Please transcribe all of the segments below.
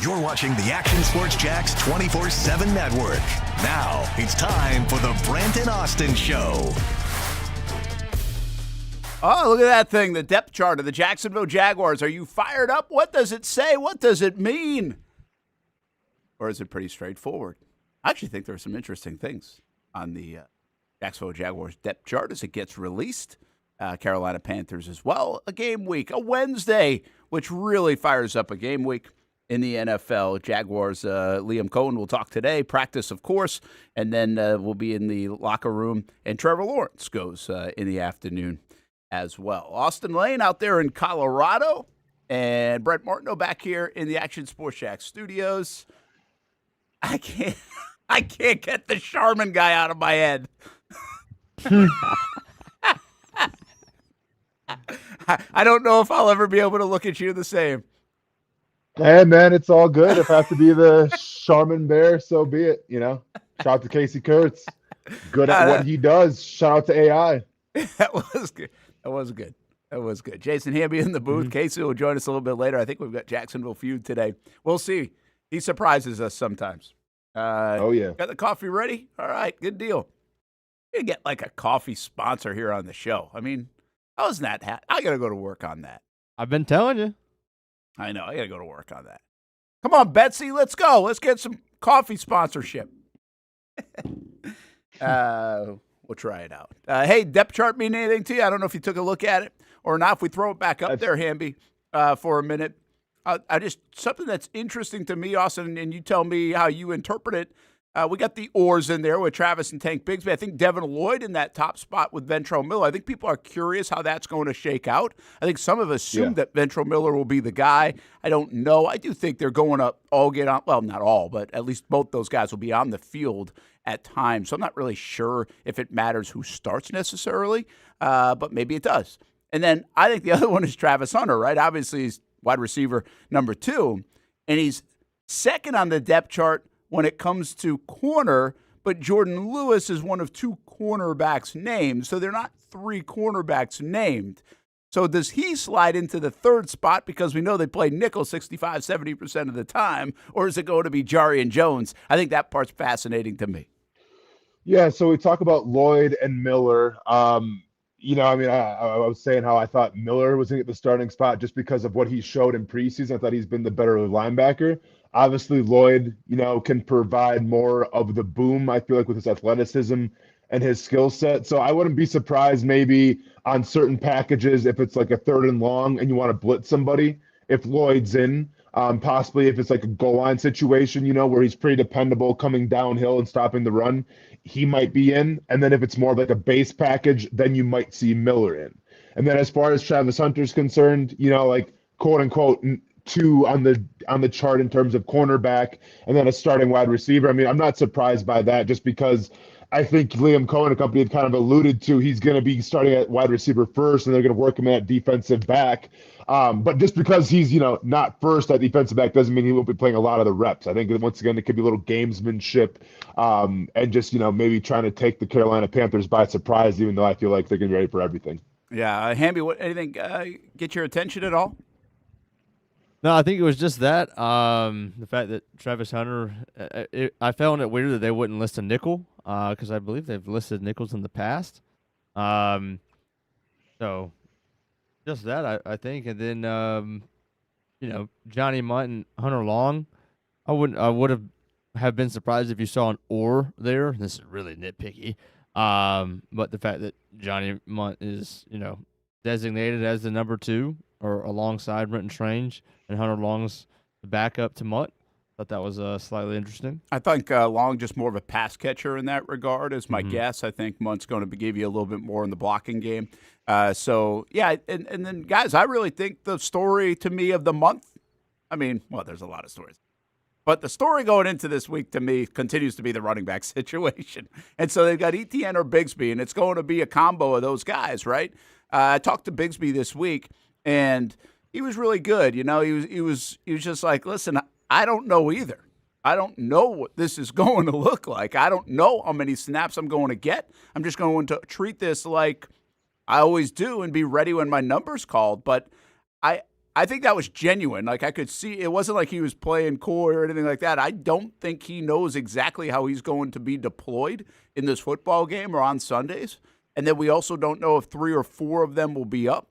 You're watching the Action Sports Jacks 24/7 network. Now it's time for the Brent and Austen Show. Oh, look at that thing, the depth chart of the Jacksonville Jaguars. Are you fired up? What does it say? What does it mean? Or is it pretty straightforward? I actually think there are some interesting things on the Jacksonville Jaguars depth chart as it gets released. Carolina Panthers as well. A game week, a Wednesday, which really fires up a game week in the NFL. Jaguars, Liam Coen will talk today. Practice, of course, and then we'll be in the locker room. And Trevor Lawrence goes in the afternoon as well. Austen Lane out there in Colorado, and Brent Martineau back here in the Action Sports Shack studios. I can't get the Charmin guy out of my head. I don't know if I'll ever be able to look at you the same. Hey, man, it's all good. If I have to be the Charmin bear, so be it. You know, shout out to Casey Kurtz. Good at what he does. Shout out to AI. That was good. That was good. Jason Hamby in the booth. Casey will join us a little bit later. I think we've got Jacksonville Feud today. We'll see. He surprises us sometimes. Oh, yeah. Got the coffee ready? All right, good deal. You get like a coffee sponsor here on the show. I mean, how's that? I got to go to work on that. I've been telling you. I know. I got to go to work on that. Come on, Betsy. Let's go. Let's get some coffee sponsorship. We'll try it out. Hey, depth chart mean anything to you? I don't know if you took a look at it or not. If we throw it back up there, Hamby, for a minute. Something that's interesting to me, Austin, and you tell me how you interpret it. We got the oars in there with Travis and Tank Bigsby. I think Devin Lloyd in that top spot with Ventrell Miller. I think people are curious how that's going to shake out. I think some have assumed that Ventrell Miller will be the guy. I don't know. I do think they're going to all get on. Well, not all, but at least both those guys will be on the field at times. So I'm not really sure if it matters who starts necessarily, but maybe it does. And then I think the other one is Travis Hunter, right? Obviously, he's wide receiver number 2, and he's second on the depth chart when it comes to corner, but Jordan Lewis is one of 2 cornerbacks named, so they're not 3 cornerbacks named. So does he slide into the 3rd spot because we know they play nickel 65, 70% of the time, or is it going to be Jari and Jones? I think that part's fascinating to me. Yeah, so we talk about Lloyd and Miller. You know, I mean, I was saying how I thought Miller was going to get the starting spot just because of what he showed in preseason. I thought he's been the better linebacker. Obviously, Lloyd, you know, can provide more of the boom, I feel like, with his athleticism and his skill set. So I wouldn't be surprised maybe on certain packages if it's like a 3rd and long and you want to blitz somebody, if Lloyd's in. Possibly if it's like a goal line situation, you know, where he's pretty dependable coming downhill and stopping the run, he might be in. And then if it's more of like a base package, then you might see Miller in. And then as far as Travis Hunter's concerned, you know, like quote unquote 2 on the chart in terms of cornerback and then a starting wide receiver. I mean, I'm not surprised by that just because I think Liam Coen and company had kind of alluded to he's going to be starting at wide receiver first and they're going to work him at defensive back. But just because he's, you know, not first at defensive back doesn't mean he won't be playing a lot of the reps. I think once again, it could be a little gamesmanship and just, you know, maybe trying to take the Carolina Panthers by surprise, even though I feel like they're going to be ready for everything. Yeah. Hamby, anything get your attention at all? No, I think it was just that. The fact that Travis Hunter, I found it weird that they wouldn't list a nickel because I believe they've listed nickels in the past. So just that, I think. And then, you know, Johnny Munt and Hunter Long, I would have been surprised if you saw an or there. This is really nitpicky. But the fact that Johnny Munt is, you know, designated as the number 2 or alongside Brenton Strange and Hunter Long's the backup to Munt. Thought that was slightly interesting. I think Long just more of a pass catcher in that regard is my guess. I think Munt's going to give you a little bit more in the blocking game. So, yeah, and then, guys, I really think the story to me of the month, I mean, well, there's a lot of stories. But the story going into this week to me continues to be the running back situation. And so they've got Etienne or Bigsby, and it's going to be a combo of those guys, right? I talked to Bigsby this week, and he was really good. You know, he was just like, listen, I don't know either. I don't know what this is going to look like. I don't know how many snaps I'm going to get. I'm just going to treat this like I always do and be ready when my number's called. But I think that was genuine. Like, I could see it wasn't like he was playing coy or anything like that. I don't think he knows exactly how he's going to be deployed in this football game or on Sundays. And then we also don't know if 3 or 4 of them will be up.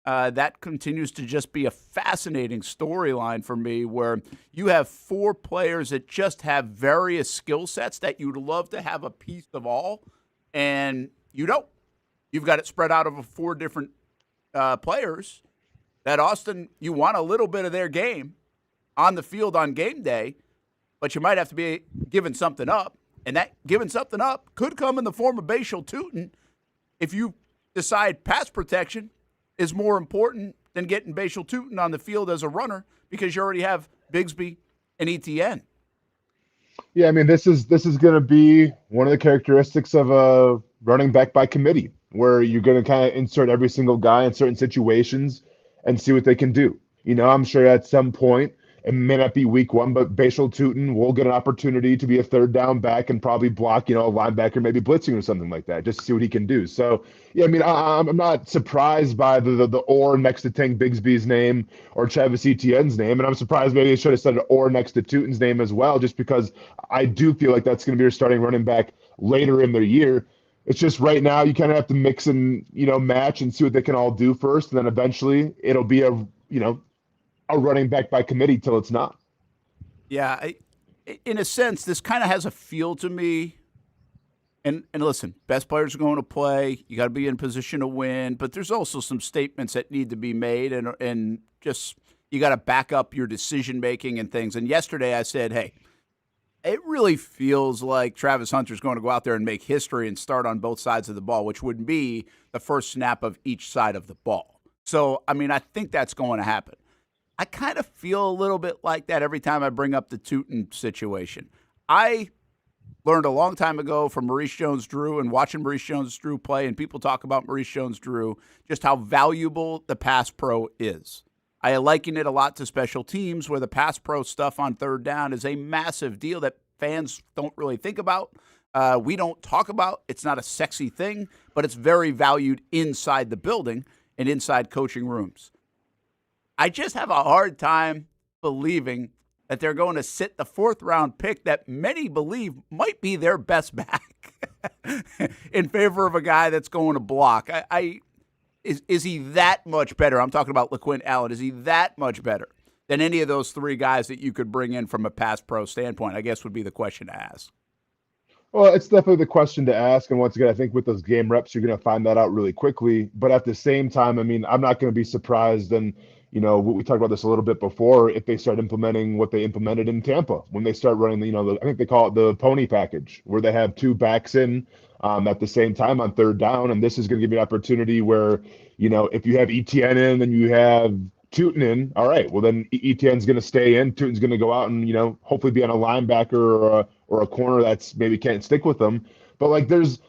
That continues to just be a fascinating storyline for me, where you have 4 players that just have various skill sets that you'd love to have a piece of all, and you don't. You've got it spread out over 4 different players that, Austen, you want a little bit of their game on the field on game day, but you might have to be giving something up, and that giving something up could come in the form of Bashal Tutin if you decide pass protection is more important than getting Bashal Tutin on the field as a runner, because you already have Bigsby and ETN. Yeah, I mean, this is going to be one of the characteristics of a running back by committee, where you're going to kind of insert every single guy in certain situations and see what they can do. You know, I'm sure at some point, it may not be week 1, but Bashal Tutin will get an opportunity to be a third down back and probably block, you know, a linebacker, maybe blitzing or something like that, just to see what he can do. So, yeah, I mean, I'm not surprised by the or next to Tank Bigsby's name or Travis Etienne's name, and I'm surprised maybe they should have said an or next to Tutin's name as well, just because I do feel like that's going to be your starting running back later in their year. It's just right now you kind of have to mix and, you know, match and see what they can all do first, and then eventually it'll be a running back by committee till it's not. Yeah, in a sense, this kind of has a feel to me. And listen, best players are going to play. You got to be in position to win. But there's also some statements that need to be made, and just you got to back up your decision making and things. And yesterday I said, hey, it really feels like Travis Hunter's going to go out there and make history and start on both sides of the ball, which would be the first snap of each side of the ball. So, I mean, I think that's going to happen. I kind of feel a little bit like that every time I bring up the Tutin situation. I learned a long time ago from Maurice Jones-Drew and watching Maurice Jones-Drew play, and people talk about Maurice Jones-Drew, just how valuable the pass pro is. I liken it a lot to special teams, where the pass pro stuff on third down is a massive deal that fans don't really think about. We don't talk about. It's not a sexy thing, but it's very valued inside the building and inside coaching rooms. I just have a hard time believing that they're going to sit the 4th-round pick that many believe might be their best back in favor of a guy that's going to block. Is he that much better? I'm talking about LaQuint Allen. Is he that much better than any of those 3 guys that you could bring in from a pass pro standpoint, I guess would be the question to ask. Well, it's definitely the question to ask. And once again, I think with those game reps, you're going to find that out really quickly. But at the same time, I mean, I'm not going to be surprised. And, you know, we talked about this a little bit before, if they start implementing what they implemented in Tampa, when they start running, I think they call it the pony package, where they have 2 backs in at the same time on third down. And this is going to give you an opportunity where, you know, if you have ETN in and you have Tutin in, all right, well, then ETN's going to stay in. Tutin's going to go out and, you know, hopefully be on a linebacker or a corner that's maybe can't stick with them. But, like, there's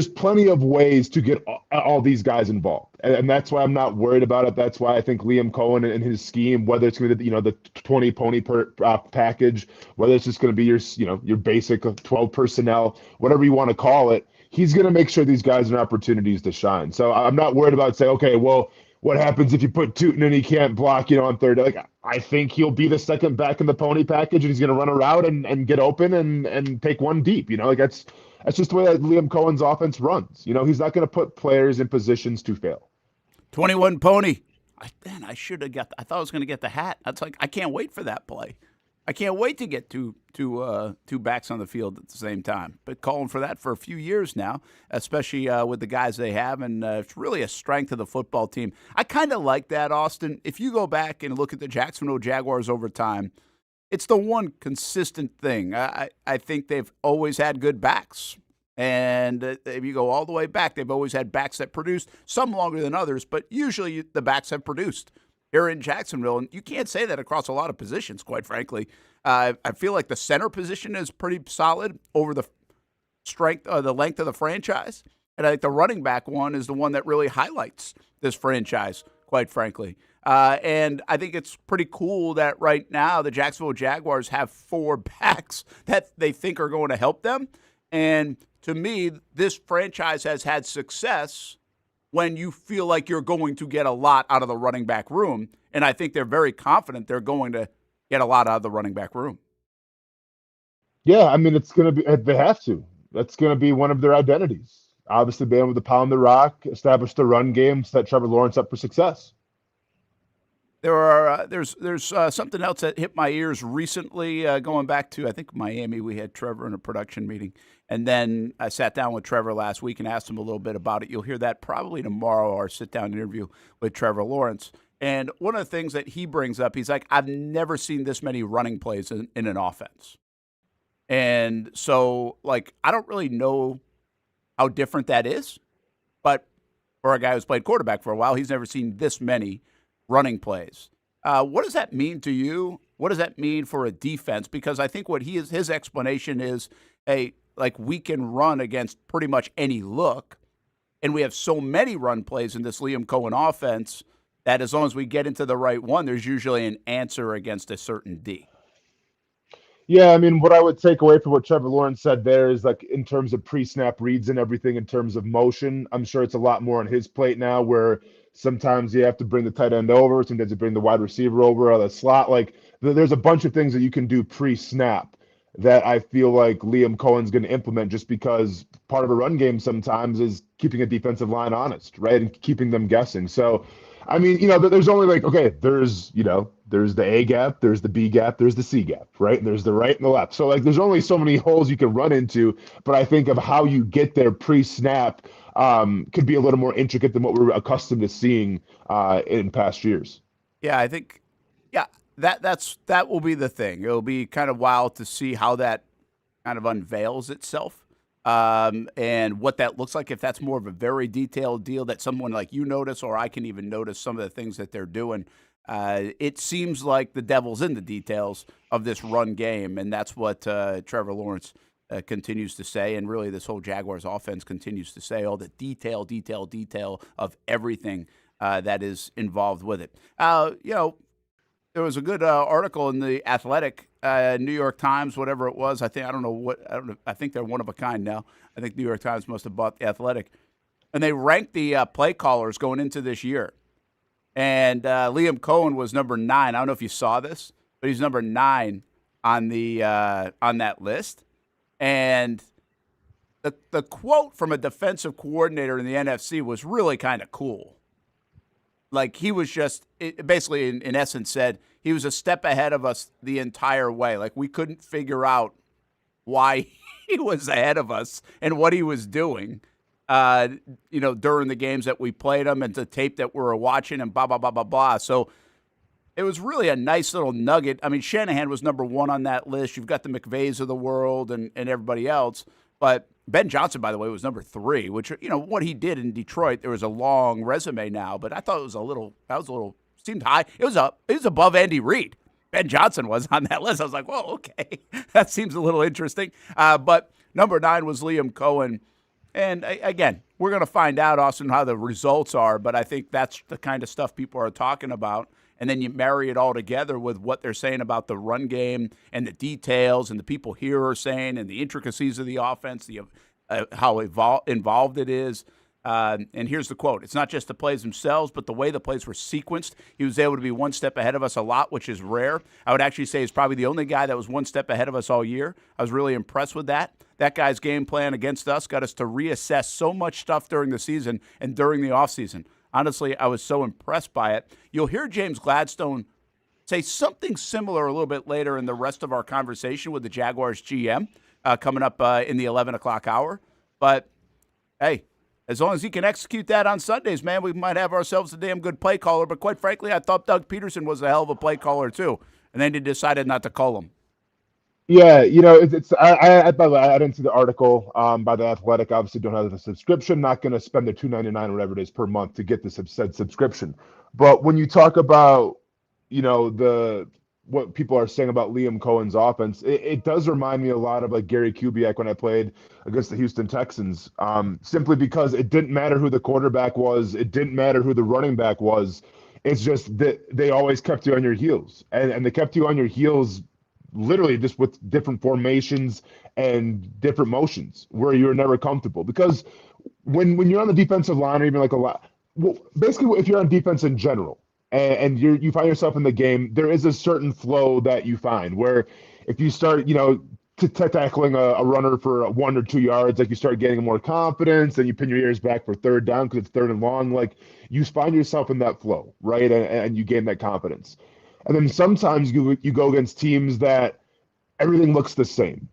plenty of ways to get all these guys involved. And that's why I'm not worried about it. That's why I think Liam Coen and his scheme, whether it's going to be, the 20 pony per package, whether it's just going to be your basic 12 personnel, whatever you want to call it, he's going to make sure these guys have opportunities to shine. So I'm not worried about saying, okay, well, what happens if you put Tutin and he can't block, on third? Like, I think he'll be the second back in the pony package, and he's going to run a route and get open and take one deep. That's just the way that Liam Cohen's offense runs. He's not going to put players in positions to fail. 21 pony. I should have got. I thought I was going to get the hat. That's like, I can't wait for that play. I can't wait to get two backs on the field at the same time. But calling for that for a few years now, especially with the guys they have, and it's really a strength of the football team. I kind of like that, Austen. If you go back and look at the Jacksonville Jaguars over time, it's the one consistent thing. I think they've always had good backs. And if you go all the way back, they've always had backs that produced, some longer than others, but usually the backs have produced here in Jacksonville. And you can't say that across a lot of positions, quite frankly. I feel like the center position is pretty solid over the strength, the length of the franchise. And I think the running back one is the one that really highlights this franchise, quite frankly. And I think it's pretty cool that right now the Jacksonville Jaguars have 4 backs that they think are going to help them. And to me, this franchise has had success when you feel like you're going to get a lot out of the running back room. And I think they're very confident they're going to get a lot out of the running back room. Yeah, I mean, it's going to be, they have to. That's going to be one of their identities. Obviously, being able to pound the rock, establish the run game, set Trevor Lawrence up for success. There's something else that hit my ears recently, going back to, I think, Miami. We had Trevor in a production meeting, and then I sat down with Trevor last week and asked him a little bit about it. You'll hear that probably tomorrow, our sit-down interview with Trevor Lawrence. And one of the things that he brings up, he's like, I've never seen this many running plays in an offense. And so, like, I don't really know how different that is, but for a guy who's played quarterback for a while, he's never seen this many running plays. What does that mean to you? What does that mean for a defense? Because I think what his explanation is, hey, like, we can run against pretty much any look, and we have so many run plays in this Liam Coen offense that as long as we get into the right one, there's usually an answer against a certain D. Yeah, I mean, what I would take away from what Trevor Lawrence said there is, like, in terms of pre-snap reads and everything, in terms of motion, I'm sure it's a lot more on his plate now, where sometimes you have to bring the tight end over, sometimes you bring the wide receiver over, or the slot. Like, there's a bunch of things that you can do pre-snap that I feel like Liam Cohen's going to implement, just because part of a run game sometimes is keeping a defensive line honest, right, and keeping them guessing. So, I mean, there's only, like, okay, there's the A gap, there's the B gap, there's the C gap, right? And there's the right and the left. So, like, there's only so many holes you can run into, but I think of how you get there pre-snap could be a little more intricate than what we're accustomed to seeing in past years. Yeah, I think, that will be the thing. It'll be kind of wild to see how that kind of unveils itself. And what that looks like, if that's more of a very detailed deal that someone like you notice, or I can even notice some of the things that they're doing. It seems like the devil's in the details of this run game, and that's what Trevor Lawrence continues to say, and really this whole Jaguars offense continues to say, all the detail of everything that is involved with it. There was a good article in the Athletic, New York Times, whatever it was. I think they're one of a kind now. I think New York Times must have bought the Athletic, and they ranked the play callers going into this year. And Liam Coen was number 9. I don't know if you saw this, but he's number 9 on that list. And the quote from a defensive coordinator in the NFC was really kind of cool. Like, he was just basically, in essence, said he was a step ahead of us the entire way. Like, we couldn't figure out why he was ahead of us and what he was doing, during the games that we played him and the tape that we were watching and blah, blah, blah, blah, blah. So it was really a nice little nugget. I mean, Shanahan was number 1 on that list. You've got the McVays of the world and everybody else. But Ben Johnson, by the way, was number 3, which, what he did in Detroit, there was a long resume now, but I thought it was seemed high. It was above Andy Reid. Ben Johnson was on that list. I was like, whoa, okay. That seems a little interesting. But number 9 was Liam Coen. And again, we're going to find out, Austin, how the results are, but I think that's the kind of stuff people are talking about. And then you marry it all together with what they're saying about the run game and the details and the people here are saying and the intricacies of the offense, how involved it is. And here's the quote. It's not just the plays themselves, but the way the plays were sequenced. He was able to be one step ahead of us a lot, which is rare. I would actually say he's probably the only guy that was one step ahead of us all year. I was really impressed with that. That guy's game plan against us got us to reassess so much stuff during the season and during the offseason. Honestly, I was so impressed by it. You'll hear James Gladstone say something similar a little bit later in the rest of our conversation with the Jaguars GM coming up in the 11 o'clock hour. But, hey, as long as he can execute that on Sundays, man, we might have ourselves a damn good play caller. But quite frankly, I thought Doug Peterson was a hell of a play caller too. And then he decided not to call him. Yeah, I didn't see the article by the Athletic. Obviously, don't have the subscription. Not going to spend the $2.99 or whatever it is per month to get the said subscription. But when you talk about, what people are saying about Liam Cohen's offense, it does remind me a lot of, like, Gary Kubiak when I played against the Houston Texans. Simply because it didn't matter who the quarterback was, it didn't matter who the running back was. It's just that they always kept you on your heels, and they kept you on your heels literally just with different formations and different motions where you're never comfortable. Because when you're on the defensive line, or even like well, basically if you're on defense in general, and you find yourself in the game, there is a certain flow that you find where if you start, tackling a runner for 1 or 2 yards, like you start getting more confidence, and you pin your ears back for third down because it's third and long. Like you find yourself in that flow, right? And you gain that confidence. And then sometimes you go against teams that everything looks the same.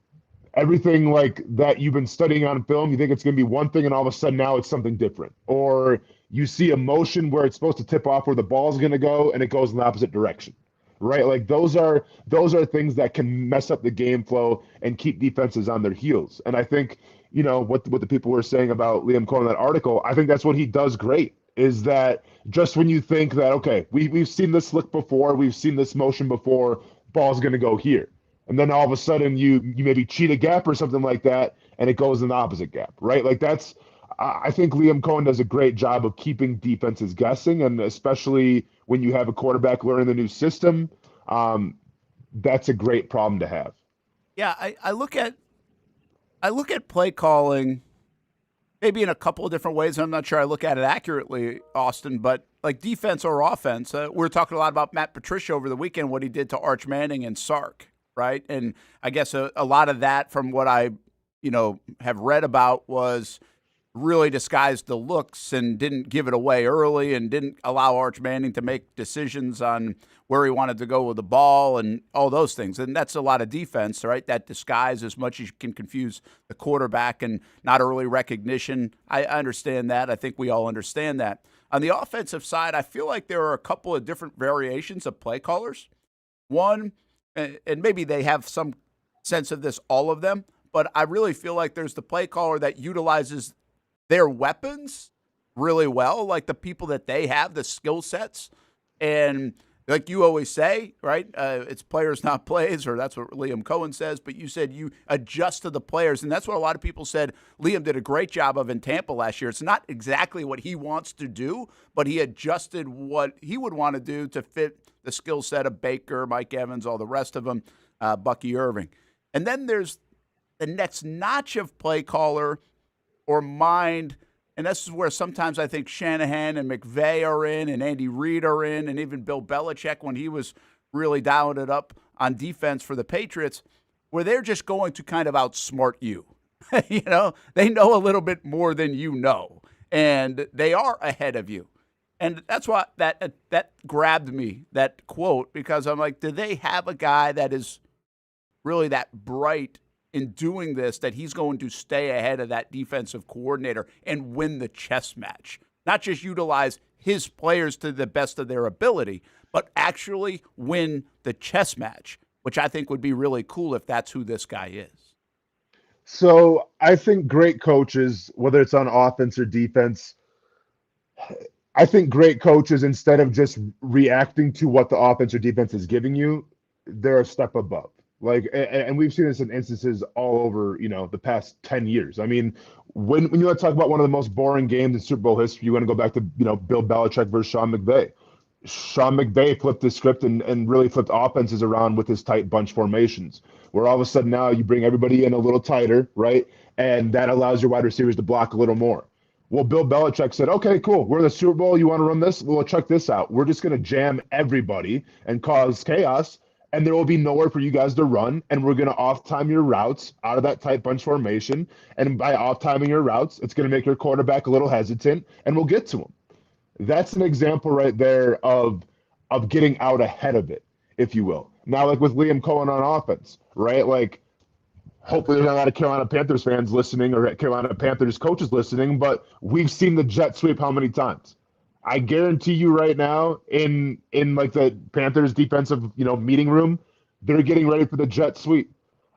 Everything like that you've been studying on film, you think it's going to be one thing, and all of a sudden now it's something different. Or you see a motion where it's supposed to tip off where the ball's going to go, and it goes in the opposite direction. Right, like those are things that can mess up the game flow and keep defenses on their heels. And I think what the people were saying about Liam Coen in that article, I think that's what he does great. Is that just when you think that okay, we've seen this look before, we've seen this motion before, ball's going to go here, and then all of a sudden you maybe cheat a gap or something like that, and it goes in the opposite gap. Right, like that's. I think Liam Coen does a great job of keeping defenses guessing, and especially when you have a quarterback learning the new system, that's a great problem to have. Yeah, I look at play calling maybe in a couple of different ways. I'm not sure I look at it accurately, Austin, but like defense or offense, we were talking a lot about Matt Patricia over the weekend, what he did to Arch Manning and Sark, right? And I guess a lot of that from what I have read about was really disguised the looks and didn't give it away early and didn't allow Arch Manning to make decisions on where he wanted to go with the ball and all those things. And that's a lot of defense, right? That disguise as much as you can confuse the quarterback and not early recognition. I understand that. I think we all understand that. On the offensive side, I feel like there are a couple of different variations of play callers. One, and maybe they have some sense of this, all of them, but I really feel like there's the play caller that utilizes their weapons really well, like the people that they have, the skill sets. And like you always say, right, it's players, not plays, or that's what Liam Coen says, but you said you adjust to the players, and that's what a lot of people said Liam did a great job of in Tampa last year. It's not exactly what he wants to do, but he adjusted what he would want to do to fit the skill set of Baker, Mike Evans, all the rest of them, Bucky Irving. And then there's the next notch of play caller or mind, and this is where sometimes I think Shanahan and McVay are in, and Andy Reid are in, and even Bill Belichick when he was really dialing it up on defense for the Patriots, where they're just going to kind of outsmart you. They know a little bit more than you know, and they are ahead of you. And that's why that grabbed me, that quote, because I'm like, do they have a guy that is really that bright in doing this, that he's going to stay ahead of that defensive coordinator and win the chess match? Not just utilize his players to the best of their ability, but actually win the chess match, which I think would be really cool if that's who this guy is. So I think great coaches, whether it's on offense or defense, I think great coaches, instead of just reacting to what the offense or defense is giving you, they're a step above. Like, and we've seen this in instances all over, the past 10 years. I mean, when you want to talk about one of the most boring games in Super Bowl history, you want to go back to, Bill Belichick versus Sean McVay. Sean McVay flipped the script and really flipped offenses around with his tight bunch formations, where all of a sudden now you bring everybody in a little tighter, right? And that allows your wide receivers to block a little more. Well, Bill Belichick said, okay, cool. We're in the Super Bowl. You want to run this? Well, check this out. We're just going to jam everybody and cause chaos, and there will be nowhere for you guys to run, and we're going to off-time your routes out of that tight bunch formation, and by off-timing your routes, it's going to make your quarterback a little hesitant, and we'll get to him. That's an example right there of getting out ahead of it, if you will. Now, like with Liam Coen on offense, right? Like, hopefully there's not a lot of Carolina Panthers fans listening or Carolina Panthers coaches listening, but we've seen the jet sweep how many times? I guarantee you right now in like the Panthers defensive, meeting room, they're getting ready for the jet sweep.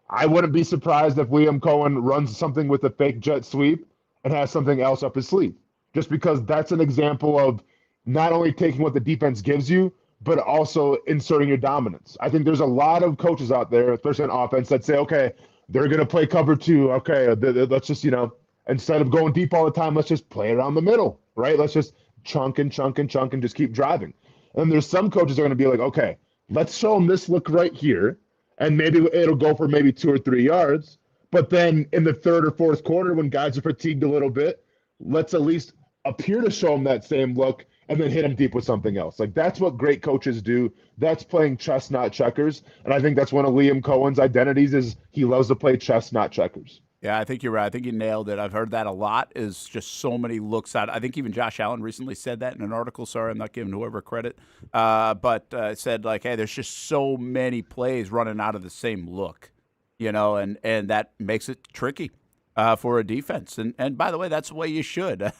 I wouldn't be surprised if Liam Coen runs something with a fake jet sweep and has something else up his sleeve, just because that's an example of not only taking what the defense gives you, but also inserting your dominance. I think there's a lot of coaches out there, especially on offense, that say, okay, they're going to play cover two. Okay, let's just, instead of going deep all the time, let's just play around the middle, right? Let's just chunk and just keep driving. And there's some coaches that are going to be like, okay, let's show them this look right here, and maybe it'll go for maybe 2 or 3 yards. But then in the third or fourth quarter, when guys are fatigued a little bit, let's at least appear to show them that same look and then hit them deep with something else. Like, that's what great coaches do. That's playing chess, not checkers. And I think that's one of Liam Coen's identities is he loves to play chess, not checkers. Yeah, I think you're right. I think you nailed it. I've heard that a lot, is just so many looks out. I think even Josh Allen recently said that in an article. Sorry, I'm not giving whoever credit. But said, like, hey, there's just so many plays running out of the same look, and that makes it tricky for a defense. And by the way, that's the way you should.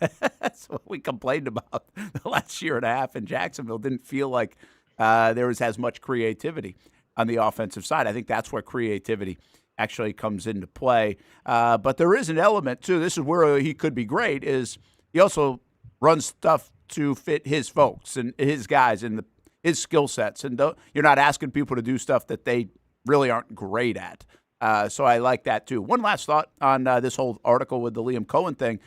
That's what we complained about the last year and a half in Jacksonville. Didn't feel like there was as much creativity on the offensive side. I think that's where creativity actually comes into play. But there is an element, too. This is where he could be great, is he also runs stuff to fit his folks and his guys and his skill sets. And you're not asking people to do stuff that they really aren't great at. So I like that, too. One last thought on this whole article with the Liam Coen thing.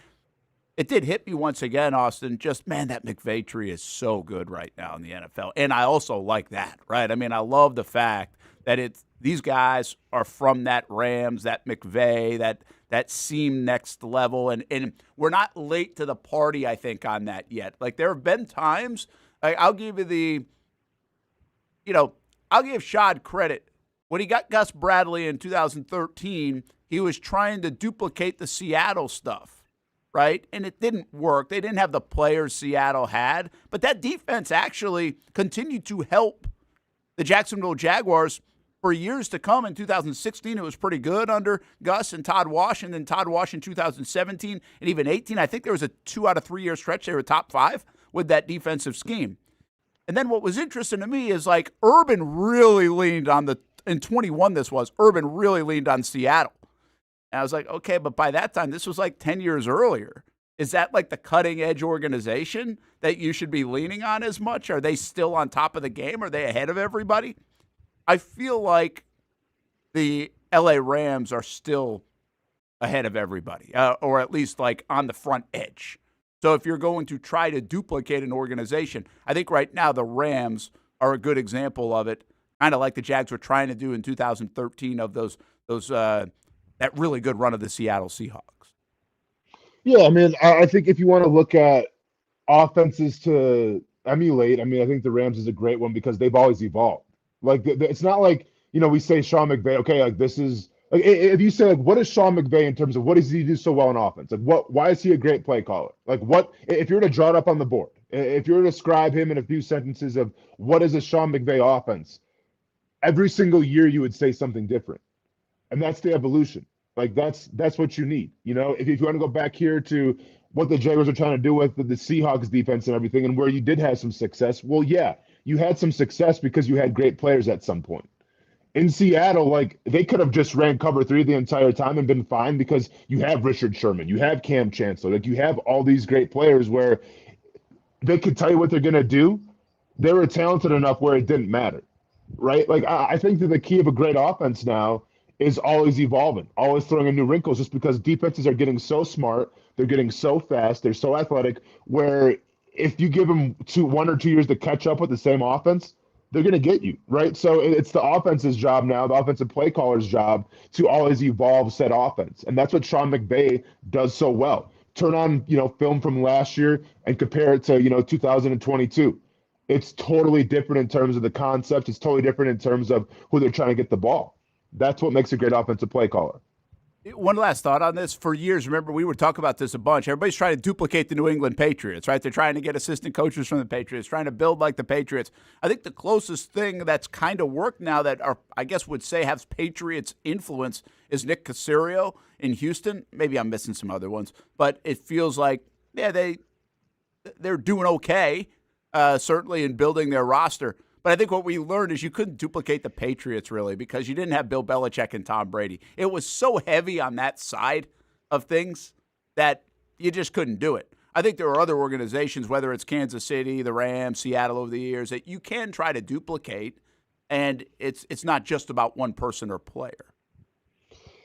It did hit me once again, Austin, just, man, that McVay tree is so good right now in the NFL. And I also like that, right? I mean, I love the fact that these guys are from that Rams, that McVay, that seem next level. And we're not late to the party, I think, on that yet. Like, there have been times, I'll give Shad credit. When he got Gus Bradley in 2013, he was trying to duplicate the Seattle stuff, right? And it didn't work. They didn't have the players Seattle had. But that defense actually continued to help the Jacksonville Jaguars for years to come. In 2016, it was pretty good under Gus and Todd Wash, and then Todd Wash in 2017 and even 18. I think there was a 2 out of 3 year stretch. They were top 5 with that defensive scheme. And then what was interesting to me is, like, Urban really leaned on in 21 Urban really leaned on Seattle. And I was like, okay, but by that time, this was like 10 years earlier. Is that like the cutting edge organization that you should be leaning on as much? Are they still on top of the game? Are they ahead of everybody? I feel like the LA Rams are still ahead of everybody, or at least like on the front edge. So if you're going to try to duplicate an organization, I think right now the Rams are a good example of it. Kind of like the Jags were trying to do in 2013 of that really good run of the Seattle Seahawks. Yeah, I mean, I think if you want to look at offenses to emulate, I mean, I think the Rams is a great one because they've always evolved. Like, it's not like, we say Sean McVay, okay, like this is, like, if you say, like, what is Sean McVay in terms of what does he do so well in offense? Like, why is he a great play caller? Like, if you were to draw it up on the board, if you were to describe him in a few sentences of what is a Sean McVay offense, every single year you would say something different. And that's the evolution. Like, that's what you need. If you want to go back here to what the Jaguars are trying to do with the Seahawks defense and everything, and where you did have some success, well, yeah, you had some success because you had great players at some point. In Seattle, like, they could have just ran cover 3 the entire time and been fine because you have Richard Sherman, you have Cam Chancellor, like, you have all these great players where they could tell you what they're going to do. They were talented enough where it didn't matter, right? Like, I think that the key of a great offense now is always evolving, always throwing in new wrinkles, just because defenses are getting so smart, they're getting so fast, they're so athletic, where if you give them 1 or 2 years to catch up with the same offense, they're going to get you, right? So it's the offense's job now, the offensive play caller's job, to always evolve said offense. And that's what Sean McVay does so well. Turn on, film from last year and compare it to, 2022. It's totally different in terms of the concept. It's totally different in terms of who they're trying to get the ball. That's what makes a great offensive play caller. One last thought on this. For years, remember, we would talk about this a bunch. Everybody's trying to duplicate the New England Patriots, right? They're trying to get assistant coaches from the Patriots, trying to build like the Patriots. I think the closest thing that's kind of worked now that I guess would say has Patriots influence is Nick Caserio in Houston. Maybe I'm missing some other ones, but it feels like, yeah, they're doing okay, certainly in building their roster. But I think what we learned is you couldn't duplicate the Patriots, really, because you didn't have Bill Belichick and Tom Brady. It was so heavy on that side of things that you just couldn't do it. I think there are other organizations, whether it's Kansas City, the Rams, Seattle over the years, that you can try to duplicate, and it's not just about one person or player.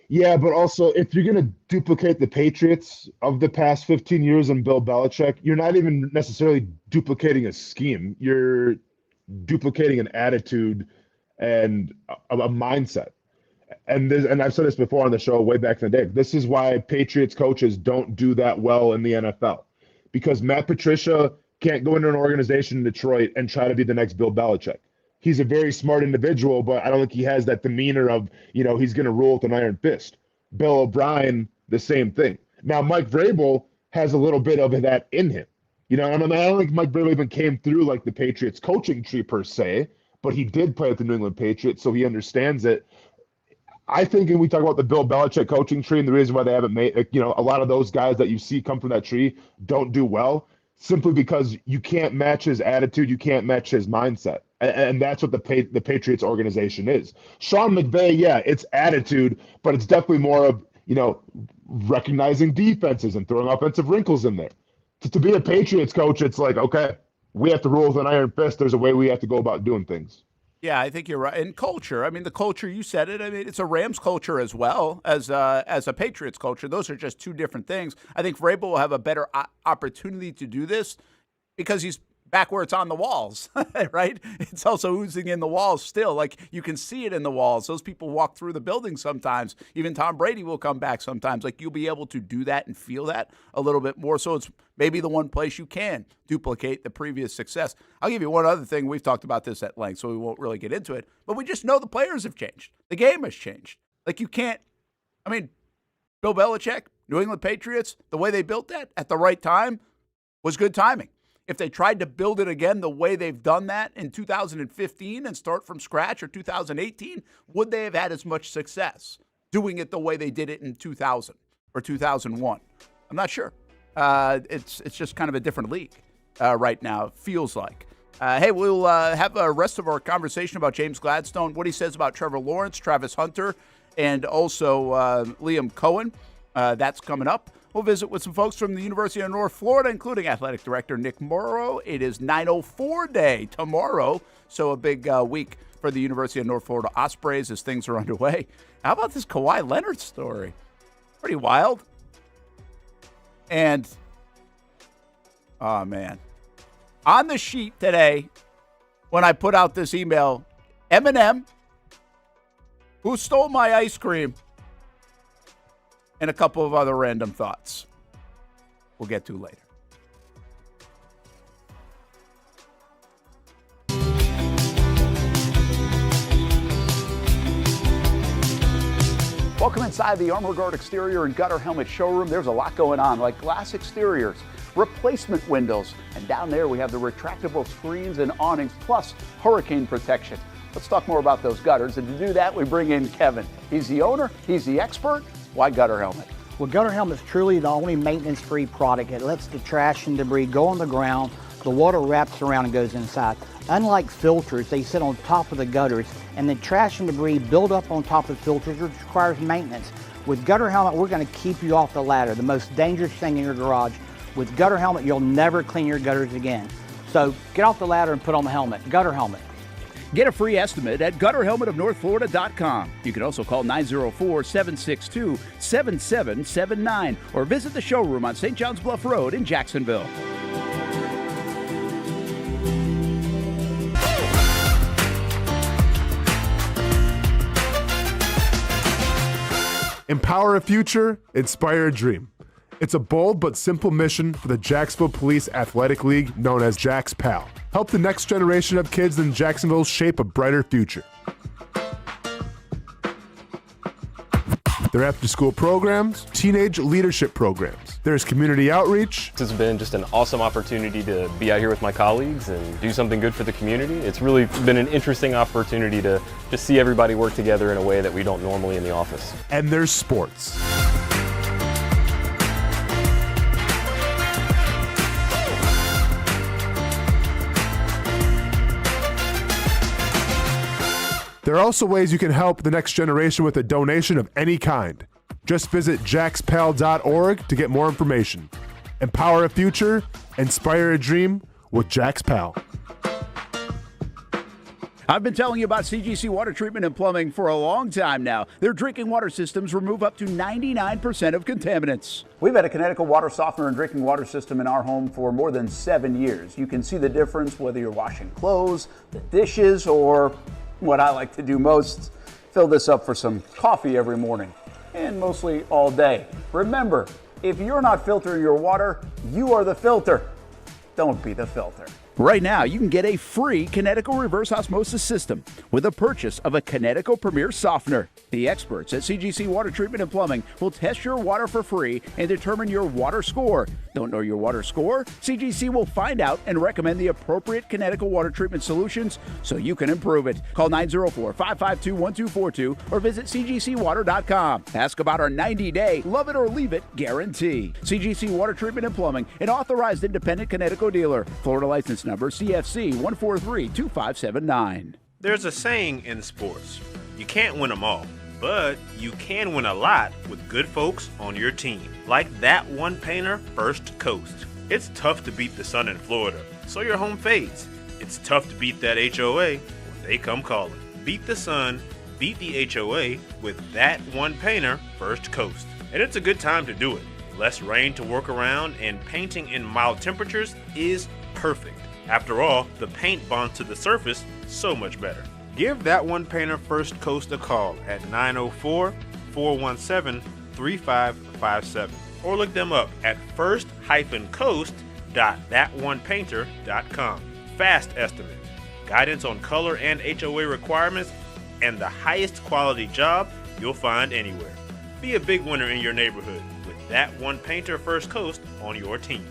Yeah, but also, if you're going to duplicate the Patriots of the past 15 years and Bill Belichick, you're not even necessarily duplicating a scheme. You're duplicating an attitude and a mindset. And I've said this before on the show way back in the day. This is why Patriots coaches don't do that well in the NFL, because Matt Patricia can't go into an organization in Detroit and try to be the next Bill Belichick. He's a very smart individual, but I don't think he has that demeanor of, he's going to rule with an iron fist. Bill O'Brien, the same thing. Now, Mike Vrabel has a little bit of that in him. I don't think Mike Vrabel even came through like the Patriots coaching tree per se, but he did play with the New England Patriots, so he understands it. I think when we talk about the Bill Belichick coaching tree and the reason why they haven't made, a lot of those guys that you see come from that tree don't do well, simply because you can't match his attitude, you can't match his mindset. And that's what the Patriots organization is. Sean McVay, yeah, it's attitude, but it's definitely more of, recognizing defenses and throwing offensive wrinkles in there. To be a Patriots coach, it's like, okay, we have to rule with an iron fist. There's a way we have to go about doing things. Yeah, I think you're right. And culture, the culture, you said it. It's a Rams culture as well as a Patriots culture. Those are just two different things. I think Vrabel will have a better opportunity to do this because he's back where it's on the walls, right? It's also oozing in the walls still. Like, you can see it in the walls. Those people walk through the building sometimes. Even Tom Brady will come back sometimes. Like, you'll be able to do that and feel that a little bit more. So it's maybe the one place you can duplicate the previous success. I'll give you one other thing. We've talked about this at length, so we won't really get into it. But we just know the players have changed. The game has changed. Like, you can't, Bill Belichick, New England Patriots, the way they built that at the right time was good timing. If they tried to build it again the way they've done that in 2015 and start from scratch, or 2018, would they have had as much success doing it the way they did it in 2000 or 2001? I'm not sure. It's just kind of a different league right now, it feels like. Hey, we'll have the rest of our conversation about James Gladstone, what he says about Trevor Lawrence, Travis Hunter, and also Liam Coen. That's coming up. We'll visit with some folks from the University of North Florida, including Athletic Director Nick Morrow. It is 904 Day tomorrow, so a big week for the University of North Florida Ospreys as things are underway. How about this Kawhi Leonard story? Pretty wild. And, oh, man. On the sheet today, when I put out this email, Eminem, who stole my ice cream, and a couple of other random thoughts we'll get to later. Welcome inside the Armor Guard exterior and gutter helmet showroom. There's a lot going on, like glass exteriors, replacement windows, and down there we have the retractable screens and awnings, plus hurricane protection. Let's talk more about those gutters, and to do that, we bring in Kevin. He's the owner, he's the expert. Why Gutter Helmet? Well, Gutter Helmet is truly the only maintenance-free product. It lets the trash and debris go on the ground, the water wraps around and goes inside. Unlike filters, they sit on top of the gutters, and the trash and debris build up on top of the filters, which requires maintenance. With Gutter Helmet, we're going to keep you off the ladder, the most dangerous thing in your garage. With Gutter Helmet, you'll never clean your gutters again. So get off the ladder and put on the helmet. Gutter Helmet. Get a free estimate at gutterhelmetofnorthflorida.com. You can also call 904-762-7779 or visit the showroom on St. John's Bluff Road in Jacksonville. Empower a future, inspire a dream. It's a bold but simple mission for the Jacksonville Police Athletic League, known as Jax PAL. Help the next generation of kids in Jacksonville shape a brighter future. Their after-school programs, teenage leadership programs. There's community outreach. It's been just an awesome opportunity to be out here with my colleagues and do something good for the community. It's really been an interesting opportunity to just see everybody work together in a way that we don't normally in the office. And there's sports. There are also ways you can help the next generation with a donation of any kind. Just visit jaxpal.org to get more information. Empower a future, inspire a dream with Jax PAL. I've been telling you about CGC Water Treatment and Plumbing for a long time now. Their drinking water systems remove up to 99% of contaminants. We've had a Connecticut water softener and drinking water system in our home for more than 7 years. You can see the difference whether you're washing clothes, the dishes, or what I like to do most, fill this up for some coffee every morning, and mostly all day. Remember, if you're not filtering your water, you are the filter. Don't be the filter. Right now, you can get a free Kinetico reverse osmosis system with a purchase of a Kinetico Premier Softener. The experts at CGC Water Treatment and Plumbing will test your water for free and determine your water score. Don't know your water score? CGC will find out and recommend the appropriate Kinetico water treatment solutions so you can improve it. Call 904-552-1242 or visit cgcwater.com. Ask about our 90-day love it or leave it guarantee. CGC Water Treatment and Plumbing, an authorized independent Kinetico dealer. Florida license number CFC 1432579. There's a saying in sports, you can't win them all, but you can win a lot with good folks on your team. Like that one painter, First Coast. It's tough to beat the sun in Florida, so your home fades. It's tough to beat that HOA when they come calling. Beat the sun, beat the HOA with that one painter, First Coast. And it's a good time to do it. Less rain to work around and painting in mild temperatures is perfect. After all, the paint bonds to the surface so much better. Give that one painter First Coast a call at 904-417-3557 or look them up at first-coast.thatonepainter.com. Fast estimate, guidance on color and HOA requirements, and the highest quality job you'll find anywhere. Be a big winner in your neighborhood with that one painter First Coast on your team.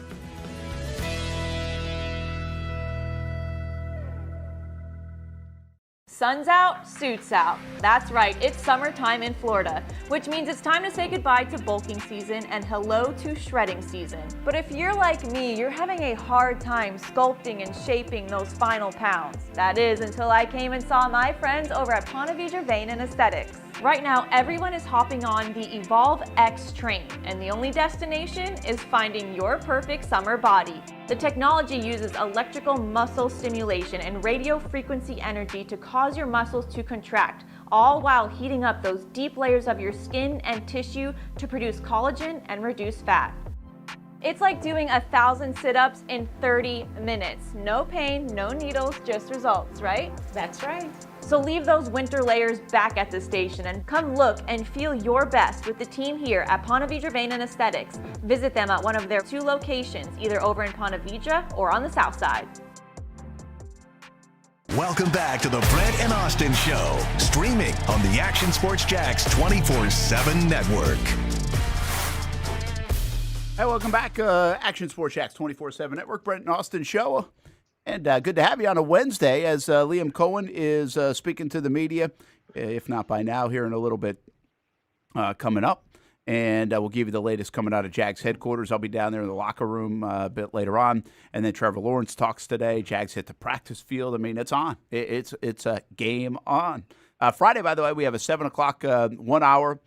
Sun's out, suits out. That's right, it's summertime in Florida, which means it's time to say goodbye to bulking season and hello to shredding season. But if you're like me, you're having a hard time sculpting and shaping those final pounds. That is until I came and saw my friends over at Ponte Vedra Vein and Aesthetics. Right now, everyone is hopping on the Evolve X train, and the only destination is finding your perfect summer body. The technology uses electrical muscle stimulation and radio frequency energy to cause your muscles to contract, all while heating up those deep layers of your skin and tissue to produce collagen and reduce fat. It's like doing 1,000 sit-ups in 30 minutes. No pain, no needles, just results, right? That's right. So leave those winter layers back at the station and come look and feel your best with the team here at Ponte Vedra Vein and Aesthetics. Visit them at one of their 2 locations, either over in Ponte Vedra or on the south side. Welcome back to the Brent and Austin Show, streaming on the Action Sports Jax 24/7 network. Hey, welcome back. Action Sports Jax 24/7 network, Brent and Austin Show. And good to have you on a Wednesday as Liam Coen is speaking to the media, if not by now, here in a little bit coming up. And we'll give you the latest coming out of Jags headquarters. I'll be down there in the locker room a bit later on. And then Trevor Lawrence talks today. Jags hit the practice field. I mean, it's on. It's a game on. Friday, by the way, we have a 7 o'clock 1 hour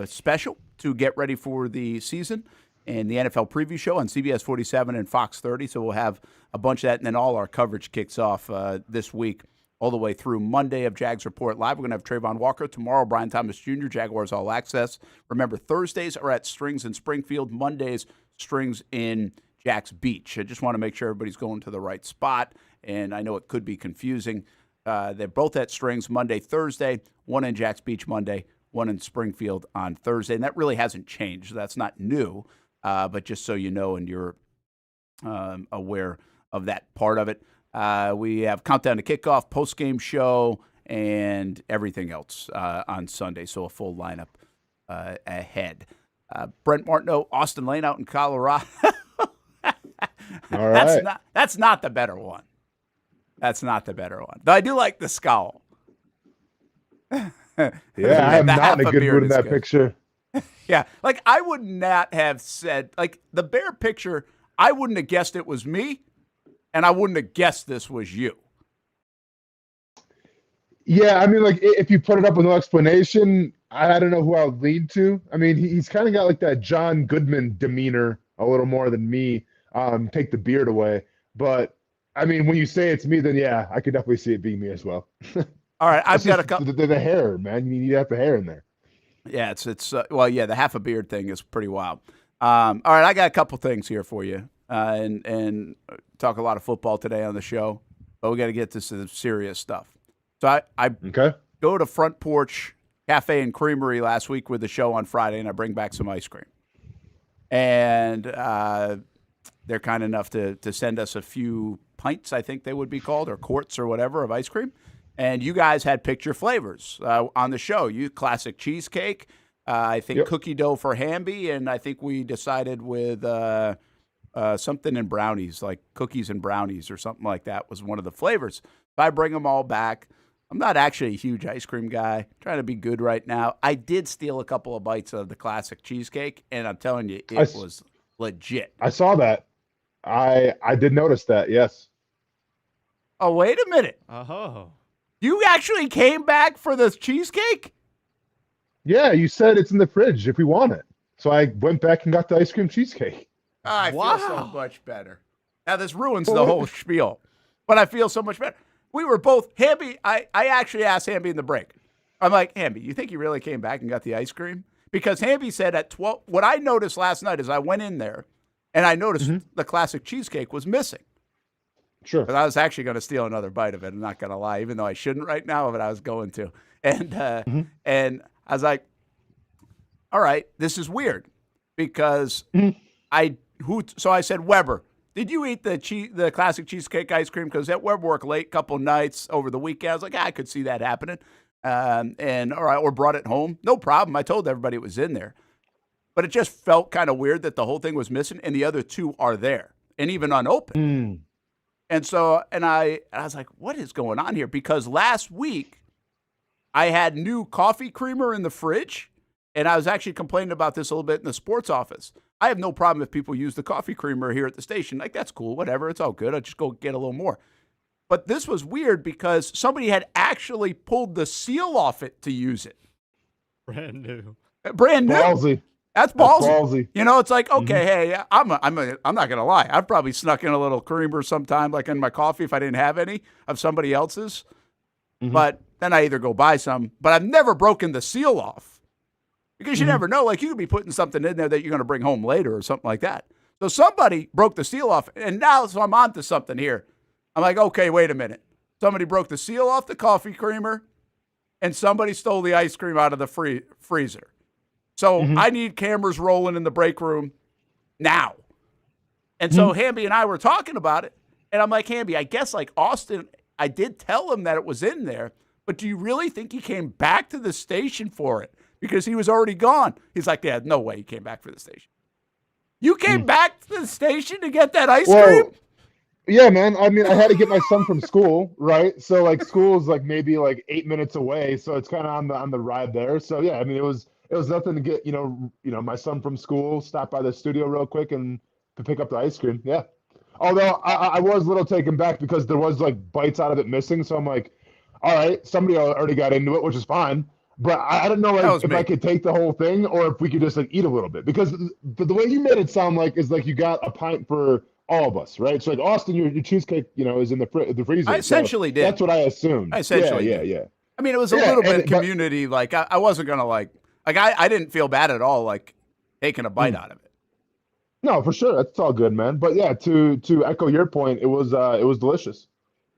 special to get ready for the season. And the NFL preview show on CBS 47 and Fox 30. So we'll have a bunch of that. And then all our coverage kicks off this week all the way through Monday of Jags Report Live. We're going to have Trayvon Walker. Tomorrow, Brian Thomas Jr., Jaguars All Access. Remember, Thursdays are at Strings in Springfield. Mondays, Strings in Jax Beach. I just want to make sure everybody's going to the right spot. And I know it could be confusing. They're both at Strings Monday, Thursday. One in Jax Beach Monday, one in Springfield on Thursday. And that really hasn't changed. That's not new. But just so you know and you're aware of that part of it. We have Countdown to Kickoff, post-game show, and everything else on Sunday. So a full lineup ahead. Brent Martineau, Austen Lane out in Colorado. All right. That's not the better one. That's not the better one. Though I do like the scowl. Yeah, I am not in a good mood in that picture. Yeah, like I would not have said, like the bear picture, I wouldn't have guessed it was me, and I wouldn't have guessed this was you. Yeah, I mean, like if you put it up with no explanation, I don't know who I would lean to. I mean, he's kind of got like that John Goodman demeanor a little more than me. Take the beard away. But I mean, when you say it's me, then yeah, I could definitely see it being me as well. All right, I've got a couple. The hair, man. You need to have the hair in there. Yeah, it's well, yeah, the half a beard thing is pretty wild. All right, I got a couple things here for you, and talk a lot of football today on the show, but we got to get to some serious stuff. So I Okay. go to Front Porch Cafe and Creamery last week with the show on Friday, and I bring back some ice cream. And they're kind enough to send us a few pints, I think they would be called, or quarts or whatever of ice cream. And you guys had picture flavors on the show. You classic cheesecake, I think cookie dough for Hamby, and I think we decided with something in brownies, like cookies and brownies or something like that was one of the flavors. If I bring them all back, I'm not actually a huge ice cream guy. I'm trying to be good right now. I did steal a couple of bites of the classic cheesecake, and I'm telling you, it was legit. I saw that. I did notice that, yes. Oh, wait a minute. Oh. You actually came back for the cheesecake? Yeah, you said it's in the fridge if we want it. So I went back and got the ice cream cheesecake. Oh, I feel so much better. Now, this ruins the whole spiel, but I feel so much better. We were both, Hamby, I actually asked Hamby in the break. I'm like, Hamby, you think you really came back and got the ice cream? Because Hamby said at 12, what I noticed last night is I went in there and I noticed the classic cheesecake was missing. Sure. But I was actually going to steal another bite of it. I'm not going to lie, even though I shouldn't right now, but I was going to. And and I was like, all right, this is weird because so I said, Weber, did you eat the classic cheesecake ice cream? Because at Weber worked late, couple nights over the weekend. I was like, I could see that happening. And all right, or brought it home. No problem. I told everybody it was in there. But it just felt kind of weird that the whole thing was missing and the other two are there and even unopened. And so, I was like, what is going on here? Because last week I had new coffee creamer in the fridge, and I was actually complaining about this a little bit in the sports office. I have no problem if people use the coffee creamer here at the station. Like, that's cool, whatever, it's all good. I'll just go get a little more. But this was weird because somebody had actually pulled the seal off it to use it. Brand new. Brand new. Ballsy. That's ballsy. That's ballsy. You know, it's like, okay, hey, I'm not going to lie. I've probably snuck in a little creamer sometime, like in my coffee if I didn't have any of somebody else's. But then I either go buy some. But I've never broken the seal off because you never know. Like, you could be putting something in there that you're going to bring home later or something like that. So somebody broke the seal off. And now, so I'm on to something here. I'm like, okay, wait a minute. Somebody broke the seal off the coffee creamer and somebody stole the ice cream out of the freezer. So I need cameras rolling in the break room now. And so Hamby and I were talking about it. And I'm like, Hamby, I guess like Austen, I did tell him that it was in there. But do you really think he came back to the station for it? Because he was already gone. He's like, yeah, no way he came back for the station. You came back to the station to get that ice cream? Yeah, man. I mean, I had to get my son from school, right? So like school is like maybe like 8 minutes away. So it's kind of on the ride there. So yeah, I mean, it was nothing to get, my son from school, stop by the studio real quick and to pick up the ice cream. Yeah. Although I was a little taken back because there was like bites out of it missing. So I'm like, all right, somebody already got into it, which is fine. But I didn't know like if I could take the whole thing or if we could just like eat a little bit. Because the way you made it sound like is like you got a pint for all of us, right? So like Austen, your cheesecake, is in the freezer. I essentially did. That's what I assumed. I essentially did. Yeah. I mean, it was a little bit of community. Like I wasn't going to like I didn't feel bad at all, like taking a bite out of it. No, for sure. That's all good, man. But yeah, to echo your point, it was delicious.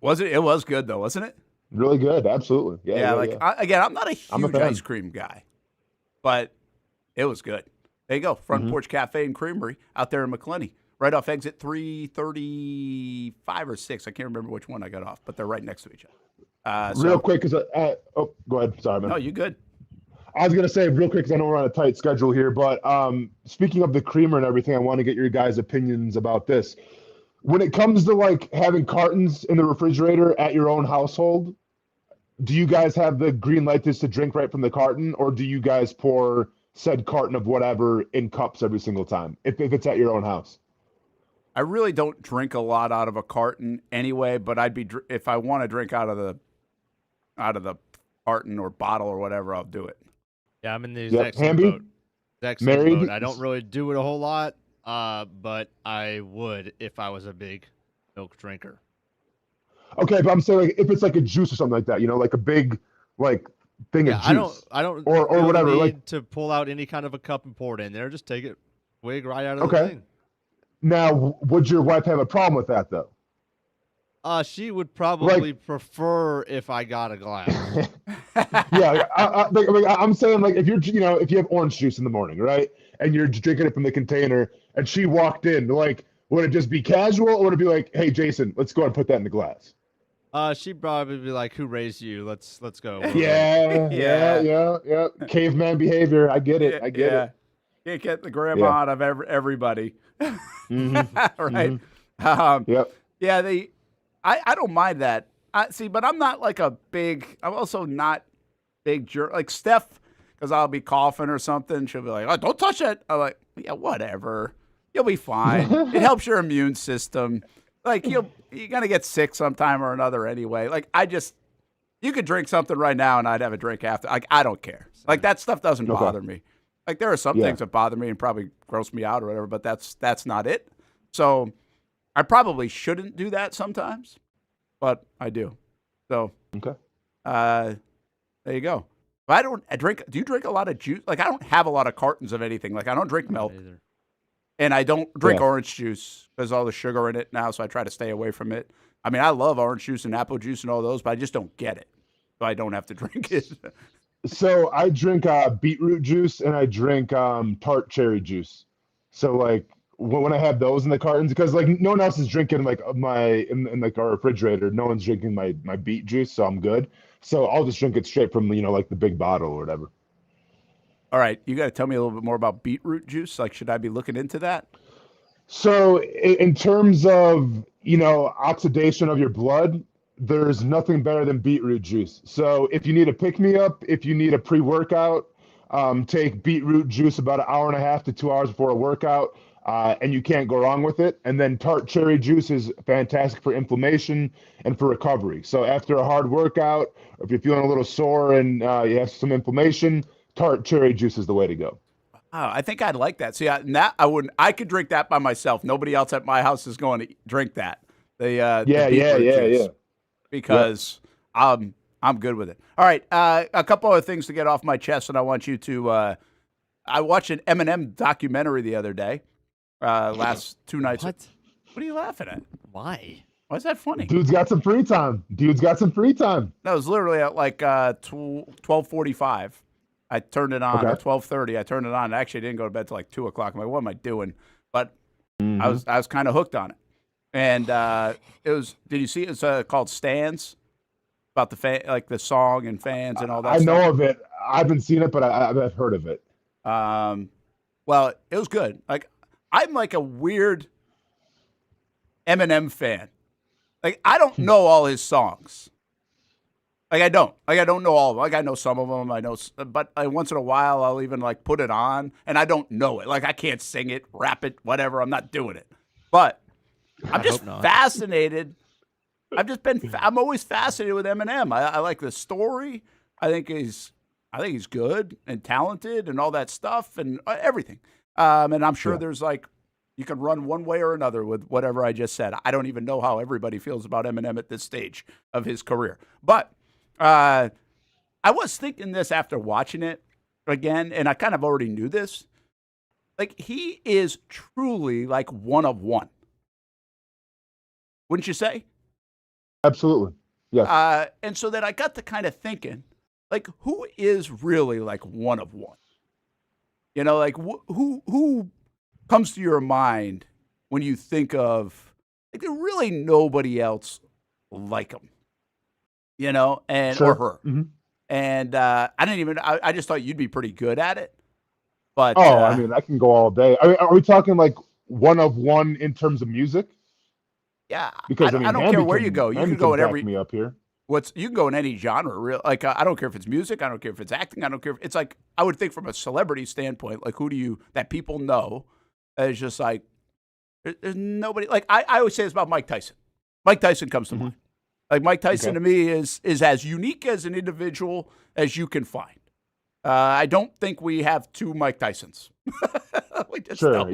Was it? It was good though, wasn't it? Really good. Absolutely. Yeah. Again, I'm not a huge ice cream guy, but it was good. There you go. Front Porch Cafe and Creamery out there in McClenny, right off exit 335 or 6. I can't remember which one I got off, but they're right next to each other. Real quick, because go ahead. Sorry, man. No, you good. I was going to say real quick, because I know we're on a tight schedule here, but speaking of the creamer and everything, I want to get your guys' opinions about this. When it comes to like having cartons in the refrigerator at your own household, do you guys have the green light just to drink right from the carton, or do you guys pour said carton of whatever in cups every single time if it's at your own house? I really don't drink a lot out of a carton anyway, but if I want to drink out of the carton or bottle or whatever, I'll do it. Yeah, I'm in the exact same boat. Exact same Married? boat. I don't really do it a whole lot, but I would if I was a big milk drinker. Okay, but I'm saying like if it's like a juice or something like that, like a big like thing of juice. I don't or really whatever. Need like to pull out any kind of a cup and pour it in there. Just take it, wig right out of the thing. Now, would your wife have a problem with that though? She would probably prefer if I got a glass. Yeah, I'm saying like if if you have orange juice in the morning, right, and you're drinking it from the container, and she walked in, like, would it just be casual, or would it be like, hey, Jason, let's go and put that in the glass? She'd probably be like, "Who raised you? Let's go." Yeah. Caveman behavior. I get it. I get it. Can't get the grandma out of everybody. Mm-hmm. Right? Mm-hmm. Yep. Yeah, I don't mind that. But I'm not like I'm also not big jerk. Like Steph, because I'll be coughing or something. She'll be like, oh, don't touch it. I'm like, yeah, whatever. You'll be fine. It helps your immune system. Like, you're going to get sick sometime or another anyway. Like, you could drink something right now and I'd have a drink after. Like, I don't care. Like, that stuff doesn't bother me. Like, there are some things that bother me and probably gross me out or whatever, but that's not it. So I probably shouldn't do that sometimes, but I do. So, there you go. But do you drink a lot of juice? Like, I don't have a lot of cartons of anything. Like, I don't drink milk. And I don't drink orange juice. There's all the sugar in it now, so I try to stay away from it. I mean, I love orange juice and apple juice and all those, but I just don't get it. So I don't have to drink it. So I drink beetroot juice and I drink tart cherry juice. So like when I have those in the cartons, because like no one else is drinking like in like our refrigerator, no one's drinking my beet juice, so I'm good. So I'll just drink it straight from like the big bottle or whatever. All right, you got to tell me a little bit more about beetroot juice. Like, should I be looking into that? So in terms of, oxidation of your blood, there's nothing better than beetroot juice. So if you need a pick-me-up, if you need a pre-workout, take beetroot juice about an hour and a half to 2 hours before a workout, and you can't go wrong with it. And then tart cherry juice is fantastic for inflammation and for recovery. So after a hard workout, or if you're feeling a little sore and you have some inflammation, tart cherry juice is the way to go. Oh, I think I'd like that. See, I wouldn't. I could drink that by myself. Nobody else at my house is going to drink that. The juice, because I'm good with it. All right, a couple other things to get off my chest, and I want you to. I watched an Eminem documentary the other day. Last 2 nights. What are you laughing at? Why? Why is that funny? Dude's got some free time. That was literally at like 12:45. I turned it on at 12:30. I turned it on. I actually didn't go to bed till like 2 o'clock. I'm like, what am I doing? But I was kind of hooked on it. And it was. Did you see it? It's called Stans, about the song and fans and all that. I know of it. I haven't seen it, but I've heard of it. Well, it was good. Like, I'm like a weird Eminem fan. Like, I don't know all his songs. Like, I don't know all of them. Like, I know some of them. But once in a while, I'll even like put it on, and I don't know it. Like, I can't sing it, rap it, whatever. I'm not doing it. But I'm just fascinated. I'm always fascinated with Eminem. I like the story. I think he's good and talented and all that stuff and everything. And I'm sure there's like, you can run one way or another with whatever I just said. I don't even know how everybody feels about Eminem at this stage of his career. But I was thinking this after watching it again, and I kind of already knew this. Like, he is truly like one of one. Wouldn't you say? Absolutely. Yeah. And so then I got to kind of thinking, like, who is really like one of one? Like who comes to your mind when you think of, like, there's really nobody else like him, and or her. Mm-hmm. And I just thought you'd be pretty good at it. But I mean, I can go all day. I mean, are we talking like one of one in terms of music? Yeah, because I don't care where you go. You can go in every. Me up here. You can go in any genre, real. Like, I don't care if it's music. I don't care if it's acting. I don't care if it's like, I would think from a celebrity standpoint, like, who do you that people know? It's just like, there's nobody. Like, I always say this about Mike Tyson. Mike Tyson comes to mind. Like, Mike Tyson to me is as unique as an individual as you can find. I don't think we have two Mike Tysons. We just don't.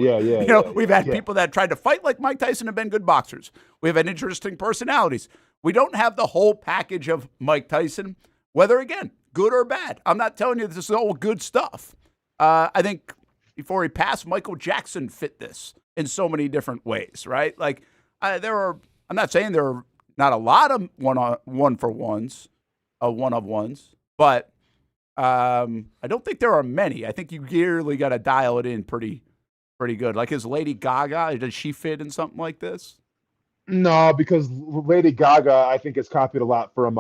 We've had people that tried to fight like Mike Tyson have been good boxers. We've had interesting personalities. We don't have the whole package of Mike Tyson, whether, again, good or bad. I'm not telling you this is all good stuff. I think before he passed, Michael Jackson fit this in so many different ways, right? Like, I'm not saying there are Not a lot of one for ones, one of ones, but I don't think there are many. I think you really got to dial it in pretty good. Like, is Lady Gaga, does she fit in something like this? No, because Lady Gaga, I think, has copied a lot from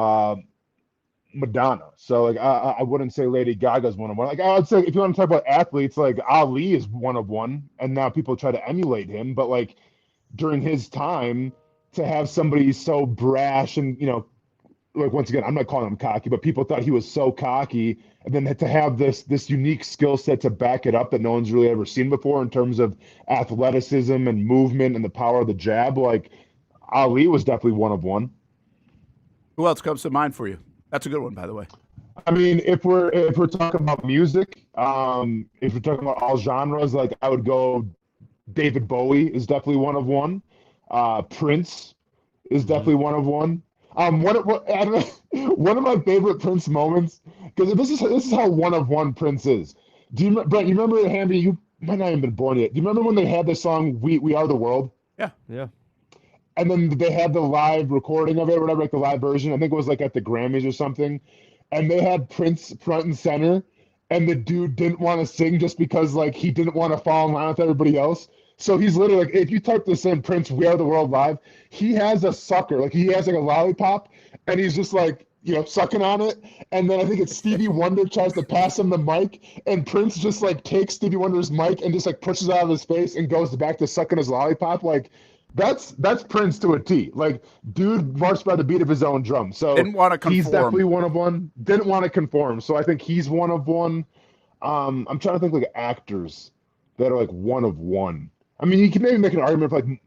Madonna. So like I wouldn't say Lady Gaga's one of one. Like I would say if you want to talk about athletes, like Ali is one of one, and now people try to emulate him. But like during his time, to have somebody so brash and like once again, I'm not calling him cocky, but people thought he was so cocky, and then to have this unique skill set to back it up that no one's really ever seen before in terms of athleticism and movement and the power of the jab. Like Ali was definitely one of one. Who else comes to mind for you? That's a good one, by the way. I mean, if we're talking about music, if we're talking about all genres, like I would go David Bowie is definitely one of one. Prince is definitely one of one. I don't know, one of my favorite Prince moments, because this is how one of one Prince is. Brent, you remember, Hamby, you might not even been born yet. Do you remember when they had the song "We Are the World"? Yeah. And then they had the live recording of it, or whatever, like the live version. I think it was like at the Grammys or something. And they had Prince front and center, and the dude didn't want to sing just because like he didn't want to fall in line with everybody else. So he's literally like, if you type this in, Prince, "We Are the World" live, he has a sucker, like he has like a lollipop, and he's just like, sucking on it. And then I think it's Stevie Wonder tries to pass him the mic, and Prince just like takes Stevie Wonder's mic and just like pushes it out of his face and goes back to sucking his lollipop. Like, that's Prince to a T. Like, dude marched by the beat of his own drum. So didn't want to conform. He's definitely one of one. Didn't want to conform. So I think he's one of one. I'm trying to think like actors that are like one of one. I mean, you can maybe make an argument for like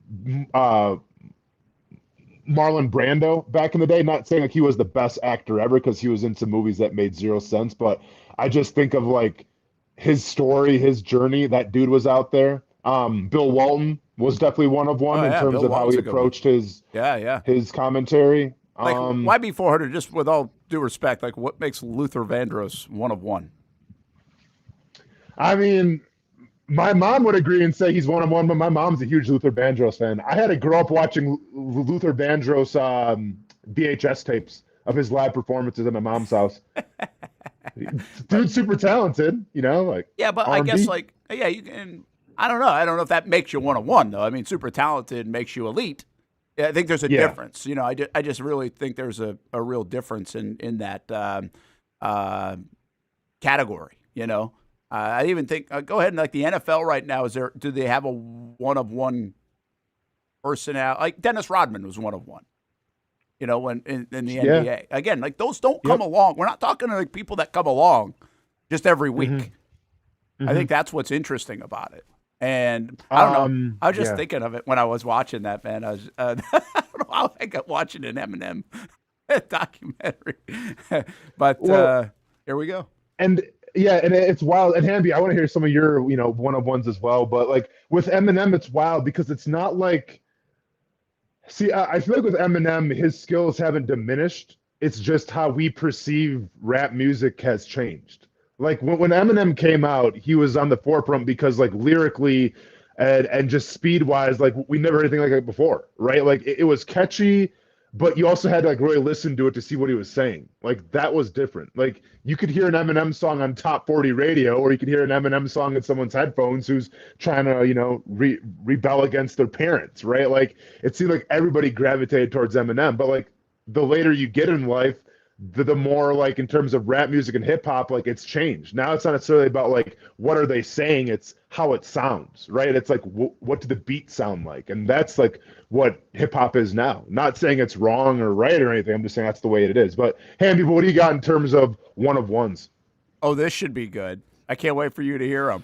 Marlon Brando back in the day. Not saying like he was the best actor ever, because he was in some movies that made zero sense. But I just think of like his story, his journey. That dude was out there. Bill Walton was definitely one of one in terms Bill of how Walton's he a good one. approached his commentary. Like YB400, just with all due respect, like what makes Luther Vandross one of one? I mean, my mom would agree and say he's one of one, but my mom's a huge Luther Vandross fan. I had to grow up watching Luther Vandross VHS tapes of his live performances at my mom's house. Dude's super talented, like. Yeah, but R&B. I guess like, yeah, you can. I don't know. I don't know if that makes you one of one though. I mean, super talented makes you elite. Yeah, I think there's a difference. I just really think there's a real difference in that category. I even think go ahead and like the NFL right now, do they have a one of one personality? Like Dennis Rodman was one of one. When in the NBA. Again, like those don't come along. We're not talking to like people that come along just every week. Mm-hmm. I think that's what's interesting about it. And I don't know. I was just thinking of it when I was watching that, man. I was I don't know how I got watching an Eminem documentary, but here we go. And it's wild. And Hamby, I want to hear some of your one of ones as well. But like with Eminem, it's wild because it's not like. See, I feel like with Eminem, his skills haven't diminished. It's just how we perceive rap music has changed. Like when Eminem came out, he was on the forefront because like lyrically and just speed wise, like we never heard anything like it before, right? Like it was catchy, but you also had to like really listen to it to see what he was saying. Like that was different. Like you could hear an Eminem song on Top 40 radio, or you could hear an Eminem song in someone's headphones who's trying to, rebel against their parents, right? Like it seemed like everybody gravitated towards Eminem, but like the later you get in life, the more like in terms of rap music and hip hop, like it's changed. Now it's not necessarily about like what are they saying, it's how it sounds, right? It's like what do the beats sound like, and that's like what hip hop is now. Not saying it's wrong or right or anything. I'm just saying that's the way it is. But Hamby, what do you got in terms of one of ones? Oh, this should be good. I can't wait for you to hear them.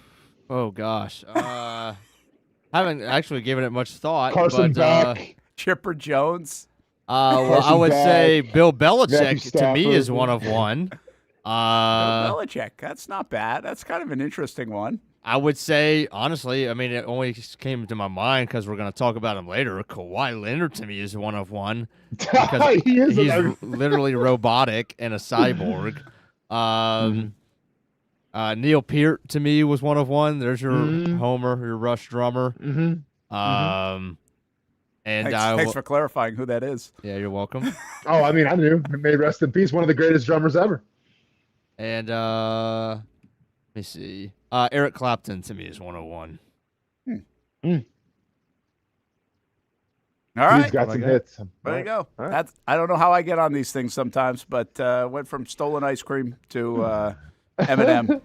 Oh gosh, haven't actually given it much thought. Carson Beck, Chipper Jones. Well, I would say Bill Belichick to me is one of one. Bill Belichick, that's not bad. That's kind of an interesting one. I would say, honestly, I mean, it only came to my mind because we're going to talk about him later. Kawhi Leonard to me is one of one because he's literally robotic and a cyborg. Neil Peart to me was one of one. There's your Homer, your Rush drummer. And Thanks for clarifying who that is. Yeah, you're welcome. Oh, I mean, I knew. May rest in peace. One of the greatest drummers ever. And let me see. Eric Clapton to me is 101. All right. He's got some hits. There you go. All right. That's, I don't know how I get on these things sometimes, but went from stolen ice cream to Eminem,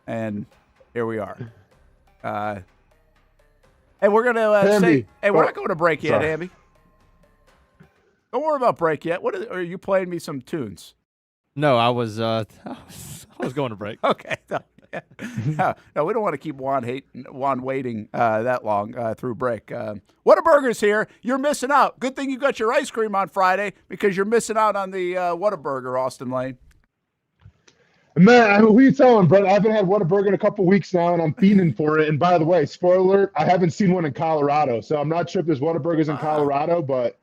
and here we are. Hey, we're going to say, hey, we're not going to break yet, Hamby. Don't worry about break yet. Are you playing me some tunes? No, I was going to break. Okay. No, we don't want to keep Juan waiting that long through break. Whataburger's here. You're missing out. Good thing you got your ice cream on Friday because you're missing out on the Whataburger, Austen Lane. Man, who are you telling, Brent? I haven't had Whataburger in a couple weeks now, and I'm fiending for it. And by the way, spoiler alert, I haven't seen one in Colorado, so I'm not sure if there's Whataburgers in Colorado, but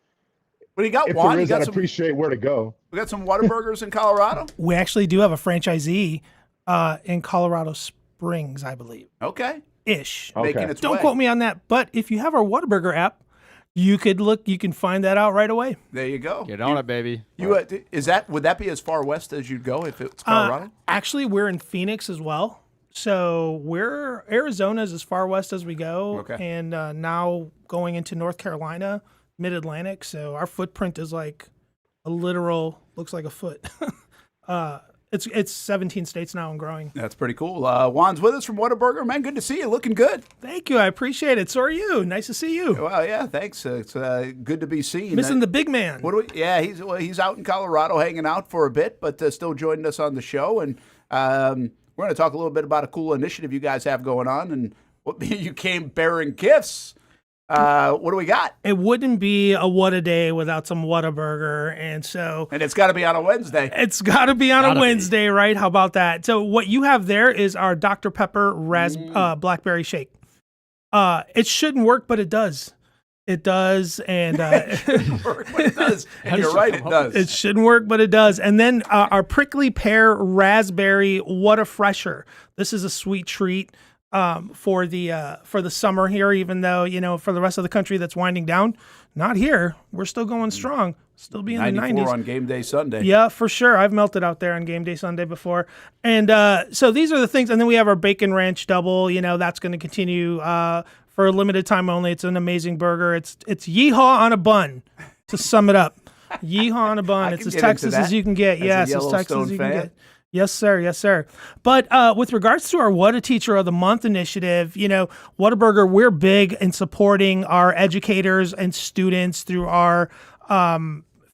you got if one, there is, I'd appreciate where to go. We got some Whataburgers in Colorado? We actually do have a franchisee in Colorado Springs, I believe. Okay. Ish. Making its Don't way. quote me on that, but if you have our Whataburger app, you can find that out right away. There you go. Get on it, baby. Would that be as far west as you'd go if it's Colorado? Actually, we're in Phoenix as well. So Arizona's as far west as we go. Okay. And now going into North Carolina, mid-Atlantic. So our footprint is like a literal, looks like a foot. It's 17 states now and growing. That's pretty cool. Juan's with us from Whataburger. Man, good to see you. Looking good. Thank you. I appreciate it. So are you. Nice to see you. Well, yeah, thanks. It's good to be seen. Missing the big man. Yeah, he's out in Colorado hanging out for a bit, but still joining us on the show. And we're going to talk a little bit about a cool initiative you guys have going on. And you came bearing gifts. What do we got? It wouldn't be a What a Day without some Whataburger, and it's got to be on a Wednesday. It's got to be on a Wednesday, right? How about that? So what you have there is our Dr. Pepper blackberry shake. It shouldn't work, but it does. It does, and it shouldn't work, but it does. And you're right, it does. It shouldn't work, but it does. And then our prickly pear raspberry What a Fresher. This is a sweet treat. For the summer here, even though, for the rest of the country that's winding down, not here. We're still going strong. Still be in the 90s. on game day Sunday. Yeah, for sure. I've melted out there on game day Sunday before. And so these are the things. And then we have our bacon ranch double. That's going to continue for a limited time only. It's an amazing burger. It's yeehaw on a bun, to sum it up. Yeehaw on a bun. It's as Texas as you can get. Yes, as Texas as you can get. Yes, sir. Yes, sir. But with regards to our What a Teacher of the Month initiative, Whataburger, we're big in supporting our educators and students through our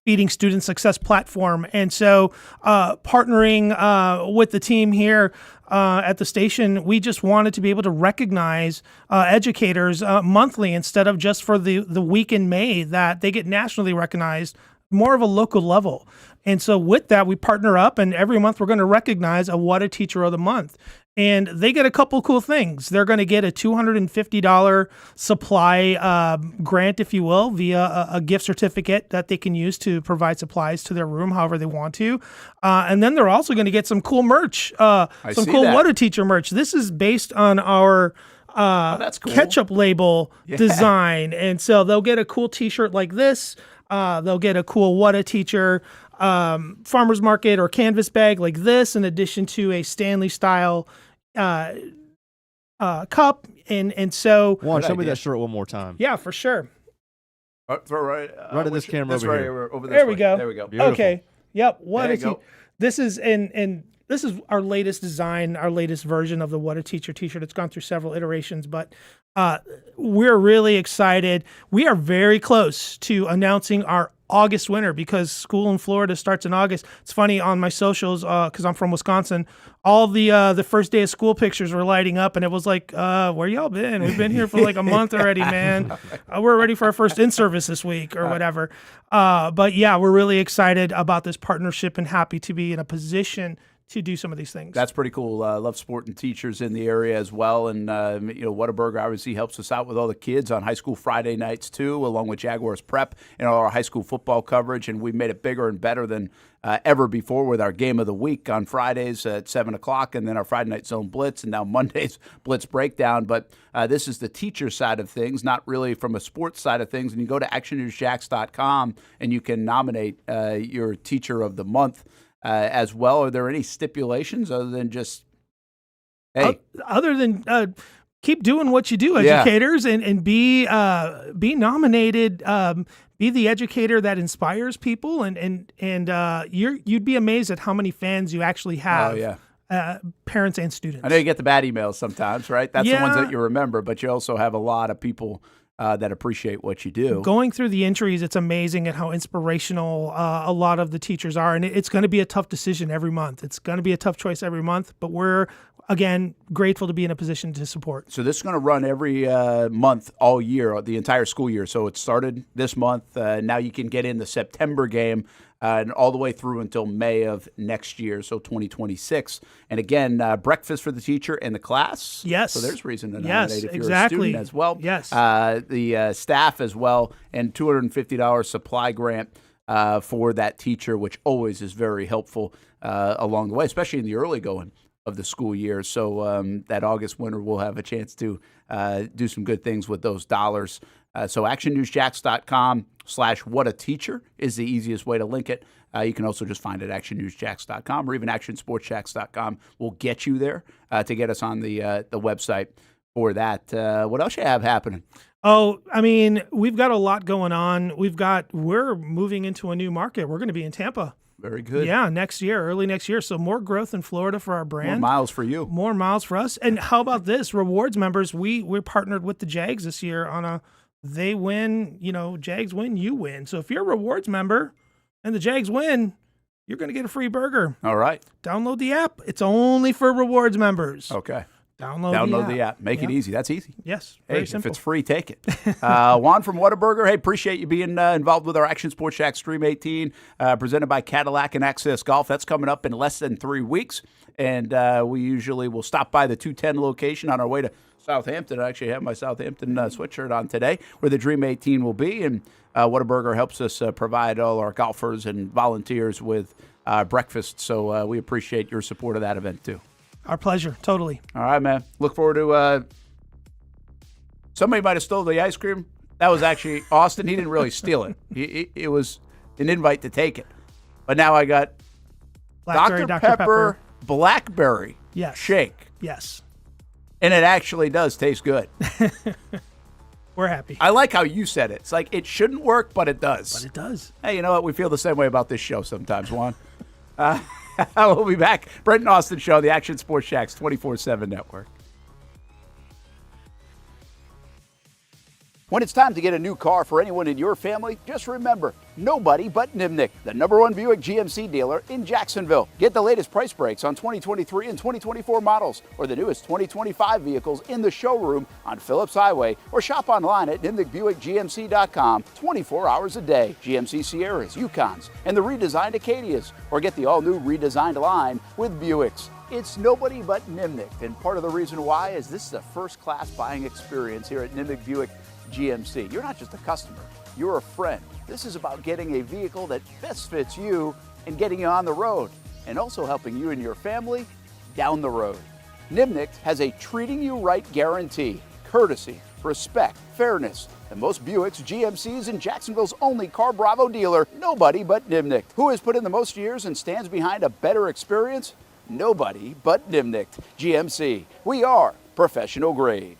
Feeding Student Success platform. And so partnering with the team here at the station, we just wanted to be able to recognize educators monthly instead of just for the week in May that they get nationally recognized, more of a local level. And so with that, we partner up, and every month we're going to recognize a What a Teacher of the Month. And they get a couple cool things. They're going to get a $250 supply grant, if you will, via a gift certificate that they can use to provide supplies to their room however they want to. And then they're also going to get some cool merch, some cool What a Teacher merch. This is based on our that's cool. ketchup label design. And so they'll get a cool T-shirt like this. They'll get a cool What a Teacher farmer's market or canvas bag like this, in addition to a Stanley style cup. And so Juan, show me that shirt one more time. Yeah, for sure. Throw right at this camera over here. Over there we go. There we go. Beautiful. Okay. Yep. What There a you go. This is this is our latest design, our latest version of the What a Teacher t-shirt. It's gone through several iterations, but we're really excited. We are very close to announcing our August winner because school in Florida starts in August. It's funny, on my socials, because I'm from Wisconsin, all the first day of school pictures were lighting up, and it was like, where y'all been? We've been here for like a month already, man. We're ready for our first in-service this week or whatever. But yeah, we're really excited about this partnership and happy to be in a position to do some of these things. That's pretty cool. Love supporting teachers in the area as well. And, Whataburger obviously helps us out with all the kids on high school Friday nights, too, along with Jaguars Prep and all our high school football coverage. And we've made it bigger and better than ever before with our game of the week on Fridays at 7 o'clock, and then our Friday Night Zone Blitz, and now Monday's Blitz Breakdown. But this is the teacher side of things, not really from a sports side of things. And you go to actionnewsjacks.com, and you can nominate your Teacher of the Month as well. Are there any stipulations other than just, hey? Other than keep doing what you do, educators, and be nominated. Be the educator that inspires people, and you'd be amazed at how many fans you actually have. Oh, yeah. Parents and students. I know you get the bad emails sometimes, right? That's the ones that you remember, but you also have a lot of people that appreciate what you do. Going through the entries, it's amazing at how inspirational a lot of the teachers are, and it's going to be a tough decision every month. It's going to be a tough choice every month, but we're, again, grateful to be in a position to support. So this is going to run every month all year, the entire school year. So it started this month. Now you can get in the September game and all the way through until May of next year, so 2026. And again, breakfast for the teacher and the class. Yes. So there's reason to nominate if you're exactly. a student as well. Yes. The staff as well, and $250 supply grant for that teacher, which always is very helpful along the way, especially in the early going of the school year. So that August winter, we'll have a chance to do some good things with those dollars. So actionnewsjacks.com/whatateacher is the easiest way to link it. You can also just find it at actionnewsjacks.com, or even actionsportsjacks.com will get you there to get us on the website for that. What else you have happening? Oh, I mean, we've got a lot going on. We're moving into a new market. We're going to be in Tampa. Very good. Yeah, early next year. So more growth in Florida for our brand. More miles for you. More miles for us. And how about this? Rewards members, we're partnered with the Jags this year on they win, Jags win, you win. So if you're a rewards member and the Jags win, you're going to get a free burger. All right. Download the app. It's only for rewards members. Okay. Download the app. Make it easy. That's easy. Yes. Hey, Very simple. if it's free, take it. Juan from Whataburger. Hey, appreciate you being involved with our Action Sports Shack Stream 18, presented by Cadillac and Access Golf. That's coming up in less than 3 weeks. And we usually will stop by the 210 location on our way to Southampton. I actually have my Southampton sweatshirt on today, where the Dream 18 will be. And Whataburger helps us provide all our golfers and volunteers with breakfast. So we appreciate your support of that event, too. Our pleasure. Totally. All right, man. Look forward to somebody might have stolen the ice cream. That was actually Austen. He didn't really steal it. It was an invite to take it. But now I got Dr. Pepper Blackberry shake. Yes. And it actually does taste good. We're happy. I like how you said it. It's like it shouldn't work, but it does. But it does. Hey, you know what? We feel the same way about this show sometimes, Juan. We'll be back. Brent and Austen Show, the Action Sports Shacks 24/7 network. When it's time to get a new car for anyone in your family, just remember, nobody but Nimnick, the #1 Buick GMC dealer in Jacksonville. Get the latest price breaks on 2023 and 2024 models, or the newest 2025 vehicles in the showroom on Phillips Highway, or shop online at nimnickbuickgmc.com 24 hours a day. GMC Sierras, Yukons, and the redesigned Acadias, or get the all-new redesigned line with Buicks. It's nobody but Nimnick, and part of the reason why is this is a first-class buying experience here at Nimnick Buick GMC. You're not just a customer, you're a friend. This is about getting a vehicle that best fits you and getting you on the road, and also helping you and your family down the road. Nimnick has a treating you right guarantee, courtesy, respect, fairness, and most Buicks, GMCs, and Jacksonville's only Car Bravo dealer, nobody but Nimnick. Who has put in the most years and stands behind a better experience? Nobody but Nimnick. GMC, we are professional grade.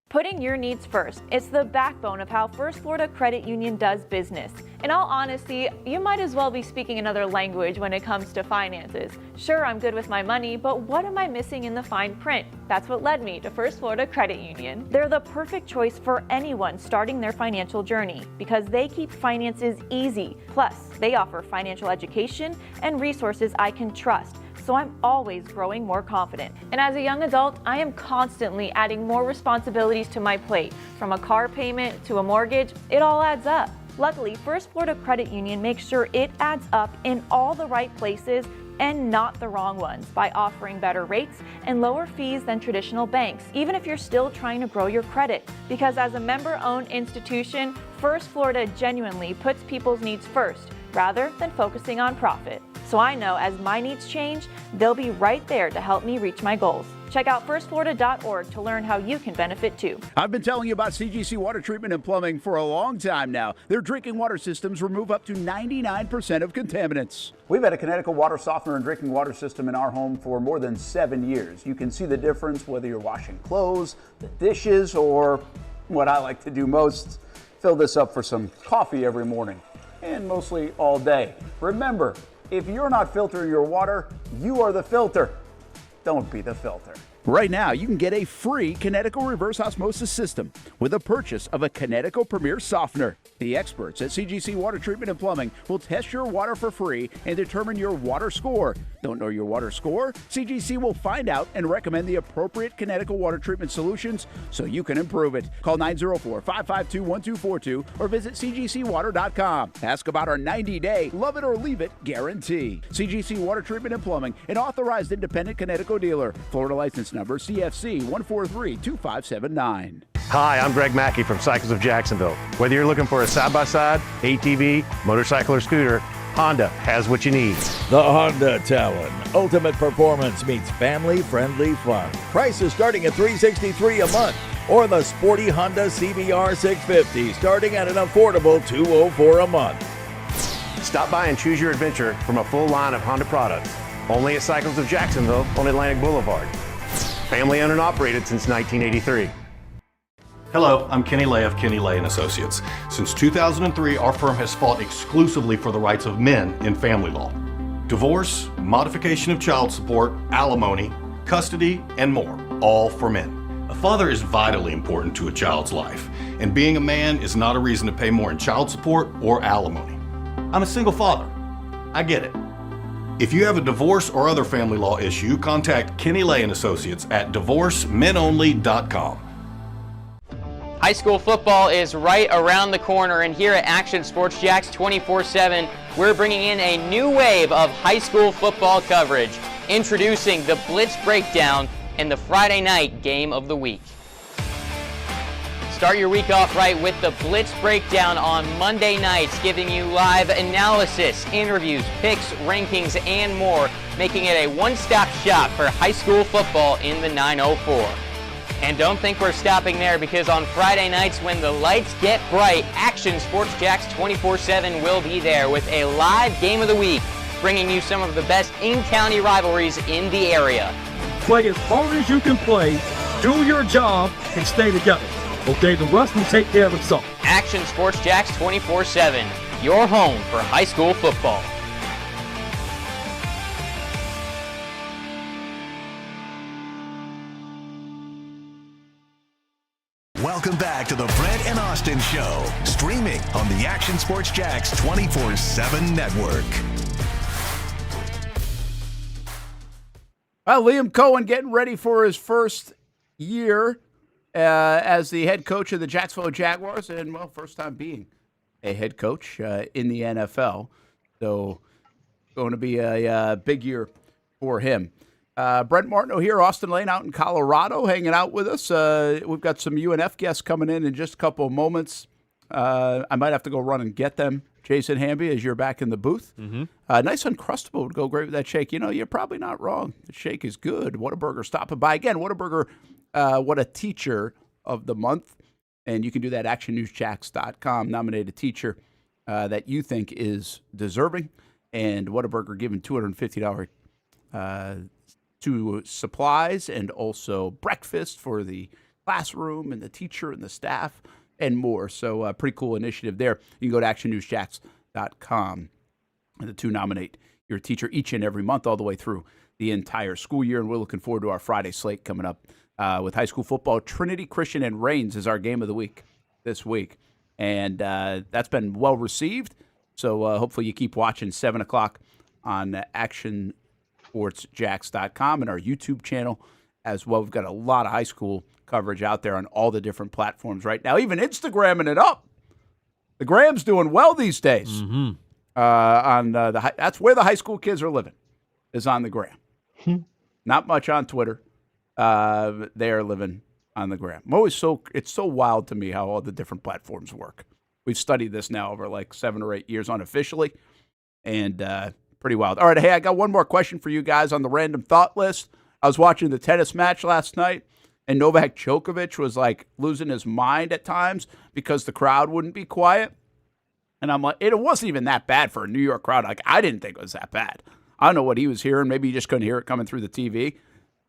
Putting your needs first. It's the backbone of how First Florida Credit Union does business. In all honesty, you might as well be speaking another language when it comes to finances. Sure, I'm good with my money, but what am I missing in the fine print? That's what led me to First Florida Credit Union. They're the perfect choice for anyone starting their financial journey because they keep finances easy. Plus, they offer financial education and resources I can trust. So I'm always growing more confident. And as a young adult, I am constantly adding more responsibilities to my plate. From a car payment to a mortgage, it all adds up. Luckily, First Florida Credit Union makes sure it adds up in all the right places and not the wrong ones by offering better rates and lower fees than traditional banks, even if you're still trying to grow your credit. Because as a member-owned institution, First Florida genuinely puts people's needs first rather than focusing on profit. So I know as my needs change, they'll be right there to help me reach my goals. Check out firstflorida.org to learn how you can benefit too. I've been telling you about CGC Water Treatment and Plumbing for a long time now. Their drinking water systems remove up to 99% of contaminants. We've had a Connecticut water softener and drinking water system in our home for more than 7 years. You can see the difference whether you're washing clothes, the dishes, or what I like to do most, fill this up for some coffee every morning, and mostly all day. Remember, if you're not filtering your water, you are the filter. Don't be the filter. Right now, you can get a free Connecticut reverse osmosis system with a purchase of a Connecticut Premier Softener. The experts at CGC Water Treatment and Plumbing will test your water for free and determine your water score. Don't know your water score? CGC will find out and recommend the appropriate Connecticut water treatment solutions so you can improve it. Call 904-552-1242 or visit cgcwater.com. Ask about our 90-day love it or leave it guarantee. CGC Water Treatment and Plumbing, an authorized independent Connecticut dealer. Florida license number CFC 1432579. Hi, I'm Greg Mackey from Cycles of Jacksonville. Whether you're looking for a side-by-side, ATV, motorcycle, or scooter, Honda has what you need. The Honda Talon. Ultimate performance meets family-friendly fun. Prices starting at $363 a month. Or the sporty Honda CBR 650 starting at an affordable $204 a month. Stop by and choose your adventure from a full line of Honda products. Only at Cycles of Jacksonville on Atlantic Boulevard. Family owned and operated since 1983. Hello, I'm Kenny Lay of Kenny Lay & Associates. Since 2003, our firm has fought exclusively for the rights of men in family law. Divorce, modification of child support, alimony, custody, and more, all for men. A father is vitally important to a child's life, and being a man is not a reason to pay more in child support or alimony. I'm a single father. I get it. If you have a divorce or other family law issue, contact Kenny Lay & Associates at divorcemenonly.com. High school football is right around the corner, and here at Action Sports Jacks 24/7, we're bringing in a new wave of high school football coverage, introducing the Blitz Breakdown and the Friday night game of the week. Start your week off right with the Blitz Breakdown on Monday nights, giving you live analysis, interviews, picks, rankings, and more, making it a one-stop shop for high school football in the 904. And don't think we're stopping there, because on Friday nights when the lights get bright, Action Sports Jacks 24/7 will be there with a live game of the week, bringing you some of the best in-county rivalries in the area. Play as hard as you can play, do your job, and stay together. Okay, the rest will take care of itself. Action Sports Jacks 24/7, your home for high school football. Welcome back to the Brent and Austen Show, streaming on the Action Sports Jacks 24/7 network. Well, Liam Coen getting ready for his first year as the head coach of the Jacksonville Jaguars, and, well, first time being a head coach in the NFL. So going to be a big year for him. Brent Martineau here, Austen Lane out in Colorado, hanging out with us. We've got some UNF guests coming in just a couple of moments. I might have to go run and get them. Jason Hamby, as you're back in the booth. Mm-hmm. Nice Uncrustable would go great with that shake. You know, you're probably not wrong. The shake is good. Whataburger stopping by. Again, Whataburger, what a teacher of the month. And you can do that at actionnewsjacks.com. Nominate a teacher that you think is deserving. And Whataburger giving $250 to supplies and also breakfast for the classroom and the teacher and the staff and more. So pretty cool initiative there. You can go to actionnewsjacks.com to nominate your teacher each and every month all the way through the entire school year. And we're looking forward to our Friday slate coming up with high school football. Trinity Christian and Reigns is our game of the week this week. And that's been well received. So hopefully you keep watching 7 o'clock on actionsportsjacks.com and our YouTube channel as well. We've got a lot of high school coverage out there on all the different platforms right now, even Instagramming it up. The Gram's doing well these days. Mm-hmm. That's where the high school kids are living, is on the Gram. Not much on Twitter. They are living on the Gram. It's so wild to me how all the different platforms work. We've studied this now over like 7 or 8 years unofficially, and pretty wild. All right, hey, I got one more question for you guys on the random thought list. I was watching the tennis match last night, and Novak Djokovic was like losing his mind at times because the crowd wouldn't be quiet. And I'm like, it wasn't even that bad for a New York crowd. Like, I didn't think it was that bad. I don't know what he was hearing. Maybe he just couldn't hear it coming through the TV.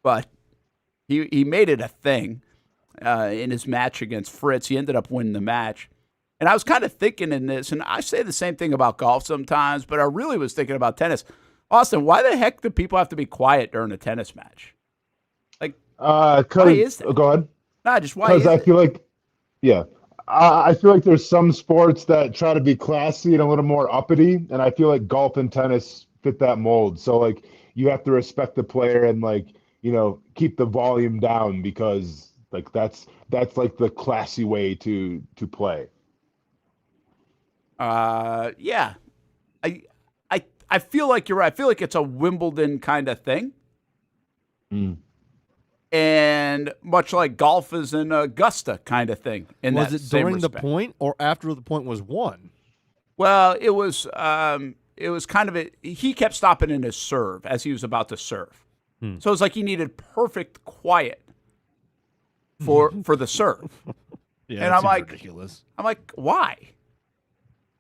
But he made it a thing in his match against Fritz. He ended up winning the match. And I was kind of thinking in this, and I say the same thing about golf sometimes, but I really was thinking about tennis. Austin, why the heck do people have to be quiet during a tennis match? Like, why is that? Go ahead. Nah, just why is I it? feel like, yeah. I feel like there's some sports that try to be classy and a little more uppity, and I feel like golf and tennis fit that mold. So, like, you have to respect the player and, like, keep the volume down because, like, that's like the classy way to play. Yeah. I feel like you're right. I feel like it's a Wimbledon kind of thing. And much like golf is an Augusta kind of thing. Was it during the point or after the point was won? Well, it was kind of he kept stopping in his serve as he was about to serve. So it was like he needed perfect quiet for the serve. Yeah, and I'm like, ridiculous. I'm like, why?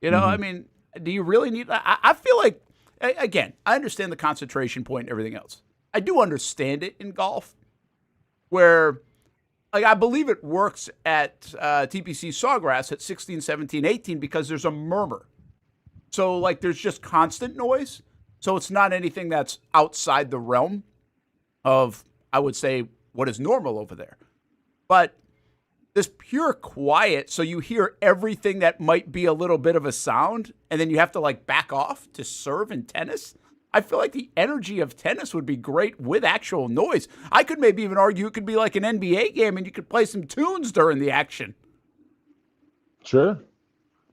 I mean, do you really need? I feel like, again, I understand the concentration point and everything else. I do understand it in golf, where, like, I believe it works at TPC Sawgrass at 16, 17, 18 because there's a murmur. So, like, there's just constant noise. So it's not anything that's outside the realm of, I would say, what is normal over there. But this pure quiet, so you hear everything that might be a little bit of a sound, and then you have to, like, back off to serve in tennis. I feel like the energy of tennis would be great with actual noise. I could maybe even argue it could be like an NBA game and you could play some tunes during the action. Sure.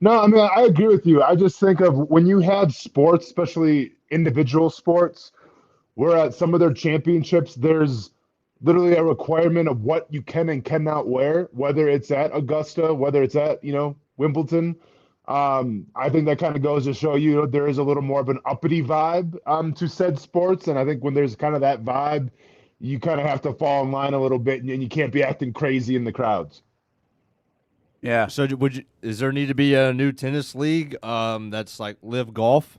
No, I mean, I agree with you. I just think of when you have sports, especially individual sports, where at some of their championships, there's literally a requirement of what you can and cannot wear, whether it's at Augusta, whether it's at, Wimbledon. I think that kind of goes to show you there is a little more of an uppity vibe to said sports. And I think when there's kind of that vibe, you kind of have to fall in line a little bit and you can't be acting crazy in the crowds. Yeah. So is there need to be a new tennis league that's like Live Golf?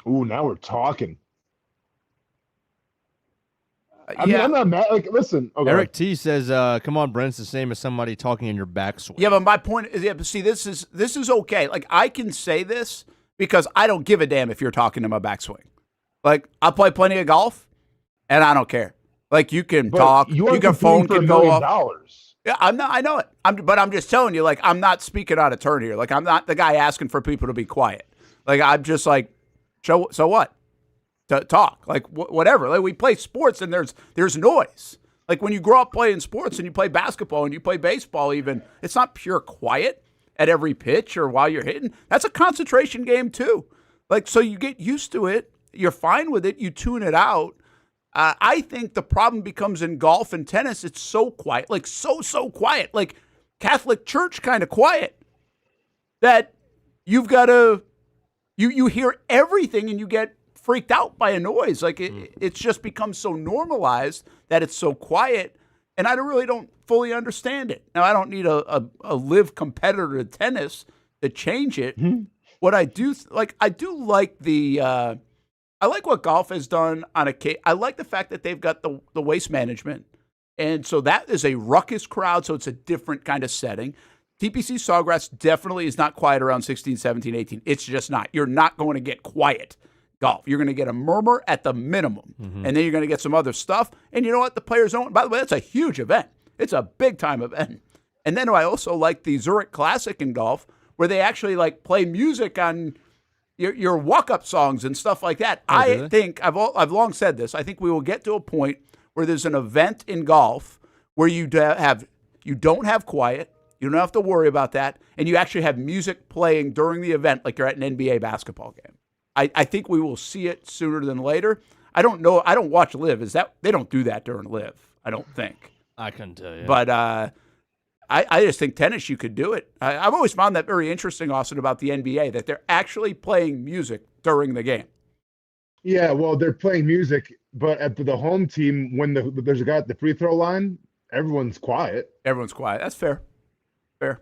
Ooh, now we're talking. I yeah. mean, I'm not mad. Like, listen. Okay. Eric T says, "Come on, Brent. It's the same as somebody talking in your backswing." Yeah, but my point is, but see, this is okay. Like, I can say this because I don't give a damn if you're talking to my backswing. Like, I play plenty of golf, and I don't care. Like, you can talk, you can phone can go off. Yeah, I'm not. I know it. But I'm just telling you, like, I'm not speaking out of turn here. Like, I'm not the guy asking for people to be quiet. Like, I'm just like, so what? To talk, like whatever. Like, we play sports and there's noise. Like, when you grow up playing sports and you play basketball and you play baseball, even, it's not pure quiet at every pitch or while you're hitting. That's a concentration game too. Like, so you get used to it. You're fine with it. You tune it out. I think the problem becomes in golf and tennis. It's so quiet, like so quiet, like Catholic Church kind of quiet, that you've got to you hear everything and you get freaked out by a noise. Like, it's just become so normalized that it's so quiet, and I really don't fully understand it. Now, I don't need a live competitor to tennis to change it. What I do I do like the I like what golf has done on I like the fact that they've got the waste management, and so that is a ruckus crowd, so it's a different kind of setting. TPC Sawgrass definitely is not quiet around 16, 17, 18. It's just not. You're not going to get quiet golf. You're going to get a murmur at the minimum, and then you're going to get some other stuff. And you know what? The players don't. By the way, that's a huge event. It's a big-time event. And then I also like the Zurich Classic in golf, where they actually, like, play music on your walk-up songs and stuff like that. I think, I've long said this, I think we will get to a point where there's an event in golf where you don't have quiet, you You don't have to worry about that. And you actually have music playing during the event like you're at an NBA basketball game. I think we will see it sooner than later. I don't know. I don't watch Live. They don't do that during Live, I don't think. I couldn't tell you. But I just think tennis, you could do it. I've always found that very interesting, Austin, about the NBA, that they're actually playing music during the game. Yeah, well, they're playing music, but at the home team, when there's a guy at the free throw line, everyone's quiet. Everyone's quiet. That's fair. Fair.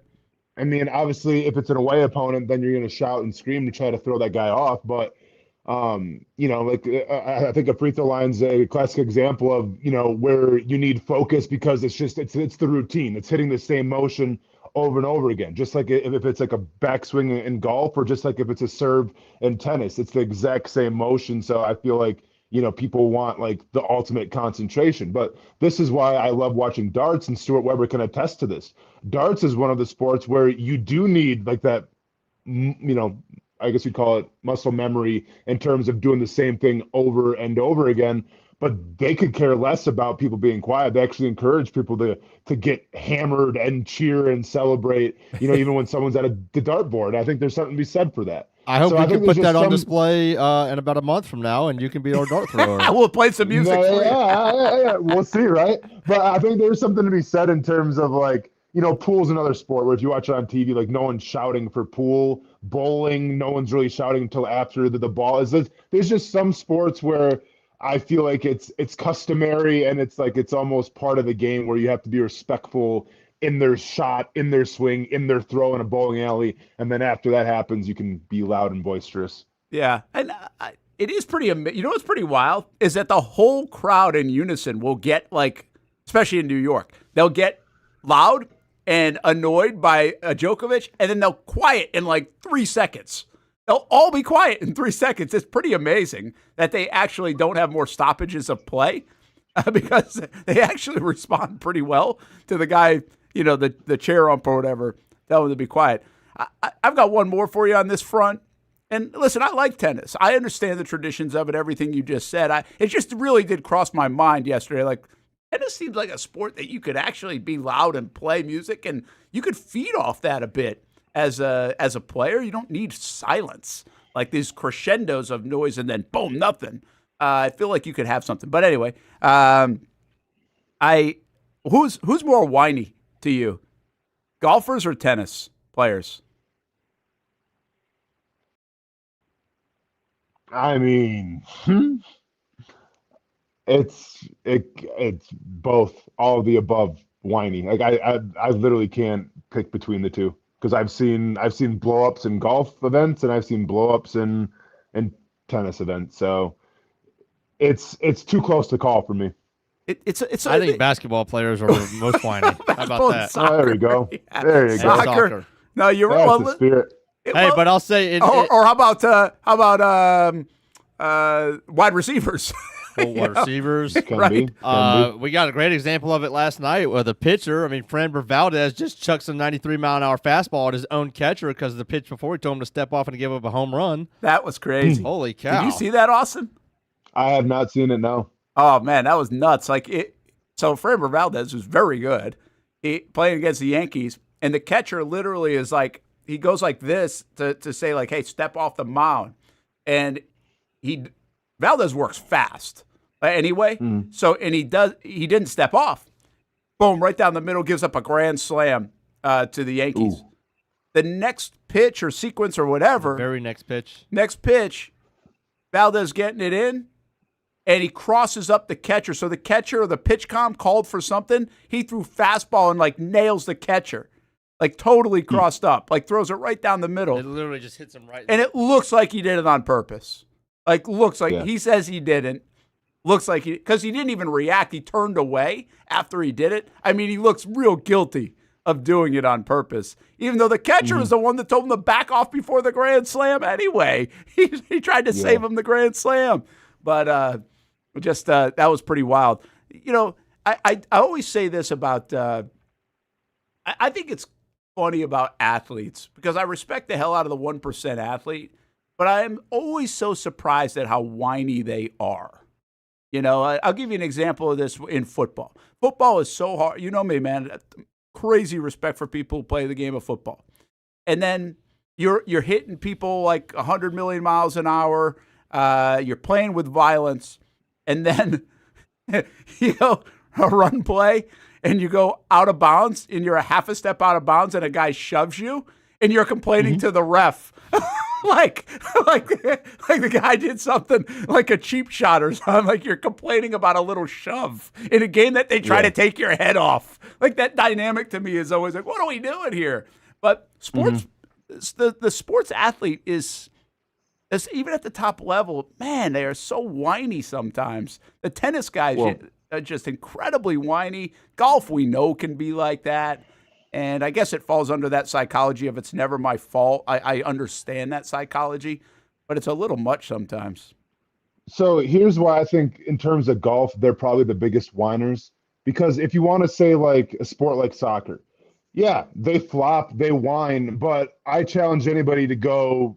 I mean, obviously, if it's an away opponent, then you're going to shout and scream to try to throw that guy off. But, I think a free throw line's a classic example of, where you need focus because it's the routine. It's hitting the same motion over and over again. Just like if it's like a backswing in golf, or just like if it's a serve in tennis, it's the exact same motion. So I feel like, people want like the ultimate concentration. But this is why I love watching darts, and Stuart Weber can attest to this. Darts is one of the sports where you do need like that, I guess you'd call it muscle memory in terms of doing the same thing over and over again. But they could care less about people being quiet. They actually encourage people to get hammered and cheer and celebrate, even when someone's at the dartboard. I think there's something to be said for that. I hope we can put that on display in about a month from now, and you can be our dart thrower. We'll play some music for you. Yeah, we'll see, right? But I think there's something to be said in terms of like, pool's another sport where if you watch it on TV, like no one's shouting for pool. Bowling, no one's really shouting until after the ball is. There's just some sports where I feel like it's customary, and it's like it's almost part of the game where you have to be respectful in their shot, in their swing, in their throw in a bowling alley, and then after that happens, you can be loud and boisterous. Yeah, and it is pretty. What's pretty wild is that the whole crowd in unison will get like, especially in New York, they'll get loud and annoyed by Djokovic, and then they'll quiet in like 3 seconds. They'll all be quiet in 3 seconds. It's pretty amazing that they actually don't have more stoppages of play because they actually respond pretty well to the guy, the chair ump or whatever, telling them to be quiet. I've got one more for you on this front. And listen, I like tennis. I understand the traditions of it, everything you just said. It just really did cross my mind yesterday. Like, tennis seems like a sport that you could actually be loud and play music, and you could feed off that a bit. As a player, you don't need silence, like these crescendos of noise and then boom, nothing. I feel like you could have something. But anyway, who's more whiny to you, golfers or tennis players? I mean, it's both, all of the above whiny. Like I literally can't pick between the two. Because I've seen blow-ups in golf events, and I've seen blow-ups in tennis events. So it's too close to call for me. I think basketball players are most whiny. How about that? Oh, there you go. There you go. Soccer. No, you're That's well, the spirit. Hey, but I'll say or how about wide receivers? Wide receivers. Right. We got a great example of it last night with a pitcher. I mean, Framber Valdez just chucks a 93-mile-an-hour fastball at his own catcher because the pitch before he told him to step off and give up a home run. That was crazy. Holy cow. Did you see that, Austin? I have not seen it, no. Oh, man, that was nuts. So Framber Valdez was very good playing against the Yankees, and the catcher literally is like, he goes like this to say, like, hey, step off the mound. And Valdez works fast anyway. So, and he didn't step off. Boom, right down the middle, gives up a grand slam to the Yankees. Ooh. The next pitch or sequence or whatever. Very next pitch. Valdez getting it in, and he crosses up the catcher. So the catcher or the pitch comm called for something. He threw fastball and like nails the catcher. Like totally crossed up. Like throws it right down the middle. It literally just hits him right. And it looks like he did it on purpose. Like, looks like he says he didn't. Looks like because he didn't even react. He turned away after he did it. I mean, he looks real guilty of doing it on purpose, even though the catcher is the one that told him to back off before the grand slam anyway. He tried to save him the grand slam. But that was pretty wild. I always say this about I think it's funny about athletes because I respect the hell out of the 1% athlete. But I am always so surprised at how whiny they are. I'll give you an example of this in football. Football is so hard. You know me, man. crazy respect for people who play the game of football. And then you're hitting people like 100 million miles an hour. You're playing with violence, and then you know, a run play, and you go out of bounds, and you're a half a step out of bounds, and a guy shoves you, and you're complaining to the ref. like the guy did something like a cheap shot or something. Like you're complaining about a little shove in a game that they try to take your head off. Like that dynamic to me is always like, what are we doing here? But sports, the sports athlete is even at the top level, man, they are so whiny sometimes. The tennis guys are just incredibly whiny. Golf, we know, can be like that. And I guess it falls under that psychology of it's never my fault. I understand that psychology, but it's a little much sometimes. So here's why I think in terms of golf, they're probably the biggest whiners. Because if you want to say like a sport like soccer, yeah, they flop, they whine, but I challenge anybody to go,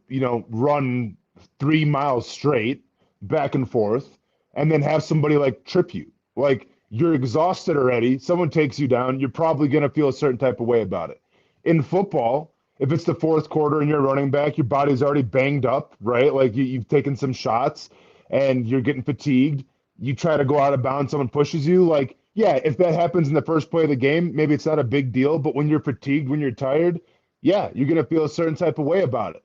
run 3 miles straight back and forth and then have somebody like trip you. Like you're exhausted already. Someone takes you down. You're probably going to feel a certain type of way about it. In football, if it's the fourth quarter and you're running back, your body's already banged up, right? Like you've taken some shots and you're getting fatigued. You try to go out of bounds, someone pushes you. Like, yeah, if that happens in the first play of the game, maybe it's not a big deal. But when you're fatigued, when you're tired, yeah, you're going to feel a certain type of way about it.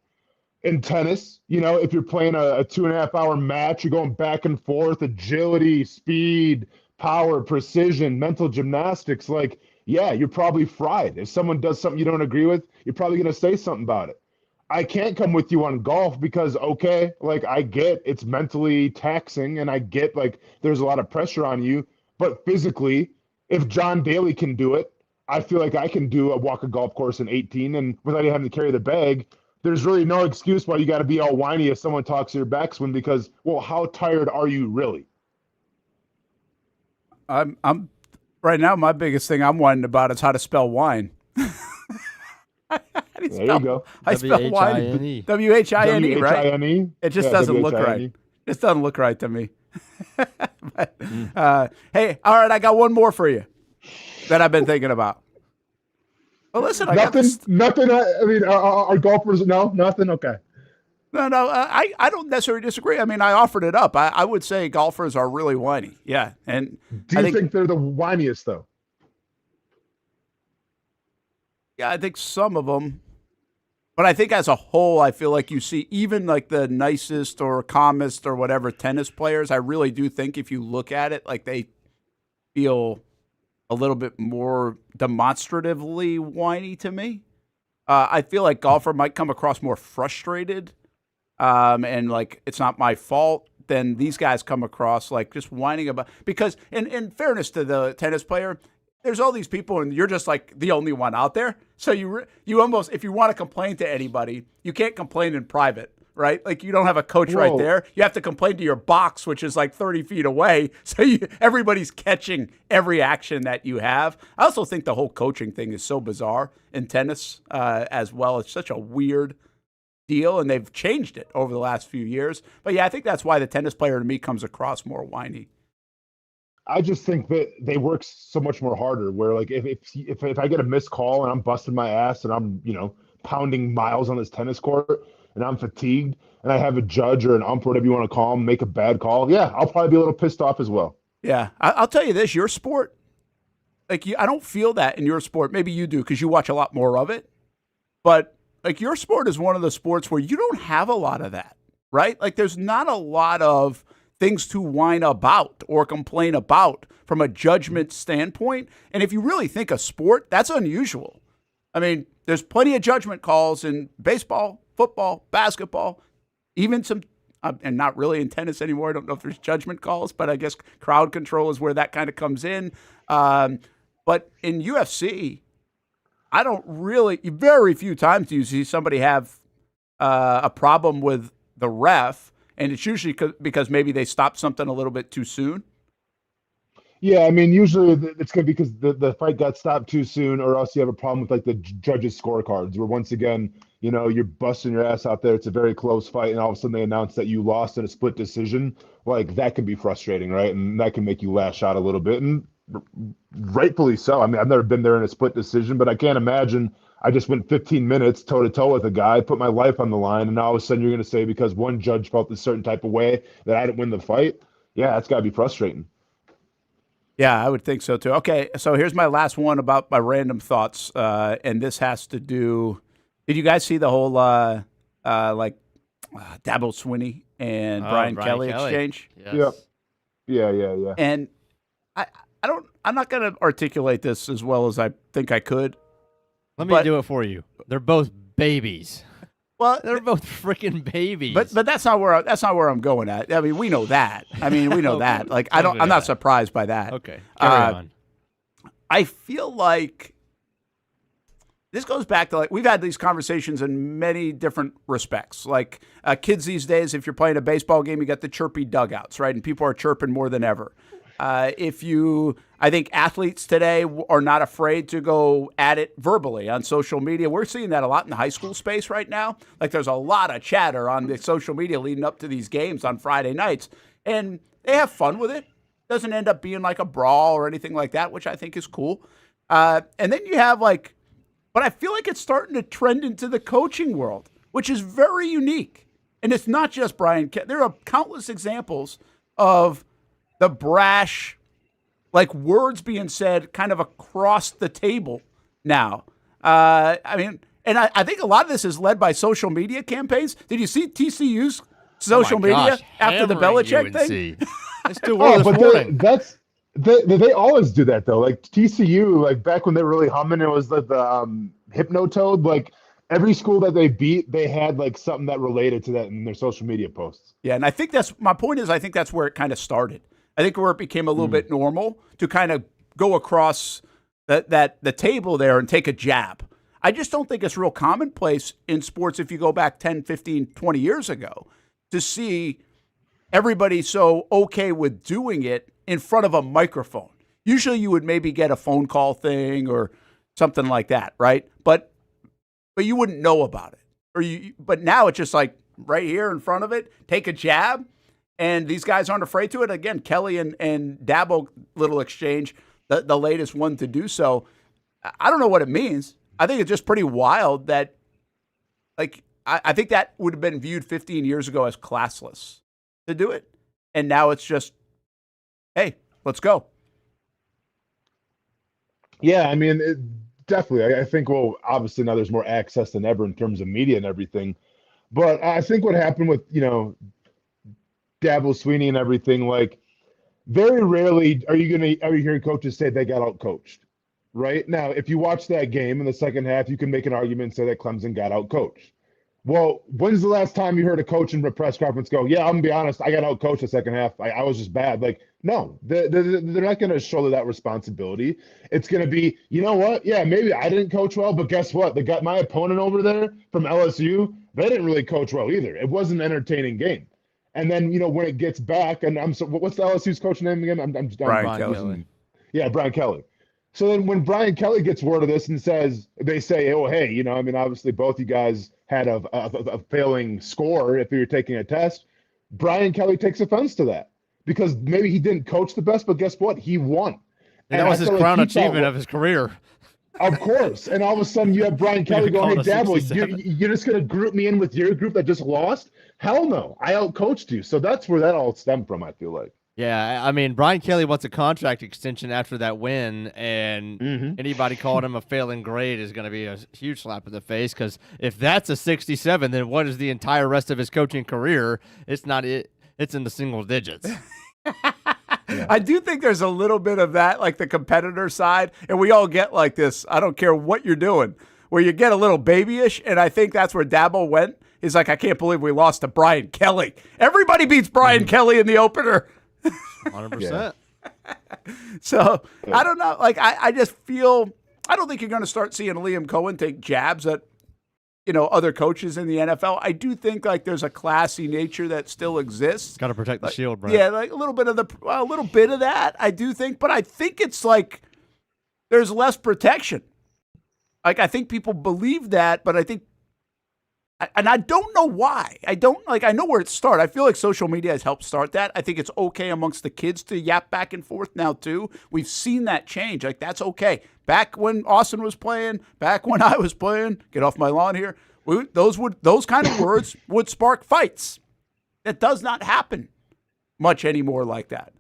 In tennis, if you're playing a 2.5 hour match, you're going back and forth, agility, speed, power, precision, mental gymnastics. Like, yeah, you're probably fried. If someone does something you don't agree with, you're probably going to say something about it. I can't come with you on golf because, okay, like I get it's mentally taxing and I get like there's a lot of pressure on you. But physically, if John Daly can do it, I feel like I can walk a golf course in 18 and without even having to carry the bag. There's really no excuse why you got to be all whiny if someone talks your backswing because, well, how tired are you really? I'm right now. My biggest thing I'm whining about is how to spell wine. There you go. I spell wine. W-H-I-N-E, right? It just doesn't look right. It just doesn't look right to me. But, hey, all right, I got one more for you that I've been thinking about. Well, listen, nothing. I mean, are golfers? No, nothing. Okay. No. I don't necessarily disagree. I mean, I offered it up. I would say golfers are really whiny. Yeah, and do you think they're the whiniest though? Yeah, I think some of them. But I think as a whole, I feel like you see even like the nicest or calmest or whatever tennis players. I really do think if you look at it, like they feel a little bit more demonstratively whiny to me. I feel like golfer might come across more frustrated and like it's not my fault than these guys come across like just whining about. Because in fairness to the tennis player, there's all these people and you're just like the only one out there. So you almost, if you want to complain to anybody, you can't complain in private. Right? Like you don't have a coach right there. You have to complain to your box, which is like 30 feet away. So everybody's catching every action that you have. I also think the whole coaching thing is so bizarre in tennis as well. It's such a weird deal, and they've changed it over the last few years. But yeah, I think that's why the tennis player to me comes across more whiny. I just think that they work so much more harder. Where like if I get a missed call and I'm busting my ass and I'm pounding miles on this tennis court, and I'm fatigued, and I have a judge or an ump, whatever you want to call him, make a bad call, yeah, I'll probably be a little pissed off as well. Yeah, I'll tell you this, your sport, like I don't feel that in your sport. Maybe you do because you watch a lot more of it. But like your sport is one of the sports where you don't have a lot of that, right? Like there's not a lot of things to whine about or complain about from a judgment standpoint. And if you really think a sport, that's unusual. I mean, there's plenty of judgment calls in baseball, football, basketball, even some, and not really in tennis anymore. I don't know if there's judgment calls, but I guess crowd control is where that kind of comes in. But in UFC, I don't really, very few times do you see somebody have a problem with the ref, and it's usually because maybe they stopped something a little bit too soon. Yeah, I mean, usually it's going to be because the fight got stopped too soon, or else you have a problem with like the judges' scorecards, where once again, you're busting your ass out there. It's a very close fight, and all of a sudden they announce that you lost in a split decision. Like that can be frustrating, right? And that can make you lash out a little bit. And rightfully so. I mean, I've never been there in a split decision, but I can't imagine I just went 15 minutes toe-to-toe with a guy, put my life on the line, and now all of a sudden you're going to say because one judge felt a certain type of way that I didn't win the fight? Yeah, that's got to be frustrating. Yeah, I would think so too. Okay, so here's my last one about my random thoughts, and this has to do. Did you guys see the whole Dabo Swinney and Brian Kelly exchange? Yes. Yep. Yeah. And I'm not going to articulate this as well as I think I could. Let me do it for you. They're both babies. Well, they're both freaking babies. But that's not where I'm going at. I mean, we know that. we know that. Like I'm not surprised by that. Okay. Carry on. I feel like this goes back to we've had these conversations in many different respects. Like kids these days, if you're playing a baseball game, you got the chirpy dugouts, right? And people are chirping more than ever. I think athletes today are not afraid to go at it verbally on social media. We're seeing that a lot in the high school space right now. Like there's a lot of chatter on the social media leading up to these games on Friday nights, and they have fun with it. Doesn't end up being like a brawl or anything like that, which I think is cool. And then you have but I feel like it's starting to trend into the coaching world, which is very unique. And it's not just Brian. There are countless examples of the brash, words being said kind of across the table now. I think a lot of this is led by social media campaigns. Did you see TCU's social media after the Belichick thing? It's still this morning. They always do that though. Like TCU, back when they were really humming, it was the Hypnotoad. Every school that they beat, they had something that related to that in their social media posts. Yeah, and I think my point is I think that's where it kind of started. I think where it became a little bit normal to kind of go across the table there and take a jab. I just don't think it's real commonplace in sports if you go back 10, 15, 20 years ago to see everybody so okay with doing it in front of a microphone. Usually you would maybe get a phone call thing or something like that, right? But you wouldn't know about it. But now it's just right here in front of it, take a jab. And these guys aren't afraid to it. Again, Kelly and Dabo little exchange, the latest one to do so. I don't know what it means. I think it's just pretty wild that, I think that would have been viewed 15 years ago as classless to do it. And now it's just, hey, let's go. Yeah, definitely. I think, obviously now there's more access than ever in terms of media and everything. But I think what happened with, Dabo Swinney and everything, very rarely are you hearing coaches say they got out-coached, right? Now, if you watch that game in the second half, you can make an argument and say that Clemson got out-coached. Well, when's the last time you heard a coach in a press conference go, yeah, I'm going to be honest, I got out-coached the second half. I was just bad. No, they're not going to shoulder that responsibility. It's going to be, you know what? Yeah, maybe I didn't coach well, but guess what? My opponent over there from LSU, they didn't really coach well either. It wasn't an entertaining game. And then, when it gets back, and what's the LSU's coach name again? I'm Brian Kelly. Yeah, Brian Kelly. So then when Brian Kelly gets word of this and they say, oh, hey, obviously both you guys had a failing score if you were taking a test. Brian Kelly takes offense to that because maybe he didn't coach the best, but guess what? He won. And that was his crown achievement of his career. Of course. And all of a sudden you have Brian Kelly going, hey, Dabo, you're just going to group me in with your group that just lost? Hell no. I out-coached you. So that's where that all stemmed from, I feel like. Yeah, Brian Kelly wants a contract extension after that win, and anybody calling him a failing grade is going to be a huge slap in the face because if that's a 67, then what is the entire rest of his coaching career? It's not it. It's in the single digits. Yeah. I do think there's a little bit of that, the competitor side, and we all get like this. I don't care what you're doing, where you get a little babyish, and I think that's where Dabo went. He's like, I can't believe we lost to Brian Kelly. Everybody beats Brian Kelly in the opener. 100%. So, I don't know. I just feel, I don't think you're going to start seeing Liam Coen take jabs at, other coaches in the NFL. I do think there's a classy nature that still exists. Got to protect the shield, bro. Yeah, a little bit of that. I do think, but I think it's there's less protection. I think people believe that, but I think And I don't know why. I know where it started. I feel like social media has helped start that. I think it's okay amongst the kids to yap back and forth now, too. We've seen that change. Like, that's okay. Back when Austen was playing, back when I was playing, get off my lawn here, those kind of words would spark fights. That does not happen much anymore like that.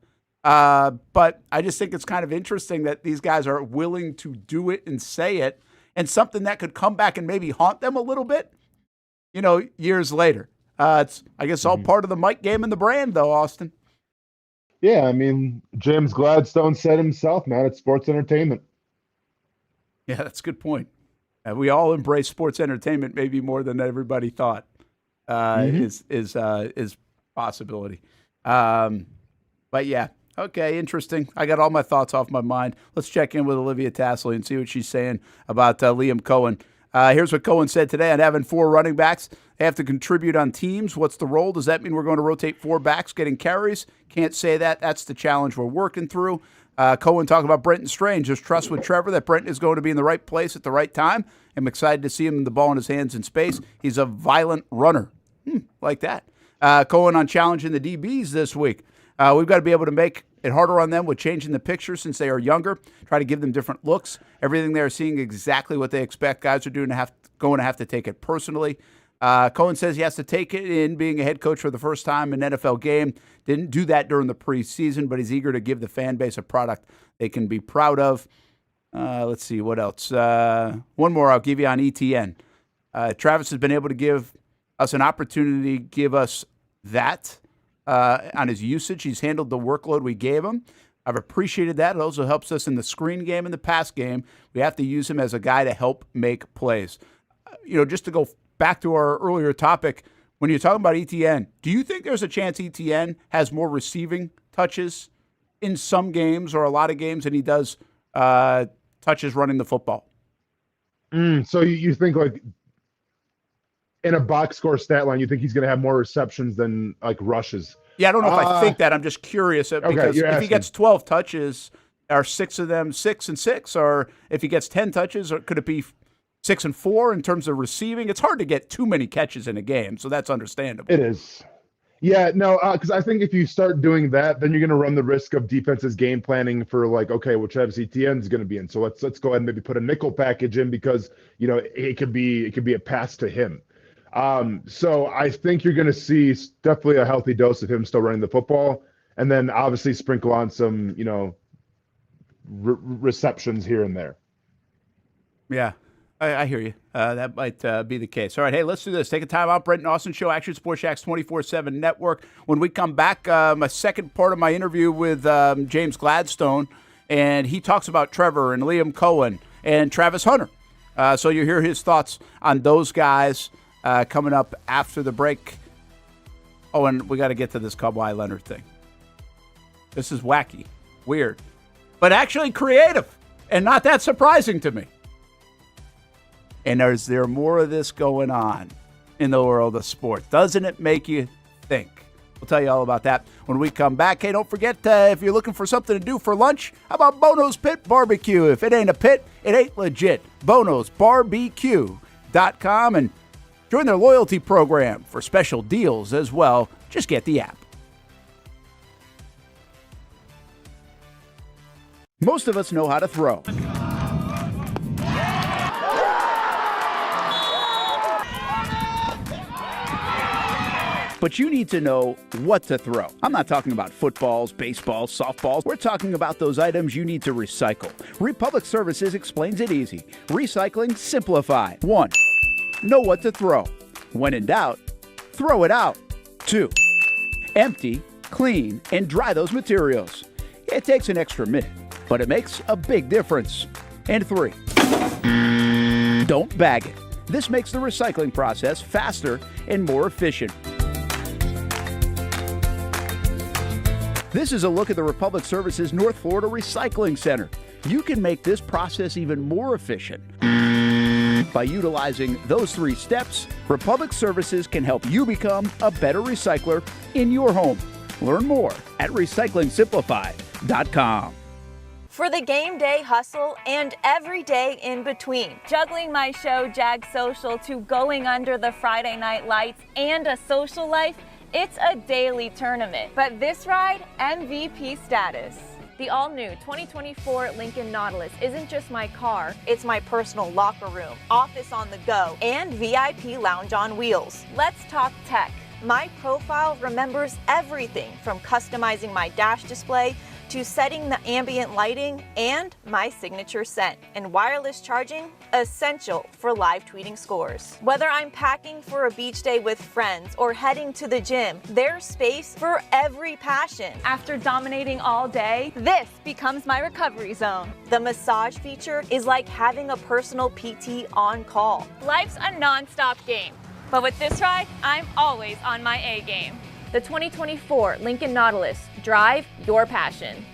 But I just think it's kind of interesting that these guys are willing to do it and say it, and something that could come back and maybe haunt them a little bit, years later. It's, I guess, all part of the mic game and the brand, though, Austen. Yeah, I mean, James Gladstone said himself, man, it's sports entertainment. Yeah, that's a good point. We all embrace sports entertainment maybe more than everybody thought is possibility. But yeah, okay, interesting. I got all my thoughts off my mind. Let's check in with Olivia Tassley and see what she's saying about Liam Coen. Here's what Coen said today on having 4 running backs. They have to contribute on teams. What's the role? Does that mean we're going to rotate 4 backs getting carries? Can't say that. That's the challenge we're working through. Coen talking about Brent and Strange. Just trust with Trevor that Brent is going to be in the right place at the right time. I'm excited to see him in the ball in his hands in space. He's a violent runner. Like that. Coen on challenging the DBs this week. We've got to be able to make it harder on them with changing the picture since they are younger. Try to give them different looks. Everything they're seeing exactly what they expect. Guys are going to have to take it personally. Coen says he has to take it in being a head coach for the first time in an NFL game. Didn't do that during the preseason, but he's eager to give the fan base a product they can be proud of. Let's see, what else? One more I'll give you on ETN. Travis has been able to give us an opportunity to give us that on his usage. He's handled the workload we gave him. I've appreciated that. It also helps us in the screen game and the pass game. We have to use him as a guy to help make plays. Just to go back to our earlier topic, when you're talking about ETN, do you think there's a chance ETN has more receiving touches in some games or a lot of games than he does touches running the football? So you think, like, in a box score stat line, you think he's going to have more receptions than, like, rushes? Yeah, I don't know if I think that. I'm just curious because if he gets 12 touches, are 6 of them 6 and 6? Or if he gets 10 touches, or could it be 6 and 4 in terms of receiving? It's hard to get too many catches in a game, so that's understandable. It is. Yeah, no, because I think if you start doing that, then you're going to run the risk of defenses game planning for, like, okay, well, Travis Etienne is going to be in, so let's go ahead and maybe put a nickel package in because it could be a pass to him. So I think you're going to see definitely a healthy dose of him still running the football, and then obviously sprinkle on some receptions here and there. Yeah. I hear you. That might be the case. All right, hey, let's do this. Take a time out. Brent and Austen Show, Action Sports Jax 24/7 Network. When we come back, my second part of my interview with James Gladstone, and he talks about Trevor and Liam Coen and Travis Hunter. So you'll hear his thoughts on those guys coming up after the break. Oh, and we got to get to this Kawhi Leonard thing. This is wacky, weird, but actually creative, and not that surprising to me. And is there more of this going on in the world of sports? Doesn't it make you think? We'll tell you all about that when we come back. Hey, don't forget, if you're looking for something to do for lunch, how about Bono's Pit Barbecue? If it ain't a pit, it ain't legit. BonosBarbecue.com, and join their loyalty program for special deals as well. Just get the app. Most of us know how to throw. But you need to know what to throw. I'm not talking about footballs, baseballs, softballs. We're talking about those items you need to recycle. Republic Services explains it easy. Recycling simplified. 1. Know what to throw. When in doubt, throw it out. 2. Empty, clean, and dry those materials. It takes an extra minute, but it makes a big difference. And 3. Don't bag it. This makes the recycling process faster and more efficient. This is a look at the Republic Services North Florida Recycling Center. You can make this process even more efficient. By utilizing those 3 steps, Republic Services can help you become a better recycler in your home. Learn more at recyclingsimplified.com. for the game day hustle and every day in between. Juggling my show, Jag Social, to going under the Friday night lights and a social life, it's a daily tournament. But this ride, MVP status. The all-new 2024 Lincoln Nautilus isn't just my car, it's my personal locker room, office on the go, and VIP lounge on wheels. Let's talk tech. My profile remembers everything from customizing my dash display to setting the ambient lighting and my signature scent. And wireless charging, essential for live tweeting scores. Whether I'm packing for a beach day with friends or heading to the gym, there's space for every passion. After dominating all day, this becomes my recovery zone. The massage feature is like having a personal PT on call. Life's a non-stop game, but with this ride, I'm always on my A game. The 2024 Lincoln Nautilus. Drive your passion.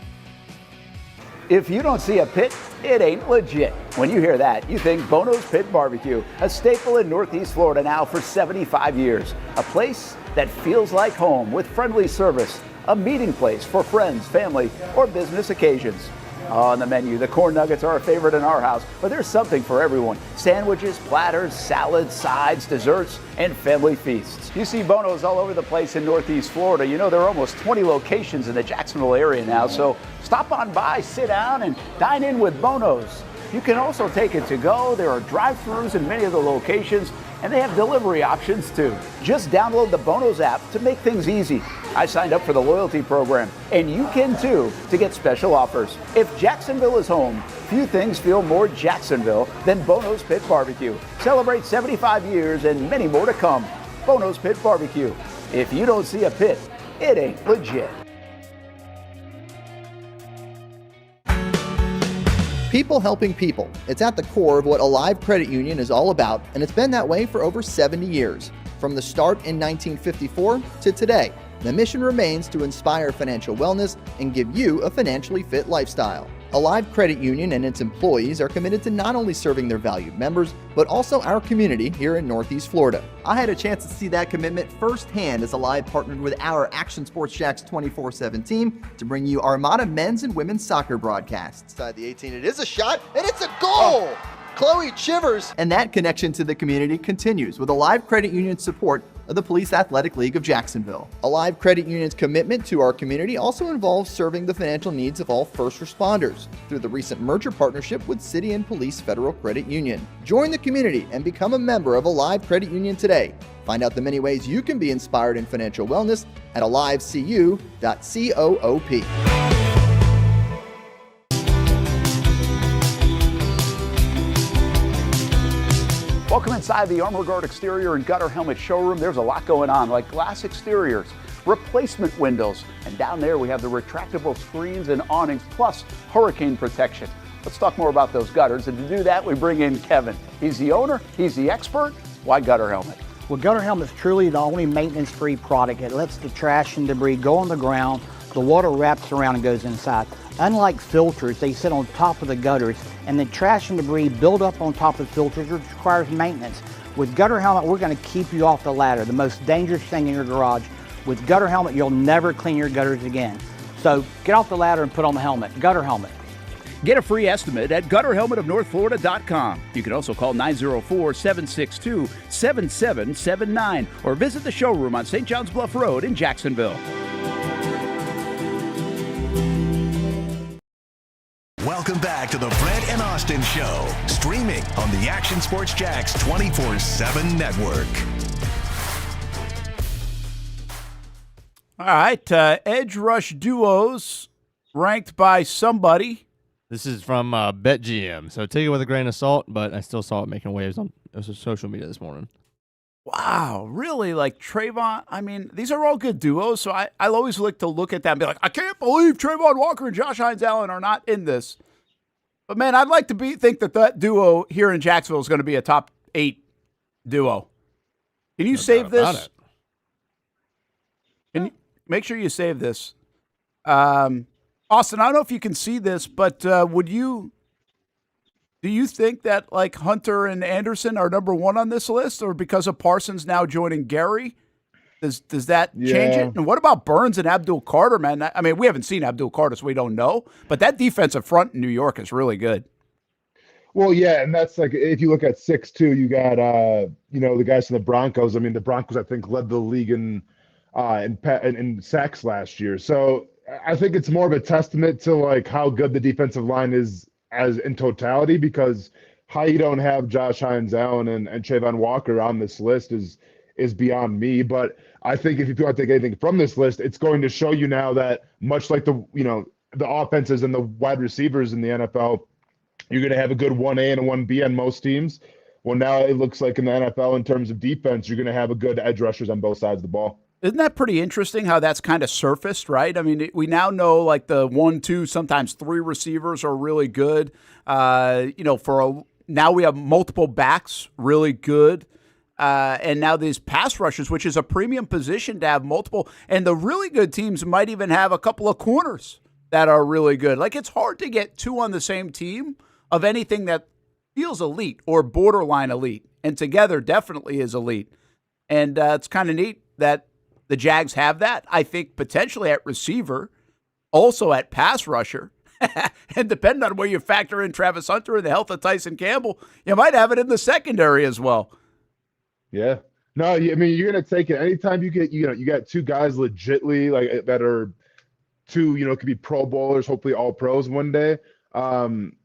If you don't see a pit, it ain't legit. When you hear that, you think Bono's Pit Barbecue, a staple in Northeast Florida now for 75 years. A place that feels like home with friendly service, a meeting place for friends, family, or business occasions. On the menu, the corn nuggets are a favorite in our house, but there's something for everyone. Sandwiches, platters, salads, sides, desserts, and family feasts. You see Bono's all over the place in Northeast Florida. You know, there are almost 20 locations in the Jacksonville area now, so stop on by, sit down, and dine in with Bono's. You can also take it to go. There are drive-thrus in many of the locations, and they have delivery options too. Just download the Bono's app to make things easy. I signed up for the loyalty program, and you can too, to get special offers. If Jacksonville is home, few things feel more Jacksonville than Bono's Pit Barbecue. Celebrate 75 years and many more to come. Bono's Pit Barbecue. If you don't see a pit, it ain't legit. People helping people. It's at the core of what Alive Credit Union is all about, and it's been that way for over 70 years. From the start in 1954 to today, the mission remains to inspire financial wellness and give you a financially fit lifestyle. Alive Credit Union and its employees are committed to not only serving their valued members, but also our community here in Northeast Florida. I had a chance to see that commitment firsthand as Alive partnered with our Action Sports Jacks 24/7 team to bring you Armada men's and women's soccer broadcasts. Inside the 18, it is a shot, and it's a goal! Chloe Chivers! And that connection to the community continues with Alive Credit Union's support of the Police Athletic League of Jacksonville. Alive Credit Union's commitment to our community also involves serving the financial needs of all first responders through the recent merger partnership with City and Police Federal Credit Union. Join the community and become a member of Alive Credit Union today. Find out the many ways you can be inspired in financial wellness at alivecu.coop. Welcome inside the Armor Guard exterior and gutter helmet showroom. There's a lot going on, like glass exteriors, replacement windows, and down there we have the retractable screens and awnings, plus hurricane protection. Let's talk more about those gutters, and to do that, we bring in Kevin. He's the owner, he's the expert. Why Gutter Helmet? Well, Gutter Helmet is truly the only maintenance-free product. It lets the trash and debris go on the ground, the water wraps around and goes inside. Unlike filters, they sit on top of the gutters, and the trash and debris build up on top of filters, which requires maintenance. With Gutter Helmet, we're going to keep you off the ladder, the most dangerous thing in your garage. With Gutter Helmet, you'll never clean your gutters again. So get off the ladder and put on the helmet. Gutter Helmet. Get a free estimate at gutterhelmetofnorthflorida.com. You can also call 904-762-7779 or visit the showroom on St. John's Bluff Road in Jacksonville. Welcome back to the Brent and Austen Show, streaming on the Action Sports Jacks 24/7 network. All right, edge rush duos ranked by somebody. This is from BetGM, so take it with a grain of salt, but I still saw it making waves on social media this morning. Wow, really? Like Trayvon? I mean, these are all good duos, so I always like to look at that and be like, I can't believe Trayvon Walker and Josh Hines Allen are not in this. But, man, I'd like to think that duo here in Jacksonville is going to be a top 8 duo. Can you save this? Can you make sure you save this? Austin, I don't know if you can see this, but do you think that like Hunter and Anderson are number 1 on this list, or because of Parsons now joining Gary, Does that change it? And what about Burns and Abdul Carter, man? I mean, we haven't seen Abdul Carter, so we don't know. But that defensive front in New York is really good. Well, yeah, and that's like if you look at 6'2", you got the guys from the Broncos. I mean, the Broncos I think led the league in sacks last year. So I think it's more of a testament to like how good the defensive line is as in totality, because how you don't have Josh Hines Allen and Trayvon Walker on this list is beyond me. But I think if you want to take anything from this list, it's going to show you now that much like the offenses and the wide receivers in the NFL, you're going to have a good 1A and a 1B on most teams. Well, now it looks like in the NFL in terms of defense, you're going to have a good edge rushers on both sides of the ball. Isn't that pretty interesting how that's kind of surfaced, right? I mean, we now know like the 1, 2, sometimes 3 receivers are really good. Now we have multiple backs really good. And now these pass rushers, which is a premium position to have multiple. And the really good teams might even have a couple of corners that are really good. Like it's hard to get 2 on the same team of anything that feels elite or borderline elite. And together definitely is elite. And it's kind of neat that the Jags have that. I think potentially at receiver, also at pass rusher. And depending on where you factor in Travis Hunter and the health of Tyson Campbell, you might have it in the secondary as well. Yeah. No, I mean, you're going to take it. Anytime you get, you got 2 guys legitly like that are 2, could be Pro Bowlers, hopefully all pros one day.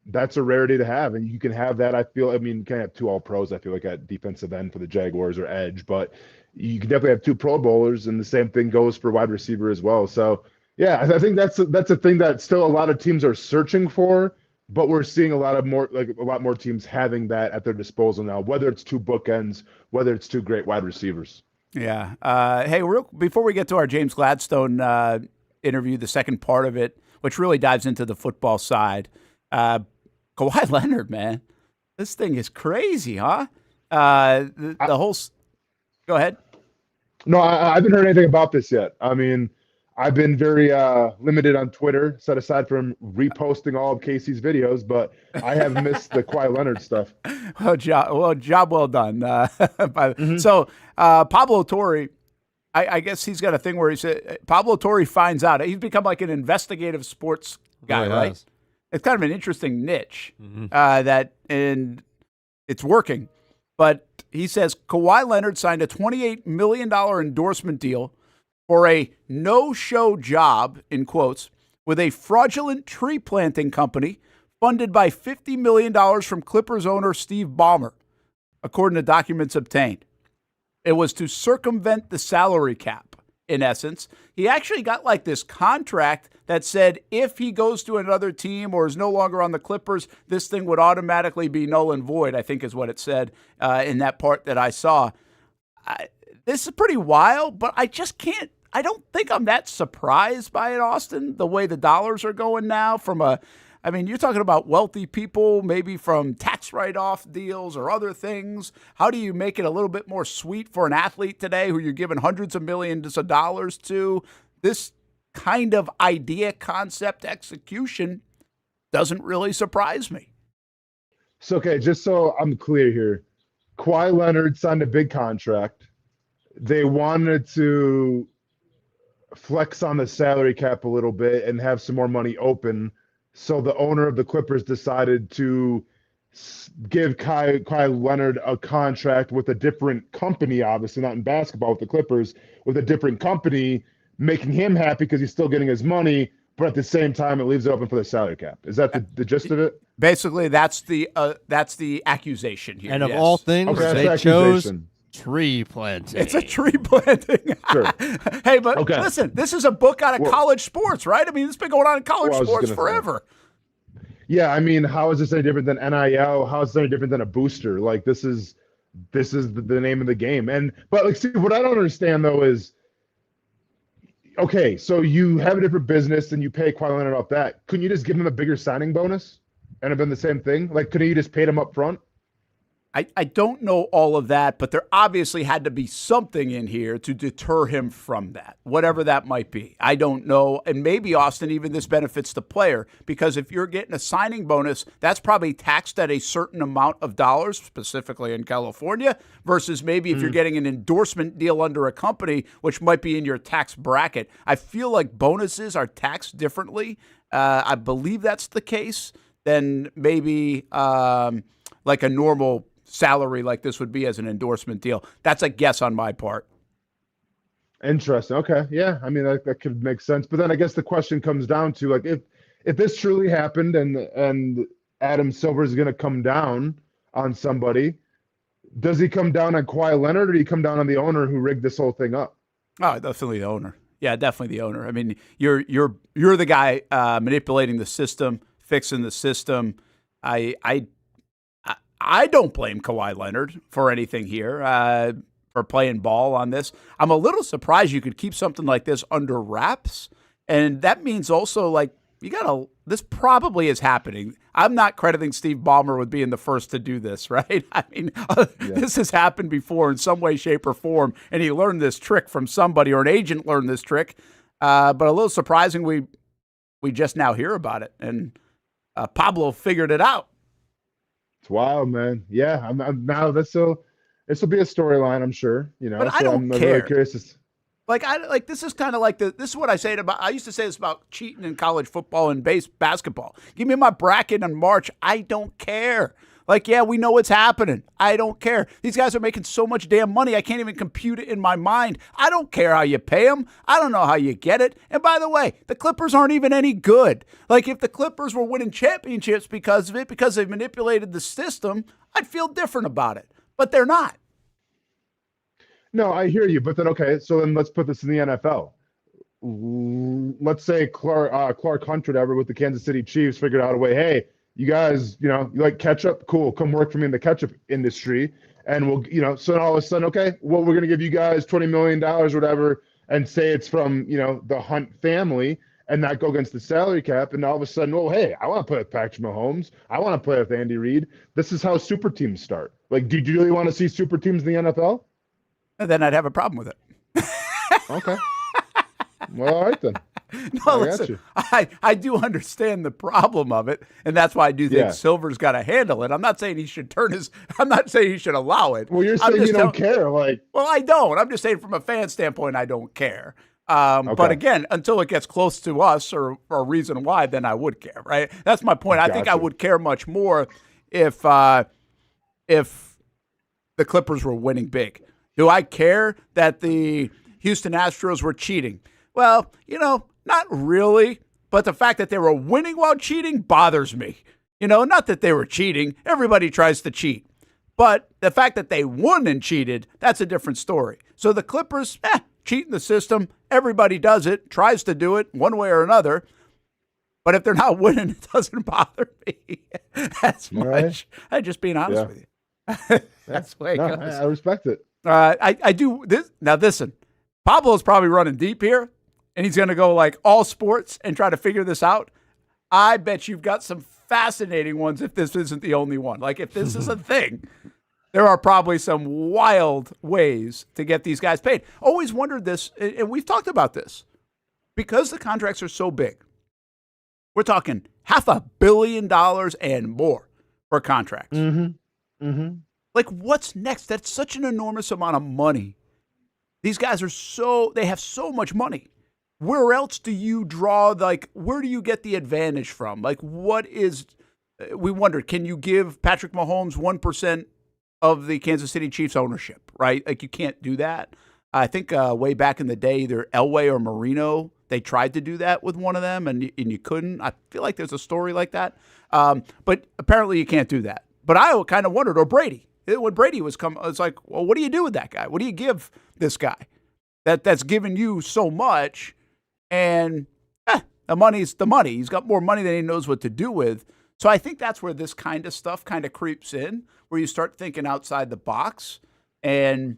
That's a rarity to have. And you can have that. You can't have 2 all pros, I feel like, at defensive end for the Jaguars or edge, but you can definitely have 2 Pro Bowlers, and the same thing goes for wide receiver as well. So, yeah, I think that's a thing that still a lot of teams are searching for, but we're seeing a lot more teams having that at their disposal now, whether it's 2 bookends, whether it's 2 great wide receivers. Yeah. Hey, before we get to our James Gladstone interview, the second part of it, which really dives into the football side, Kawhi Leonard, man, this thing is crazy, huh? Go ahead. No, I haven't heard anything about this yet. I mean, I've been very limited on Twitter, set aside from reposting all of Casey's videos, but I have missed the Kawhi Leonard stuff. Job well done. So Pablo Torre, I guess he's got a thing where he said Pablo Torre finds out. He's become like an investigative sports guy, right? It's kind of an interesting niche and it's working. But he says Kawhi Leonard signed a $28 million endorsement deal for a no-show job, in quotes, with a fraudulent tree planting company funded by $50 million from Clippers owner Steve Ballmer, according to documents obtained. It was to circumvent the salary cap, in essence. He actually got like this contract that said if he goes to another team or is no longer on the Clippers, this thing would automatically be null and void, I think is what it said in that part that I saw. This is pretty wild, but I don't think I'm that surprised by it, Austen, the way the dollars are going now you're talking about wealthy people, maybe from tax write-off deals or other things. How do you make it a little bit more sweet for an athlete today who you're giving hundreds of millions of dollars to? This kind of idea, concept, execution doesn't really surprise me. So, okay, just so I'm clear here, Kawhi Leonard signed a big contract. They wanted to flex on the salary cap a little bit and have some more money open. So the owner of the Clippers decided to give Kawhi Leonard a contract with a different company, obviously not in basketball with the Clippers, with a different company, making him happy because he's still getting his money, but at the same time it leaves it open for the salary cap. Is that the gist of it? Basically, that's the accusation here. And of all things, they chose tree planting. It's a tree planting. Sure. Hey, but listen, this is a book out of college sports, right? I mean, it's been going on in college sports forever. Yeah, I mean, how is this any different than NIL? How is this any different than a booster? Like, this is the name of the game. But see, what I don't understand though is, okay, so you have a different business and you pay Kawhi Leonard off that. Couldn't you just give him a bigger signing bonus and have been the same thing? Like, couldn't you just paid him up front? I don't know all of that, but there obviously had to be something in here to deter him from that, whatever that might be. I don't know. And maybe, Austin, even this benefits the player, because if you're getting a signing bonus, that's probably taxed at a certain amount of dollars, specifically in California, versus maybe if you're getting an endorsement deal under a company, which might be in your tax bracket. I feel like bonuses are taxed differently. I believe that's the case than maybe like a normal salary like this would be as an endorsement deal. That's a guess on my part. Interesting. Okay. Yeah. I mean, that could make sense. But then I guess the question comes down to, like, if this truly happened and Adam Silver is going to come down on somebody, does he come down on Kawhi Leonard, or do he come down on the owner who rigged this whole thing up? Oh, definitely the owner. Yeah, definitely the owner. I mean, you're the guy manipulating the system, fixing the system. I don't blame Kawhi Leonard for anything here, for playing ball on this. I'm a little surprised you could keep something like this under wraps. And that means also, like, this probably is happening. I'm not crediting Steve Ballmer with being the first to do this, right? I mean, This has happened before in some way, shape, or form. And he learned this trick from somebody, or an agent learned this trick. But a little surprising we just now hear about it. And Pablo figured it out. It's wild, man. Yeah, I'm now this will be a storyline, I'm sure. You know, but so I don't I'm care. really curious. This is kind of like this is what I say about. I used to say this about cheating in college football and basketball. Give me my bracket in March. I don't care. Like, yeah, we know what's happening. I don't care. These guys are making so much damn money, I can't even compute it in my mind. I don't care how you pay them. I don't know how you get it. And by the way, the Clippers aren't even any good. Like, if the Clippers were winning championships because of it, because they manipulated the system, I'd feel different about it. But they're not. No, I hear you. But then, okay, so then let's put this in the NFL. Let's say Clark Hunt, whatever, with the Kansas City Chiefs figured out a way, hey, you guys, you like ketchup? Cool. Come work for me in the ketchup industry. And we'll, so all of a sudden, okay, well, we're going to give you guys $20 million or whatever, and say it's from, the Hunt family, and not go against the salary cap. And all of a sudden, oh, hey, I want to play with Patrick Mahomes. I want to play with Andy Reid. This is how super teams start. Like, do you really want to see super teams in the NFL? And then I'd have a problem with it. Okay. Well, all right then. No, listen, I do understand the problem of it, and that's why I do think Silver's got to handle it. I'm not saying he should I'm not saying he should allow it. Well, you're saying you don't care, like. Well, I don't. I'm just saying from a fan standpoint, I don't care. But again, until it gets close to us or a reason why, then I would care, right? That's my point. I think I would care much more if the Clippers were winning big. Do I care that the Houston Astros were cheating? Well, not really, but the fact that they were winning while cheating bothers me. Not that they were cheating. Everybody tries to cheat. But the fact that they won and cheated, that's a different story. So the Clippers, cheating the system. Everybody does it, tries to do it one way or another. But if they're not winning, it doesn't bother me as much. Right. I'm just being honest with you. That's the way it goes. I respect it. I do this. Now, listen, Pablo's probably running deep here. And he's going to go like all sports and try to figure this out. I bet you've got some fascinating ones if this isn't the only one. Like, if this is a thing, there are probably some wild ways to get these guys paid. Always wondered this, and we've talked about this. Because the contracts are so big, we're talking $500 million and more for contracts. Mm-hmm. Mm-hmm. Like, what's next? That's such an enormous amount of money. These guys they have so much money. Where else do you draw, where do you get the advantage from? Like, we wondered, can you give Patrick Mahomes 1% of the Kansas City Chiefs ownership, right? Like, you can't do that. I think way back in the day, either Elway or Marino, they tried to do that with one of them, and you couldn't. I feel like there's a story like that. But apparently you can't do that. But I kind of wondered, or Brady. When Brady was coming, it's like, well, what do you do with that guy? What do you give this guy that's given you so much? And the money's the money. He's got more money than he knows what to do with. So I think that's where this kind of stuff kind of creeps in, where you start thinking outside the box. And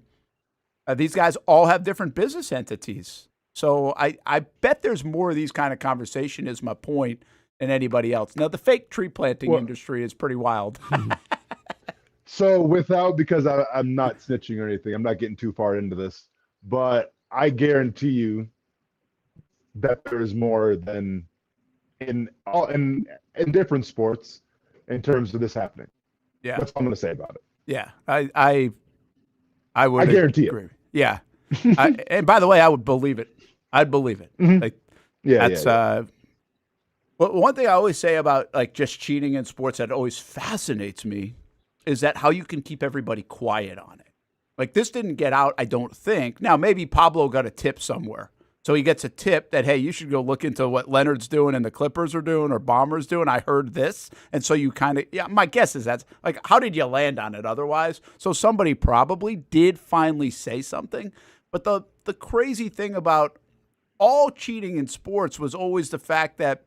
these guys all have different business entities. So I bet there's more of these kind of conversation, is my point, than anybody else. Now, the fake tree planting industry is pretty wild. So because I'm not snitching or anything, I'm not getting too far into this, but I guarantee you that there is more than in different sports in terms of this happening. Yeah. That's what I'm going to say about it. Yeah. I would guarantee agree. Yeah. And by the way, I would believe it. I'd believe it. Mhm. Like, Yeah. that's yeah. Well, one thing I always say about like just cheating in sports that always fascinates me is that how you can keep everybody quiet on it. Like this didn't get out, I don't think. Now maybe Pablo got a tip somewhere. So he gets a tip that, hey, you should go look into what Leonard's doing and the Clippers are doing or Bombers doing. I heard this. And so you kind of, yeah, my guess is that's like, how did you land on it otherwise? So somebody probably did finally say something. But the crazy thing about all cheating in sports was always the fact that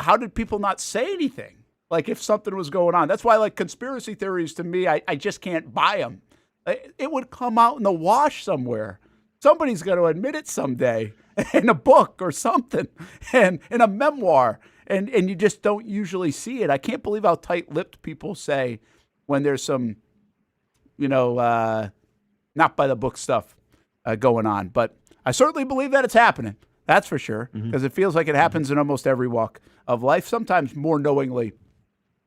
how did people not say anything? Like if something was going on. That's why like conspiracy theories to me, I just can't buy them. It would come out in the wash somewhere. Somebody's going to admit it someday in a book or something and in a memoir. And you just don't usually see it. I can't believe how tight-lipped people say when there's some, not by the book stuff going on. But I certainly believe that it's happening. That's for sure. Because it feels like it happens in almost every walk of life, sometimes more knowingly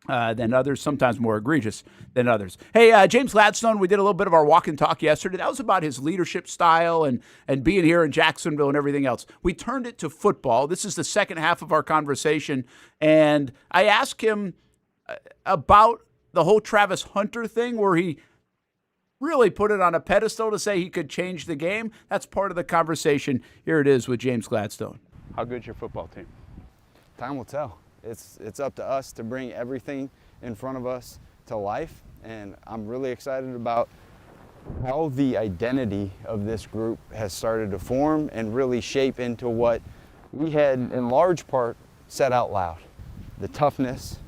than others, sometimes more egregious than others. Hey, James Gladstone, we did a little bit of our walk and talk yesterday. That was about his leadership style and being here in Jacksonville and everything else. We turned it to football. This is the second half of our conversation, and I asked him about the whole Travis Hunter thing where he really put it on a pedestal to say he could change the game. That's part of the conversation. Here it is with James Gladstone. How good's your football team? Time will tell. It's up to us to bring everything in front of us to life, and I'm really excited about how the identity of this group has started to form and really shape into what we had in large part said out loud. The toughness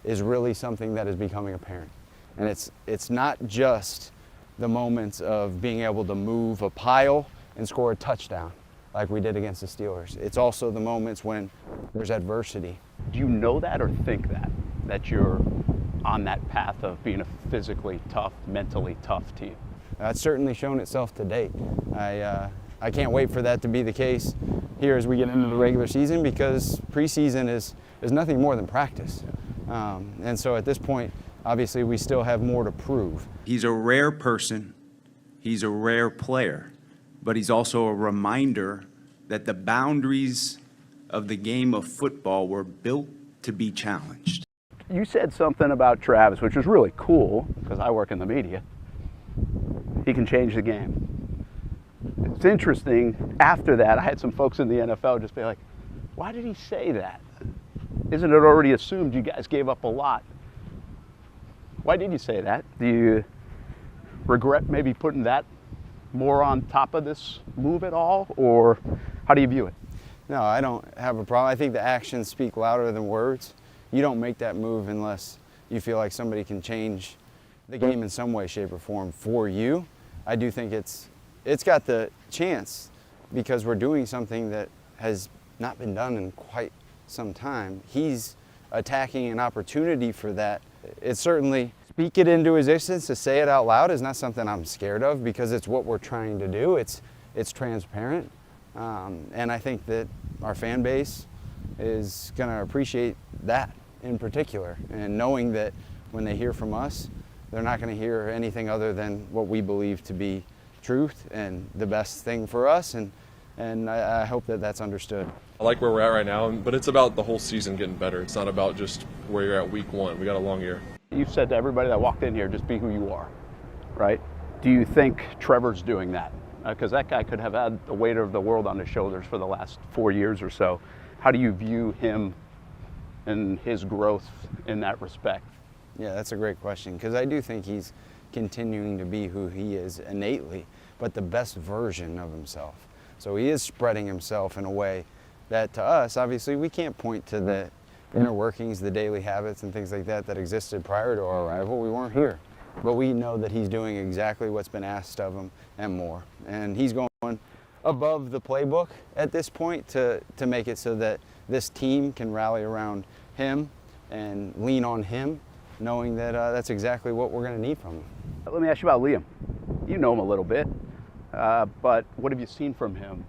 is really something that is becoming apparent, and it's not just the moments of being able to move a pile and score a touchdown like we did against the Steelers. It's also the moments when there's adversity. Do you know that or think that you're on that path of being a physically tough, mentally tough team? That's certainly shown itself to date. I can't wait for that to be the case here as we get into the regular season, because preseason is nothing more than practice. And so at this point, obviously we still have more to prove. He's a rare person, he's a rare player, but he's also a reminder that the boundaries of the game of football were built to be challenged. You said something about Travis, which was really cool, because I work in the media. He can change the game. It's interesting, after that, I had some folks in the NFL just be like, why did he say that? Isn't it already assumed you guys gave up a lot? Why did you say that? Do you regret maybe putting that more on top of this move at all, or how do you view it? No, I don't have a problem. I think the actions speak louder than words. You don't make that move unless you feel like somebody can change the game in some way, shape, or form for you. I do think it's got the chance, because we're doing something that has not been done in quite some time. He's attacking an opportunity for that. It's certainly, speak it into existence, to say it out loud is not something I'm scared of, because it's what we're trying to do. It's transparent. And I think that our fan base is going to appreciate that in particular, and knowing that when they hear from us, they're not going to hear anything other than what we believe to be truth and the best thing for us, and I hope that that's understood. I like where we're at right now, but it's about the whole season getting better. It's not about just where you're at week one. We got a long year. You've said to everybody that walked in here, just be who you are, right? Do you think Trevor's doing that? Because that guy could have had the weight of the world on his shoulders for the last 4 years or so. How do you view him and his growth in that respect? Yeah, that's a great question, because I do think he's continuing to be who he is innately, but the best version of himself. So he is spreading himself in a way that, to us, obviously, we can't point to the inner workings, the daily habits and things like that that existed prior to our arrival. We weren't here. But we know that he's doing exactly what's been asked of him and more. And he's going above the playbook at this point to make it so that this team can rally around him and lean on him knowing that that's exactly what we're going to need from him. Let me ask you about Liam. You know him a little bit, but what have you seen from him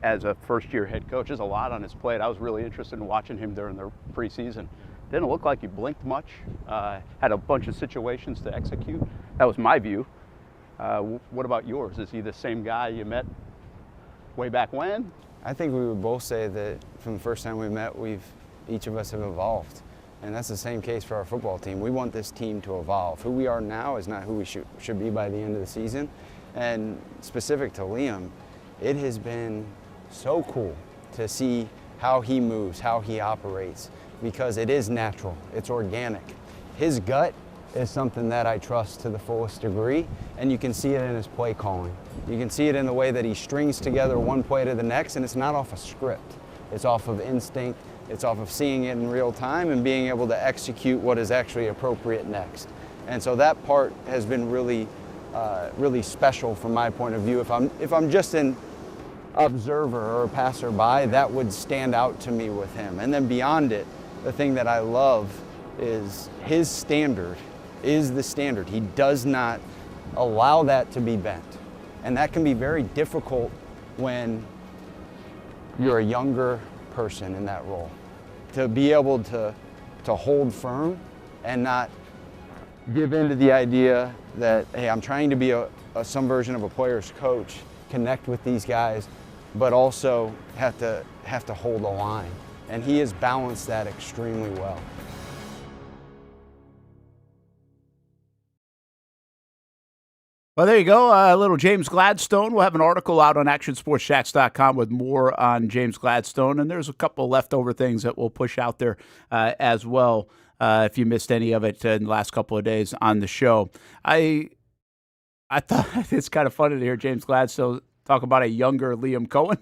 as a first-year head coach? There's a lot on his plate. I was really interested in watching him during the preseason. Didn't look like he blinked much. Had a bunch of situations to execute. That was my view. What about yours? Is he the same guy you met way back when? I think we would both say that from the first time we met, each of us have evolved. And that's the same case for our football team. We want this team to evolve. Who we are now is not who we should be by the end of the season. And specific to Liam, it has been so cool to see how he moves, how he operates, because it is natural, it's organic. His gut is something that I trust to the fullest degree, and you can see it in his play calling. You can see it in the way that he strings together one play to the next, and it's not off a script. It's off of instinct, it's off of seeing it in real time and being able to execute what is actually appropriate next. And so that part has been really, really special from my point of view. If I'm just an observer or a passerby, that would stand out to me with him. And then beyond it, the thing that I love is his standard is the standard. He does not allow that to be bent. And that can be very difficult when you're a younger person in that role. To be able to hold firm and not give in to the idea that, hey, I'm trying to be some version of a player's coach, connect with these guys, but also have to hold the line. And he has balanced that extremely well. Well, there you go. A little James Gladstone. We'll have an article out on actionsportsjacks.com with more on James Gladstone, and there's a couple leftover things that we'll push out there as well if you missed any of it in the last couple of days on the show. I thought it's kind of funny to hear James Gladstone talk about a younger Liam Coen.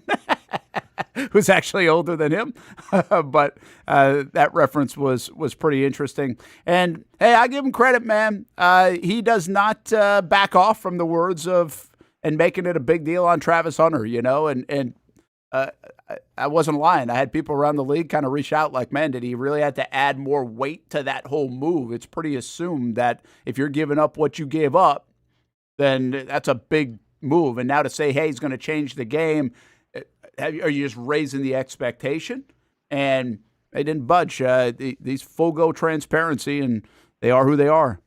Who's actually older than him, but that reference was pretty interesting. And hey, I give him credit, man. He does not back off from the words of and making it a big deal on Travis Hunter, you know. And I wasn't lying. I had people around the league kind of reach out like, man, did he really have to add more weight to that whole move? It's pretty assumed that if you're giving up what you gave up, then that's a big move. And now to say, hey, he's going to change the game. Are you just raising the expectation? And they didn't budge. These full-go transparency, and they are who they are.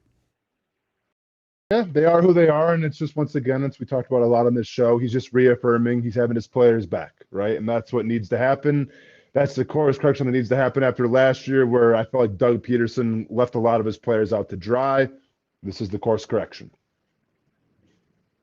Yeah, they are who they are, and it's just, once again, as we talked about a lot on this show, he's just reaffirming he's having his players back, right? And that's what needs to happen. That's the course correction that needs to happen after last year, where I felt like Doug Peterson left a lot of his players out to dry. This is the course correction.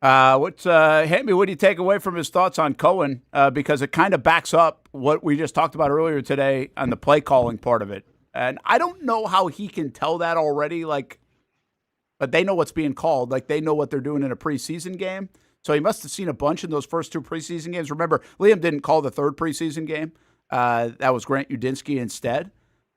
Hamby, what do you take away from his thoughts on Coen? Because it kind of backs up what we just talked about earlier today on the play calling part of it. And I don't know how he can tell that already, but they know what's being called. Like, they know what they're doing in a preseason game. So he must have seen a bunch in those first two preseason games. Remember, Liam didn't call the third preseason game. That was Grant Udinski instead.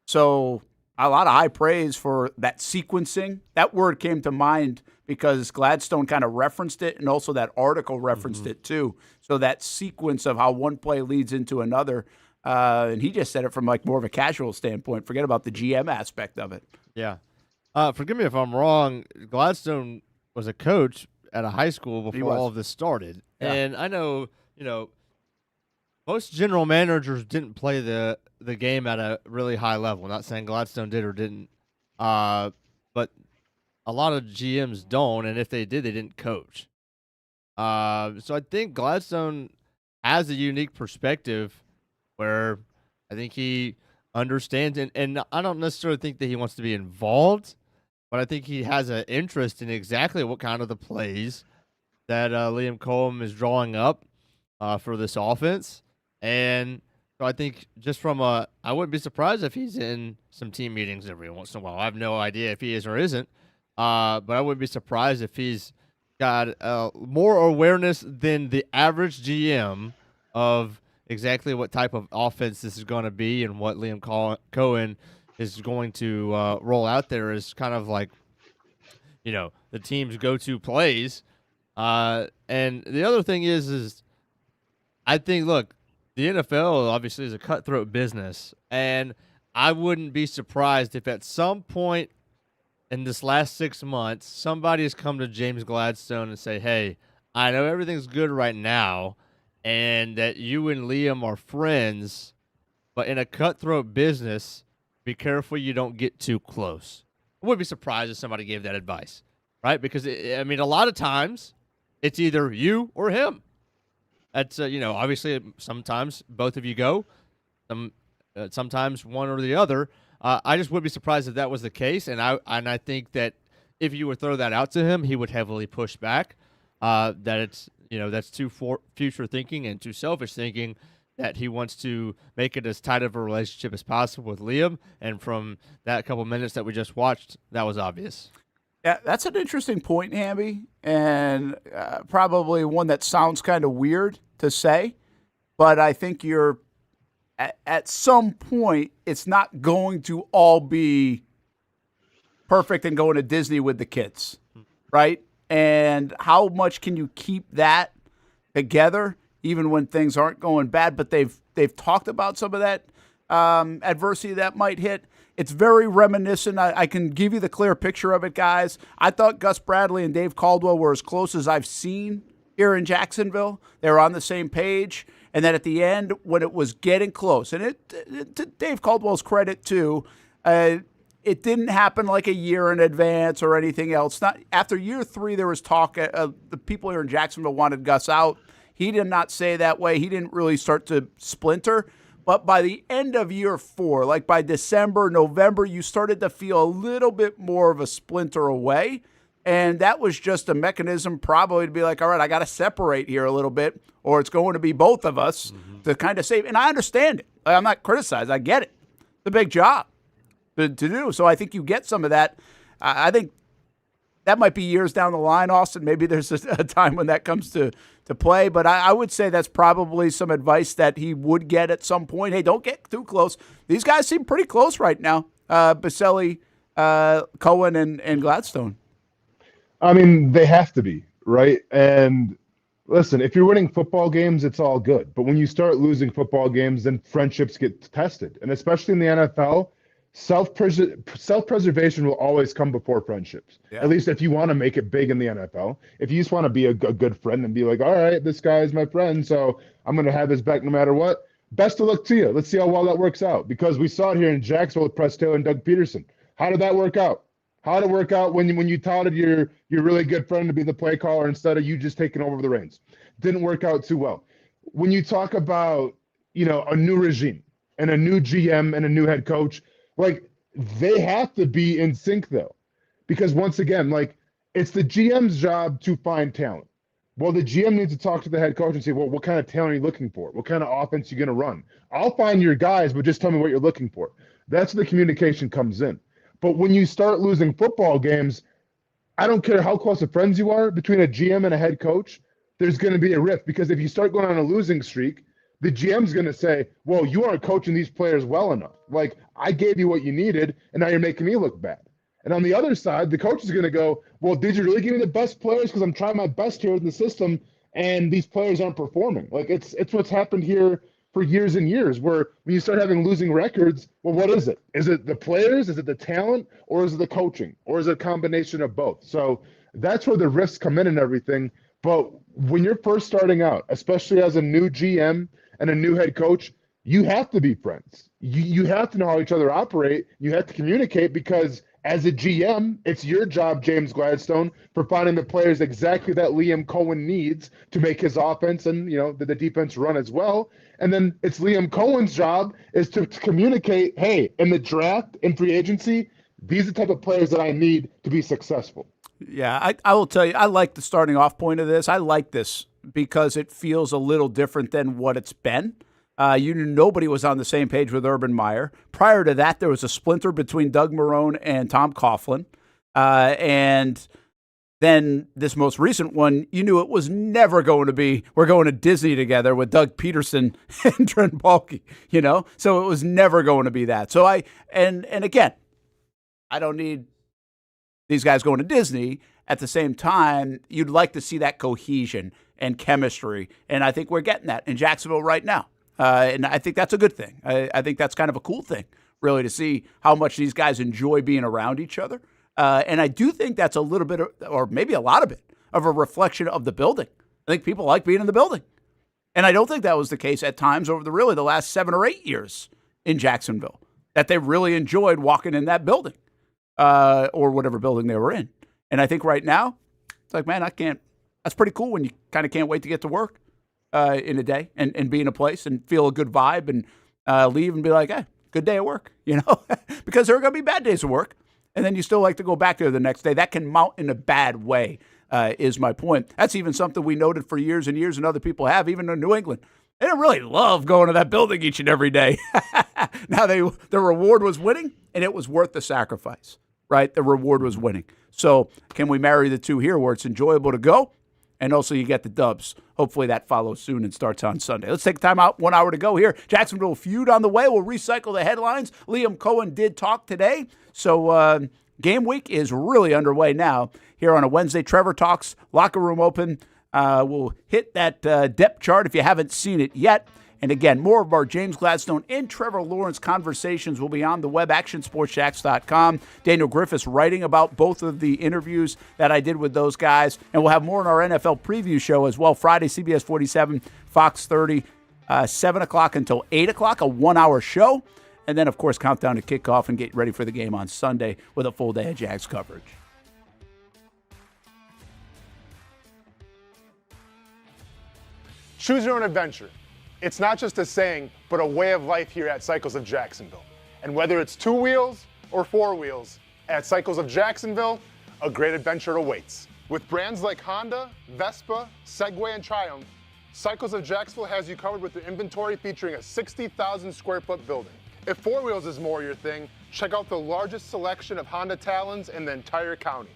So a lot of high praise for that sequencing. That word came to mind because Gladstone kind of referenced it, and also that article referenced it too. So that sequence of how one play leads into another, and he just said it from more of a casual standpoint. Forget about the GM aspect of it. Yeah. Forgive me if I'm wrong. Gladstone was a coach at a high school before all of this started. Yeah. And I know, most general managers didn't play the game at a really high level. Not saying Gladstone did or didn't, but a lot of GMs don't, and if they did, they didn't coach. So I think Gladstone has a unique perspective where I think he understands, and I don't necessarily think that he wants to be involved, but I think he has an interest in exactly what kind of the plays that Liam Coen is drawing up for this offense. And so I think just I wouldn't be surprised if he's in some team meetings every once in a while. I have no idea if he is or isn't. But I wouldn't be surprised if he's got more awareness than the average GM of exactly what type of offense this is going to be and what Liam Coen is going to roll out there is kind of like, the team's go-to plays. And the other thing is I think, look, the NFL obviously is a cutthroat business, and I wouldn't be surprised if at some point in this last 6 months, somebody has come to James Gladstone and say, hey, I know everything's good right now and that you and Liam are friends, but in a cutthroat business, be careful you don't get too close. I wouldn't be surprised if somebody gave that advice, right? Because, a lot of times it's either you or him. That's, obviously sometimes both of you go, sometimes one or the other. I just would be surprised if that was the case, and I think that if you would throw that out to him, he would heavily push back. That it's that's too future thinking and too selfish thinking. That he wants to make it as tight of a relationship as possible with Liam, and from that couple minutes that we just watched, that was obvious. Yeah, that's an interesting point, Hamby, and probably one that sounds kind of weird to say, but I think you're at some point, it's not going to all be perfect and going to Disney with the kids, right? And how much can you keep that together, even when things aren't going bad? But they've talked about some of that adversity that might hit. It's very reminiscent. I can give you the clear picture of it, guys. I thought Gus Bradley and Dave Caldwell were as close as I've seen here in Jacksonville. They were on the same page. And then at the end, when it was getting close, and to Dave Caldwell's credit too, it didn't happen like a year in advance or anything else. Not after year 3, there was talk. The people here in Jacksonville wanted Gus out. He did not say that way. He didn't really start to splinter. But by the end of year 4, like by December, November, you started to feel a little bit more of a splinter away. And that was just a mechanism probably to be like, all right, I got to separate here a little bit, or it's going to be both of us to kind of save. And I understand it. I'm not criticized. I get it. It's a big job to do. So I think you get some of that. I think that might be years down the line, Austen. Maybe there's a time when that comes to play. But I would say that's probably some advice that he would get at some point. Hey, don't get too close. These guys seem pretty close right now, Baselli, Coen, and Gladstone. I mean, they have to be, right? And listen, if you're winning football games, it's all good. But when you start losing football games, then friendships get tested. And especially in the NFL, self-preservation will always come before friendships. Yeah. At least if you want to make it big in the NFL. If you just want to be a good friend and be like, all right, this guy is my friend, so I'm going to have his back no matter what, best of luck to you. Let's see how well that works out. Because we saw it here in Jacksonville with Press Taylor and Doug Peterson. How did that work out? How did it work out when you touted your really good friend to be the play caller instead of you just taking over the reins? Didn't work out too well. When you talk about, a new regime and a new GM and a new head coach, like they have to be in sync though. Because once again, like it's the GM's job to find talent. Well, the GM needs to talk to the head coach and say, well, what kind of talent are you looking for? What kind of offense are you going to run? I'll find your guys, but just tell me what you're looking for. That's where the communication comes in. But when you start losing football games, I don't care how close of friends you are between a GM and a head coach, there's going to be a rift. Because if you start going on a losing streak, the GM's going to say, well, you aren't coaching these players well enough. Like, I gave you what you needed, and now you're making me look bad. And on the other side, the coach is going to go, well, did you really give me the best players? Because I'm trying my best here in the system, and these players aren't performing. Like, it's what's happened here for years and years, where when you start having losing records, well, what is it? Is it the players? Is it the talent? Or is it the coaching? Or is it a combination of both? So that's where the risks come in and everything. But when you're first starting out, especially as a new GM and a new head coach, you have to be friends. You have to know how each other operate. You have to communicate because as a GM, it's your job, James Gladstone, for finding the players exactly that Liam Coen needs to make his offense and, the defense run as well. And then it's Liam Cohen's job is to communicate, hey, in the draft, in free agency, these are the type of players that I need to be successful. Yeah, I will tell you, I like the starting off point of this. I like this because it feels a little different than what it's been. Nobody was on the same page with Urban Meyer. Prior to that, there was a splinter between Doug Marrone and Tom Coughlin. And then this most recent one, you knew it was never going to be, we're going to Disney together with Doug Peterson and Trent Baalke, So it was never going to be that. So and again, I don't need these guys going to Disney. At the same time, you'd like to see that cohesion and chemistry. And I think we're getting that in Jacksonville right now. And I think that's a good thing. I think that's kind of a cool thing, really, to see how much these guys enjoy being around each other. And I do think that's a little bit, or maybe a lot of it, of a reflection of the building. I think people like being in the building. And I don't think that was the case at times over the last 7 or 8 years in Jacksonville, that they really enjoyed walking in that building or whatever building they were in. And I think right now, it's like, man, that's pretty cool when you kind of can't wait to get to work in a day and be in a place and feel a good vibe and leave and be like, hey, good day at work, because there are going to be bad days of work. And then you still like to go back there the next day. That can mount in a bad way, is my point. That's even something we noted for years and years, and other people have, even in New England. They didn't really love going to that building each and every day. Now, the reward was winning, and it was worth the sacrifice, right? The reward was winning. So can we marry the two here where it's enjoyable to go, and also you get the dubs? Hopefully that follows soon and starts on Sunday. Let's take time out. 1 hour to go here. Jacksonville feud on the way. We'll recycle the headlines. Liam Coen did talk today. So game week is really underway now here on a Wednesday. Trevor Talks, Locker Room Open. We'll hit that depth chart if you haven't seen it yet. And again, more of our James Gladstone and Trevor Lawrence conversations will be on the web, actionsportsjacks.com. Daniel Griffiths writing about both of the interviews that I did with those guys. And we'll have more in our NFL preview show as well. Friday, CBS 47, Fox 30, 7 o'clock until 8 o'clock, a 1 hour show. And then, of course, countdown to kickoff and get ready for the game on Sunday with a full day of Jags coverage. Choose your own adventure. It's not just a saying, but a way of life here at Cycles of Jacksonville. And whether it's 2 wheels or 4 wheels, at Cycles of Jacksonville, a great adventure awaits. With brands like Honda, Vespa, Segway, and Triumph, Cycles of Jacksonville has you covered with their inventory featuring a 60,000 square foot building. If 4 wheels is more your thing, check out the largest selection of Honda Talons in the entire county.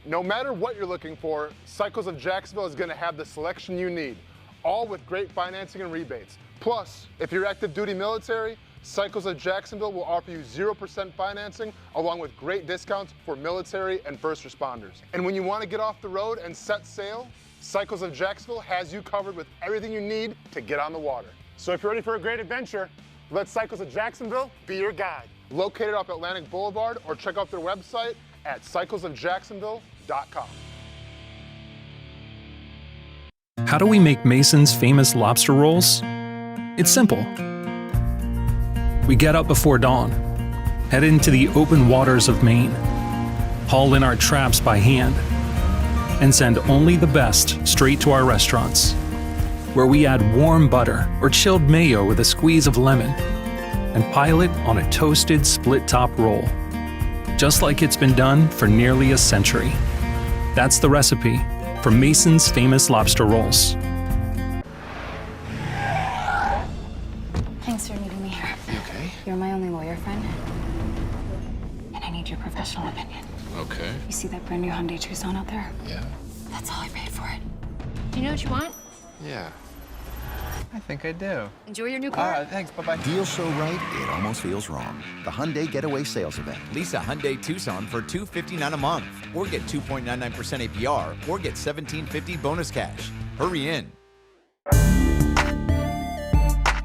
No matter what you're looking for, Cycles of Jacksonville is going to have the selection you need, all with great financing and rebates. Plus, if you're active duty military, Cycles of Jacksonville will offer you 0% financing along with great discounts for military and first responders. And when you want to get off the road and set sail, Cycles of Jacksonville has you covered with everything you need to get on the water. So if you're ready for a great adventure, let Cycles of Jacksonville be your guide. Located off Atlantic Boulevard, or check out their website at cyclesofjacksonville.com. How do we make Mason's famous lobster rolls? It's simple. We get up before dawn, head into the open waters of Maine, haul in our traps by hand, and send only the best straight to our restaurants, where we add warm butter or chilled mayo with a squeeze of lemon and pile it on a toasted split-top roll, just like it's been done for nearly a century. That's the recipe for Mason's famous lobster rolls. Thanks for meeting me here. Okay. You're my only lawyer friend, and I need your professional opinion. Okay. You see that brand new Hyundai Tucson out there? Yeah. That's all I paid for it. Do you know what you want? Yeah. I think I do. Enjoy your new car. Thanks. Bye-bye. Deal so right, it almost feels wrong. The Hyundai Getaway Sales Event. Lease a Hyundai Tucson for $259 a month, or get 2.99% APR, or get $1,750 bonus cash. Hurry in.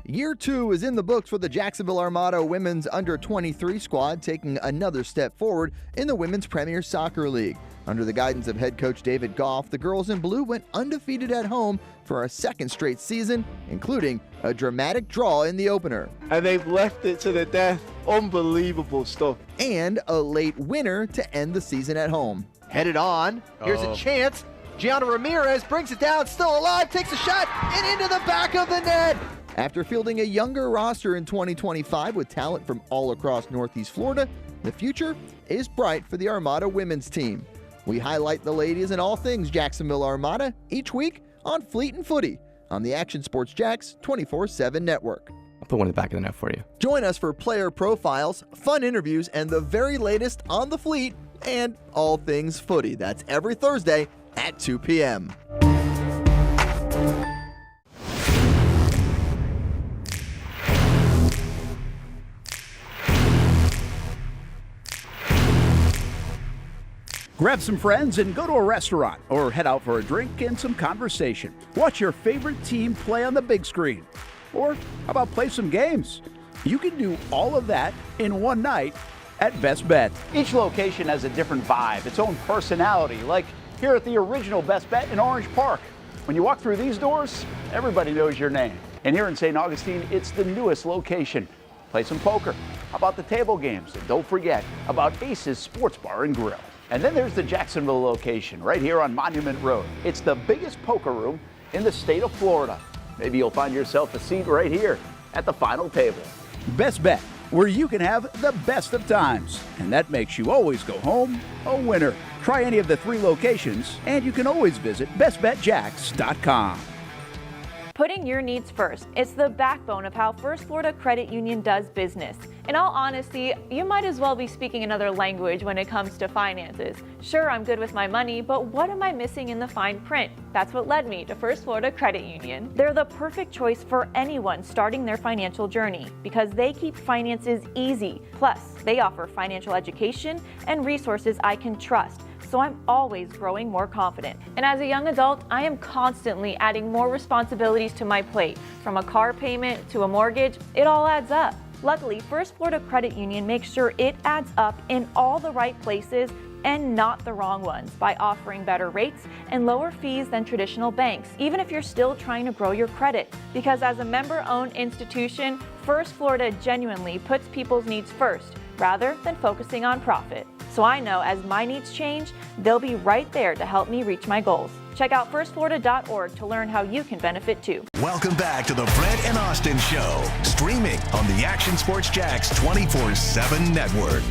Year 2 is in the books for the Jacksonville Armada women's under-23 squad, taking another step forward in the Women's Premier Soccer League. Under the guidance of head coach David Goff, the girls in blue went undefeated at home for a second straight season, including a dramatic draw in the opener. And they've left it to the death. Unbelievable stuff. And a late winner to end the season at home. Headed on. Here's a chance. Gianna Ramirez brings it down, still alive, takes a shot, and into the back of the net. After fielding a younger roster in 2025 with talent from all across Northeast Florida, the future is bright for the Armada women's team. We highlight the ladies and all things Jacksonville Armada each week on Fleet and Footy on the Action Sports Jacks 24/7 network. I'll put one in the back of the net for you. Join us for player profiles, fun interviews, and the very latest on the Fleet and all things footy. That's every Thursday at 2 p.m. Grab some friends and go to a restaurant, or head out for a drink and some conversation. Watch your favorite team play on the big screen. Or how about play some games? You can do all of that in one night at Best Bet. Each location has a different vibe, its own personality, like here at the original Best Bet in Orange Park. When you walk through these doors, everybody knows your name. And here in St. Augustine, it's the newest location. Play some poker. How about the table games? And don't forget about Ace's Sports Bar and Grill. And then there's the Jacksonville location, right here on Monument Road. It's the biggest poker room in the state of Florida. Maybe you'll find yourself a seat right here at the final table. Best Bet, where you can have the best of times. And that makes you always go home a winner. Try any of the 3 locations, and you can always visit bestbetjacks.com. Putting your needs first. It's the backbone of how First Florida Credit Union does business. In all honesty, you might as well be speaking another language when it comes to finances. Sure, I'm good with my money, but what am I missing in the fine print? That's what led me to First Florida Credit Union. They're the perfect choice for anyone starting their financial journey because they keep finances easy. Plus, they offer financial education and resources I can trust. So I'm always growing more confident. And as a young adult, I am constantly adding more responsibilities to my plate. From a car payment to a mortgage, it all adds up. Luckily, First Florida Credit Union makes sure it adds up in all the right places and not the wrong ones by offering better rates and lower fees than traditional banks, even if you're still trying to grow your credit. Because as a member-owned institution, First Florida genuinely puts people's needs first rather than focusing on profit. So I know as my needs change, they'll be right there to help me reach my goals. Check out firstflorida.org to learn how you can benefit too. Welcome back to the Brent and Austen Show, streaming on the Action Sports Jacks 24/7 network.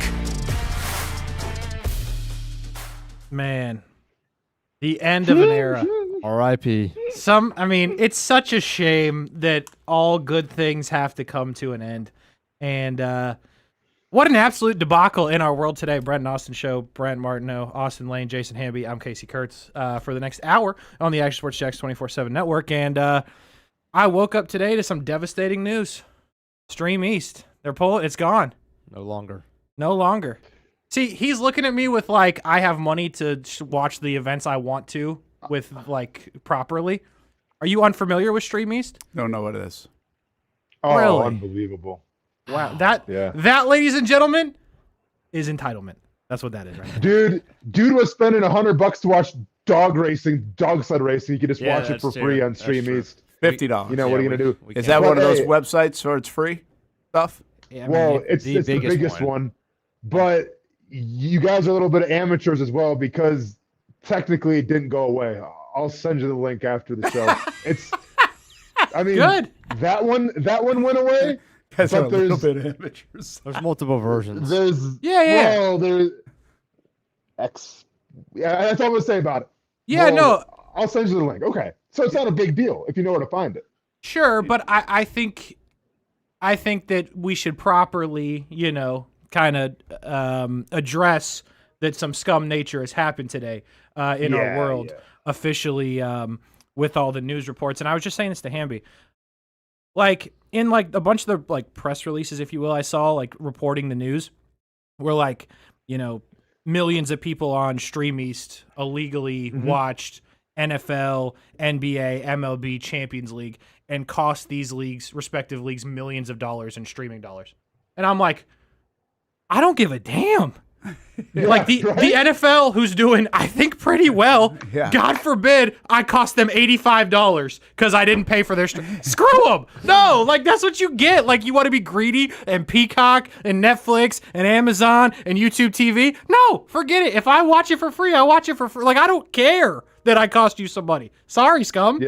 Man, the end of an era. R.I.P. It's such a shame that all good things have to come to an end. And what an absolute debacle in our world today. Brent and Austen Show, Brent Martineau, Austen Lane, Jason Hamby. I'm Casey Kurtz for the next hour on the Action Sports Jacks 24/7 network. And I woke up today to some devastating news. Stream East. They're pulling. It's gone. No longer. No longer. See, he's looking at me with like, I have money to watch the events I want to with like properly. Are you unfamiliar with Stream East? Don't know what it is. Oh, Really? unbelievable. Wow. That, ladies and gentlemen, is entitlement. That's what that is right now. Dude was spending $100 to watch dog sled racing. You could just watch it for free on Stream East. $50. You know, what are you going to do? Is that one of those websites where it's free stuff? Yeah, well, it's the biggest one. But you guys are a little bit of amateurs as well because technically it didn't go away. I'll send you the link after the show. Good. That one went away. Guys are a But little bit amateurs. There's multiple versions. Well, there's X. Yeah, that's all I'm gonna say about it. Yeah, no. I'll send you the link. Okay, so it's not a big deal if you know where to find it. Sure, but I think that we should properly, kind of address that some scum nature has happened today in our world officially with all the news reports. And I was just saying this to Hamby. Like, in, like, a bunch of the, like, press releases, if you will, I saw, like, reporting the news, where, like, millions of people on Stream East illegally watched NFL, NBA, MLB, Champions League, and cost these leagues, respective leagues, millions of dollars in streaming dollars. And I'm like, I don't give a damn. Like the NFL, who's doing, I think, pretty well. Yeah. God forbid I cost them $85 because I didn't pay for their screw them. No, like that's what you get. Like you want to be greedy and Peacock and Netflix and Amazon and YouTube TV. No, forget it. If I watch it for free, I watch it for free. Like I don't care that I cost you some money. Sorry, scum.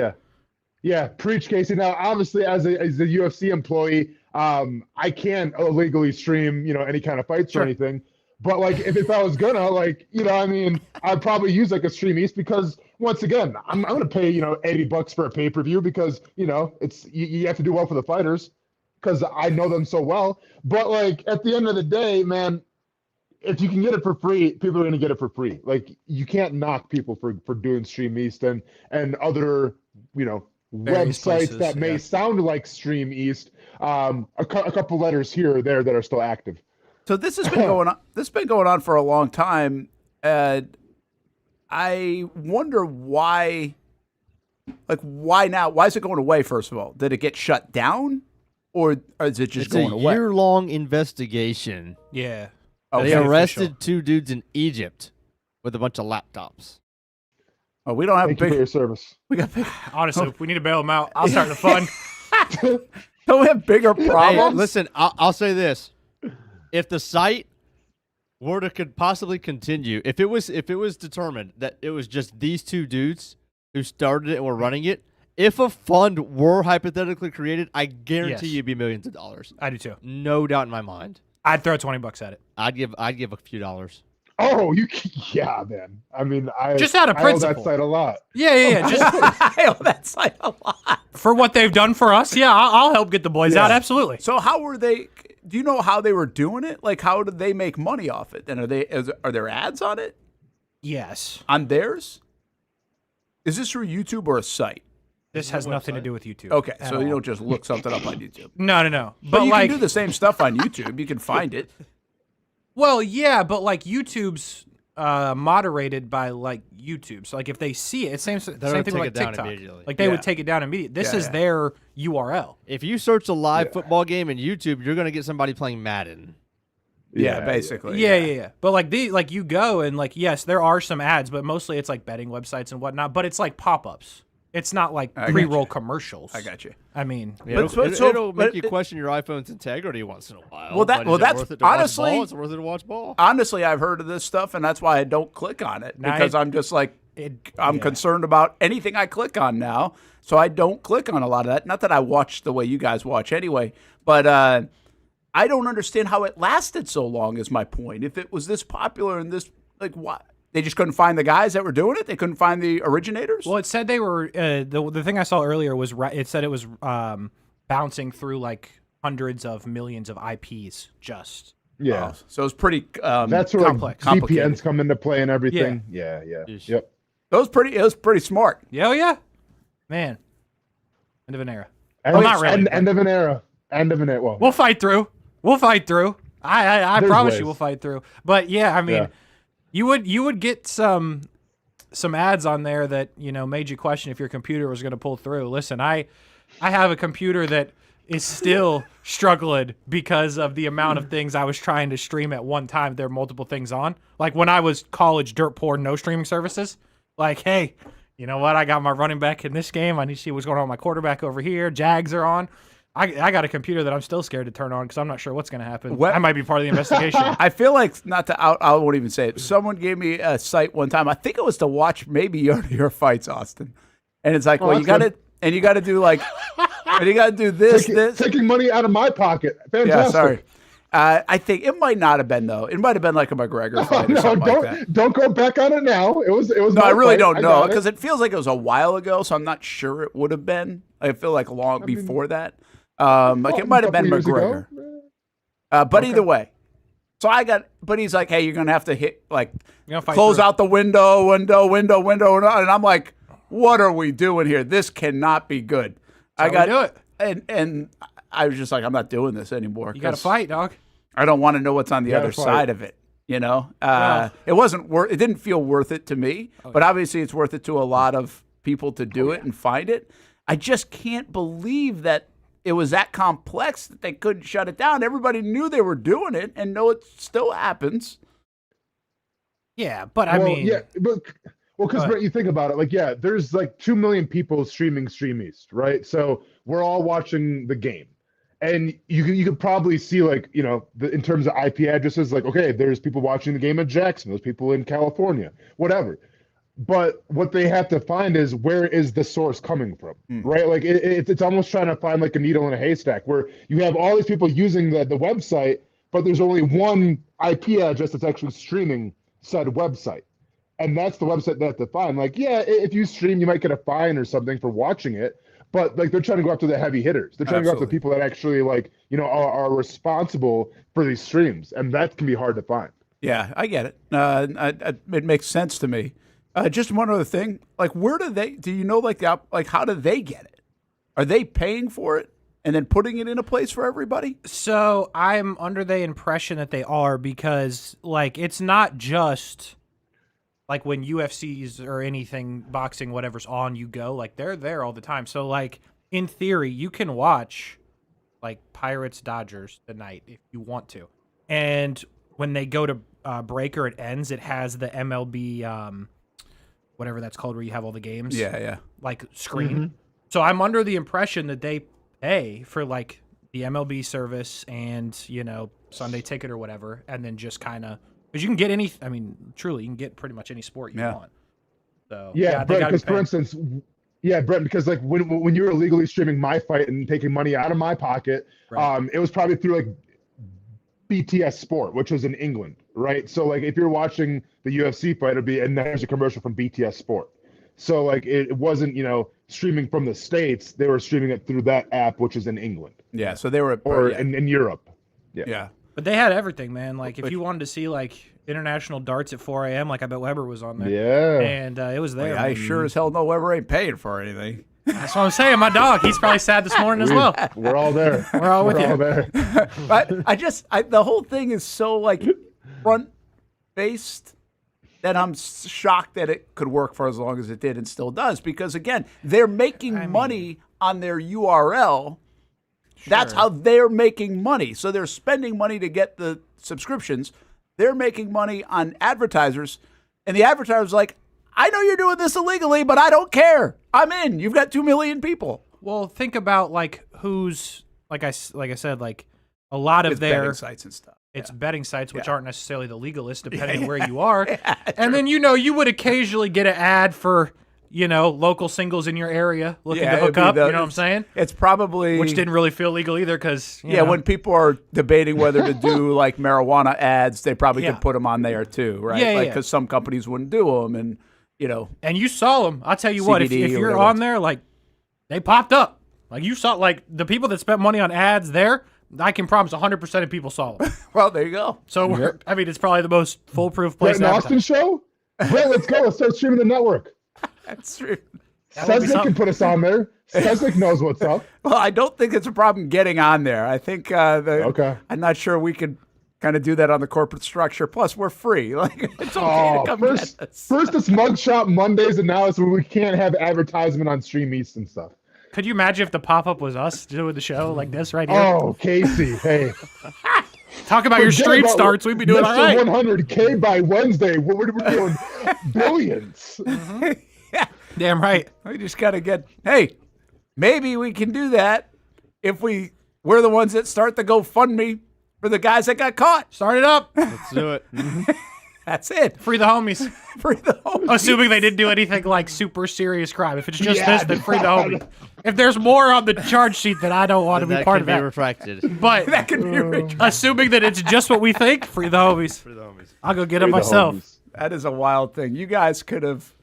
Yeah, preach, Casey. Now, obviously, as a UFC employee, I can't illegally stream, any kind of fights or anything. But like, if I was gonna, like, I'd probably use like a Stream East because once again, I'm gonna pay $80 for a pay-per-view because it's you have to do well for the fighters because I know them so well. But like at the end of the day, man, if you can get it for free, people are gonna get it for free. Like you can't knock people for doing Stream East and other websites that may sound like Stream East. A couple letters here or there that are still active. So this has been going on. This has been going on for a long time. I wonder why. Like, why now? Why is it going away? First of all, did it get shut down, or is it just going away? It's a year-long investigation. Yeah. They arrested 2 dudes in Egypt with a bunch of laptops. Oh, we don't have Thank you for your service. We got big. Honestly, we need to bail them out. I'll start the fun. Don't we have bigger problems? Hey, listen, I'll say this: if the site could possibly continue, if it was determined that it was just these 2 dudes who started it and were running it, if a fund were hypothetically created, I guarantee you'd be millions of dollars. I do too. No doubt in my mind. I'd throw $20 at it. I'd give a few dollars. Oh, yeah, man. I mean, just out of principle. I owe that site a lot. Yeah. Just I owe that site a lot for what they've done for us. Yeah, I'll help get the boys out. Absolutely. So how were they? Do you know how they were doing it? Like, how did they make money off it? And are there ads on it? Yes. On theirs? Is this through YouTube or a site? This has nothing to do with YouTube. Okay, so you don't just look something up on YouTube. No. But you can do the same stuff on YouTube. You can find it. Well, yeah, but like YouTube's moderated by like YouTube. So like if they see it, it's same thing with like TikTok. Like they would take it down immediately. This is their URL. If you search a live football game in YouTube, you're gonna get somebody playing Madden. Yeah, basically. Yeah. But like you go and like yes, there are some ads, but mostly it's like betting websites and whatnot. But it's like pop-ups. It's not like pre-roll commercials. I got you. I mean, it'll make you question your iPhone's integrity once in a while. That's worth it to honestly, watch ball? It's worth it to watch ball. Honestly, I've heard of this stuff, and that's why I don't click on it because I'm just like I'm concerned about anything I click on now, so I don't click on a lot of that. Not that I watch the way you guys watch anyway, but I don't understand how it lasted so long. Is my point? If it was this popular and this like what? They just couldn't find the guys that were doing it? They couldn't find the originators? Well, it said they were the thing I saw earlier was it said it was bouncing through like hundreds of millions of IPs just. Yeah. So it's pretty that's where complex. Like, VPNs come into play and everything. Yeah. Yep. It was pretty smart. Yeah, yeah. Man. End of an era. Not really. End of an era. End of an era. Well, we'll fight through. I promise you we'll fight through. But yeah, I mean you would get some ads on there that, made you question if your computer was going to pull through. Listen, I have a computer that is still struggling because of the amount of things I was trying to stream at one time. There are multiple things on. Like when I was college, dirt poor, no streaming services. Like, hey, you know what? I got my running back in this game. I need to see what's going on with my quarterback over here. Jags are on. I got a computer that I'm still scared to turn on because I'm not sure what's going to happen. I might be part of the investigation. I feel like I won't even say it. Someone gave me a site one time. I think it was to watch maybe your fights, Austen. And it's like, you got to do like, and you got to do this. Taking money out of my pocket. Fantastic. Yeah, sorry. I think it might not have been though. It might have been like a McGregor fight or something like that. Don't go back on it now. It was. No, I really don't know because it feels like it was a while ago, so I'm not sure it would have been. I feel like before that. It might have been McGregor. But either way. So but he's like, hey, you're going to have to hit, like, close out the window. And I'm like, what are we doing here? This cannot be good. Do it. And I was just like, I'm not doing this anymore. You got to fight, dog. I don't want to know what's on the other side of it. It didn't feel worth it to me, but obviously it's worth it to a lot of people to do it and find it. I just can't believe that it was that complex that they couldn't shut it down. Everybody knew they were doing it and know it still happens. Yeah, but I mean... Yeah, because you think about it, like, there's like 2 million people streaming Stream East, right? So we're all watching the game. And you could probably see, like, in terms of IP addresses, like, okay, there's people watching the game in Jackson, there's people in California, whatever. But what they have to find is where is the source coming from, right? Like it's almost trying to find like a needle in a haystack where you have all these people using the website, but there's only one IP address that's actually streaming said website. And that's the website they have to find. Like, if you stream, you might get a fine or something for watching it. But like they're trying to go after the heavy hitters. They're trying to go after the people that actually like, are responsible for these streams. And that can be hard to find. Yeah, I get it. It makes sense to me. Just one other thing, like how do they get it? Are they paying for it and then putting it in a place for everybody? So I'm under the impression that they are because like it's not just like when UFCs or anything, boxing, whatever's on, you go, like they're there all the time. So like in theory, you can watch like Pirates Dodgers tonight if you want to. And when they go to break or it ends, it has the MLB whatever that's called, where you have all the games. Yeah. Like screen. So I'm under the impression that they pay for like the MLB service and Sunday ticket or whatever, and then just kind of because you can get any. I mean, truly, you can get pretty much any sport you want. So Brent, because for instance, Brent, because like when you were illegally streaming my fight and taking money out of my pocket, it was probably through like BTS Sport, which was in England, right? So like if you're watching the UFC fight, it'd be and there's a commercial from BTS Sport. So like it wasn't streaming from the States; they were streaming it through that app, which is in England. Yeah, so they were in Europe. Yeah. But they had everything, man. Like if you wanted to see like international darts at 4 a.m., like I bet Weber was on there. Yeah, and it was there. I sure as hell know Weber ain't paying for anything. That's what I'm saying. My dog, he's probably sad this morning as well. We're all there. We're all with you. There. But the whole thing is so like front based that I'm shocked that it could work for as long as it did and still does. Because again, they're making money on their URL. That's how they're making money. So they're spending money to get the subscriptions. They're making money on advertisers. And the advertiser's like, I know you're doing this illegally, but I don't care. I'm in. You've got 2 million people. Well, think about like who's like I said, like a lot of their betting sites and stuff. It's betting sites, which aren't necessarily the legalist, depending on where you are. And then you would occasionally get an ad for local singles in your area looking to hook up. You know what I'm saying? It's probably which didn't really feel legal either, because when people are debating whether to do like marijuana ads, they probably could put them on there too, right? Because some companies wouldn't do them, and and you saw them. I'll tell you what, if you're on there, like they popped up. Like you saw, like the people that spent money on ads there, I can promise 100% of people saw them. Well, there you go. So I mean, it's probably the most foolproof place. Brent Austin show. Brent, let's go. Let's start streaming the network. That's true. Cesnick can put us on there. Cesnick knows what's up. Well, I don't think it's a problem getting on there. I think okay. I'm not sure we could kind of do that on the corporate structure. Plus, we're free. Like it's okay to come first it's Mugshot Mondays, and now it's where we can't have advertisement on Stream East and stuff. Could you imagine if the pop-up was us doing the show like this right here? Oh, Casey, hey. Talk about your stream starts. We'd be doing all right. 100K by Wednesday. We're doing billions. Damn right. We just got to hey, maybe we can do that if we're the ones that start the GoFundMe for the guys that got caught. Start it up. Let's do it. That's it. Free the homies. Free the homies. Assuming they didn't do anything like super serious crime. If it's just this, then free the homies. If there's more on the charge sheet, then I don't want to be part of that. That can be retracted. But that can be retracted. Assuming that it's just what we think, free the homies. Free the homies. I'll go get them myself. That is a wild thing. You guys could have.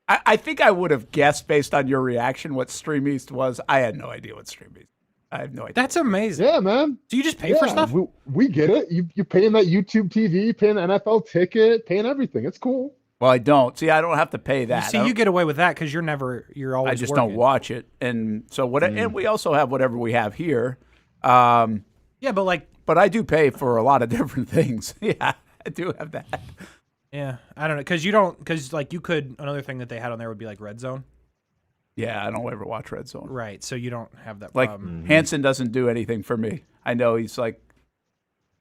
I think I would have guessed based on your reaction what Stream East was. I had no idea what Stream East. I have no idea. That's amazing. Yeah, man. Do you just pay for stuff? We get it. You're paying that YouTube TV, paying the NFL ticket, paying everything. It's cool. Well, I don't. See, I don't have to pay that. You get away with that because you're always I just working. don't watch it. And so and we also have whatever we have here. Yeah, but I do pay for a lot of different things. Yeah, I do have that. Yeah, I don't know. Because you could, another thing that they had on there would be like Red Zone. Yeah, I don't ever watch Red Zone. Right, so you don't have that like, problem. Hansen doesn't do anything for me. I know he's like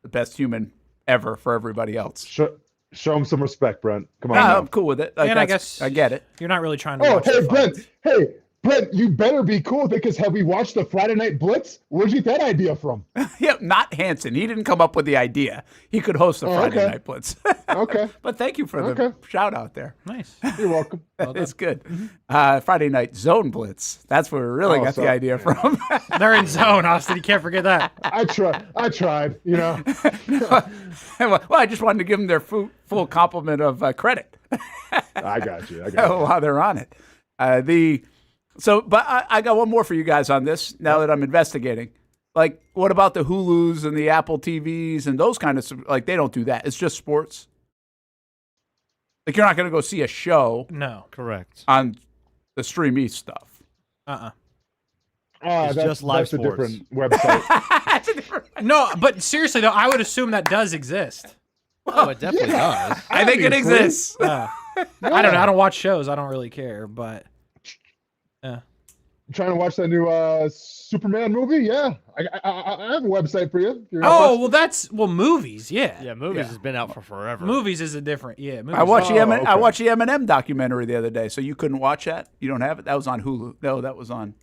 the best human ever for everybody else. Show him some respect, Brent. Come on. I'm cool with it. Like, and I guess I get it. You're not really trying to watch hey, Brent. Hey, Brent, you better be cool because have we watched the Friday Night Blitz? Where'd you get that idea from? Yeah, not Hansen. He didn't come up with the idea. He could host the Friday Night Blitz. Okay. But thank you for the shout out there. Nice. You're welcome. It's good. Friday Night Zone Blitz. That's where we really got the idea from. They're in zone, Austin. You can't forget that. I tried, Well, I just wanted to give them their full complement of credit. I got you. While they're on it. But I got one more for you guys on this now that I'm investigating. Like, what about the Hulus and the Apple TVs and those kind of, like, they don't do that. It's just sports. Like, you're not going to go see a show. No. Correct. On the Stream East stuff. It's just live sports. A different website. No, but seriously, though, I would assume that does exist. Oh, it definitely does. I think it exists. I don't know. I don't watch shows. I don't really care, but... Trying to watch that new Superman movie? Yeah, I have a website for you. Oh, well, movies, yeah. Yeah, movies has been out for forever. Movies is a different, yeah. Movies I watched I watched the Eminem documentary the other day, so you couldn't watch that? You don't have it? That was on Hulu. No, that was on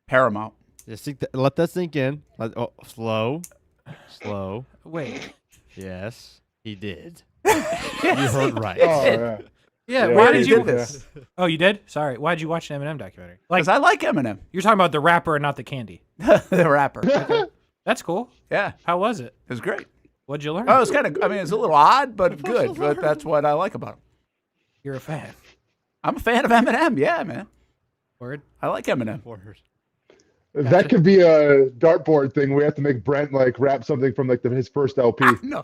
Paramount. Just let that sink in. Slow. Wait. Yes, he did. You heard right. Oh, yeah. Yeah, why did you? Oh, you did? Sorry. Why did you watch an Eminem documentary? Because I like Eminem. You're talking about the rapper and not the candy. The rapper. Okay. That's cool. Yeah. How was it? It was great. What'd you learn? Oh, it's kind of. I mean, it's a little odd, but good. But that's what I like about him. You're a fan. I'm a fan of Eminem. Yeah, man. Word. I like Eminem. That could be a dartboard thing. We have to make Brent rap something from his first LP. No,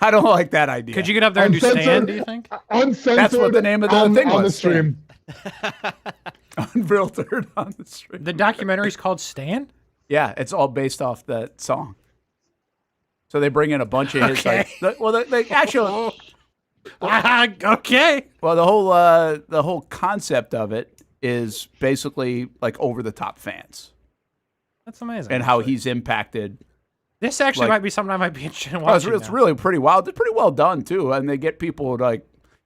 I don't like that idea. Could you get up there and do Stan, do you think? Uncensored. That's what the name of the thing was. On the stream. Unfiltered on the stream. The documentary's called Stan? Yeah, it's all based off that song. So they bring in a bunch of his actually. Okay. Well, the whole concept of it is basically over the top fans. That's amazing. And how he's impacted. This actually might be something I might be interested in watching. It's really pretty wild. It's pretty well done too, and they get people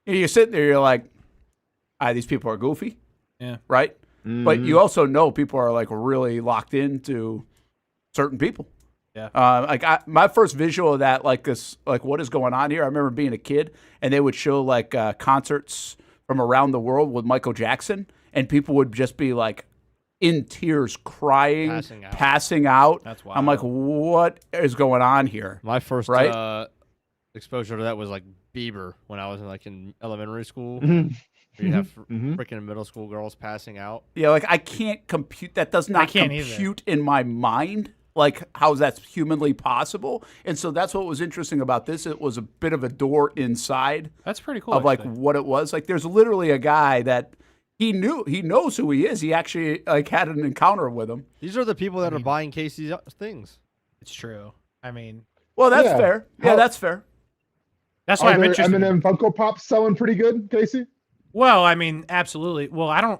you're sitting there, you're like, these people are goofy, yeah, right. Mm-hmm. But you also know people are really locked into certain people. Yeah. My first visual of that, what is going on here? I remember being a kid, and they would show concerts from around the world with Michael Jackson, and people would just be in tears, crying, passing out. That's wild. I'm like, what is going on here? My first exposure to that was Bieber when I was in elementary school. You have freaking middle school girls passing out. Yeah, I can't compute. That does not compute in my mind. How is that humanly possible? And so that's what was interesting about this. It was a bit of a door inside. That's pretty cool. Of what it was. There's literally a guy that he knows who he is. He actually had an encounter with him. These are the people that are buying Casey's things. It's true. I mean, well, that's fair. Yeah, that's fair. That's why I'm interested. Eminem Funko Pops selling pretty good, Casey? Well, I mean, absolutely. Well, I don't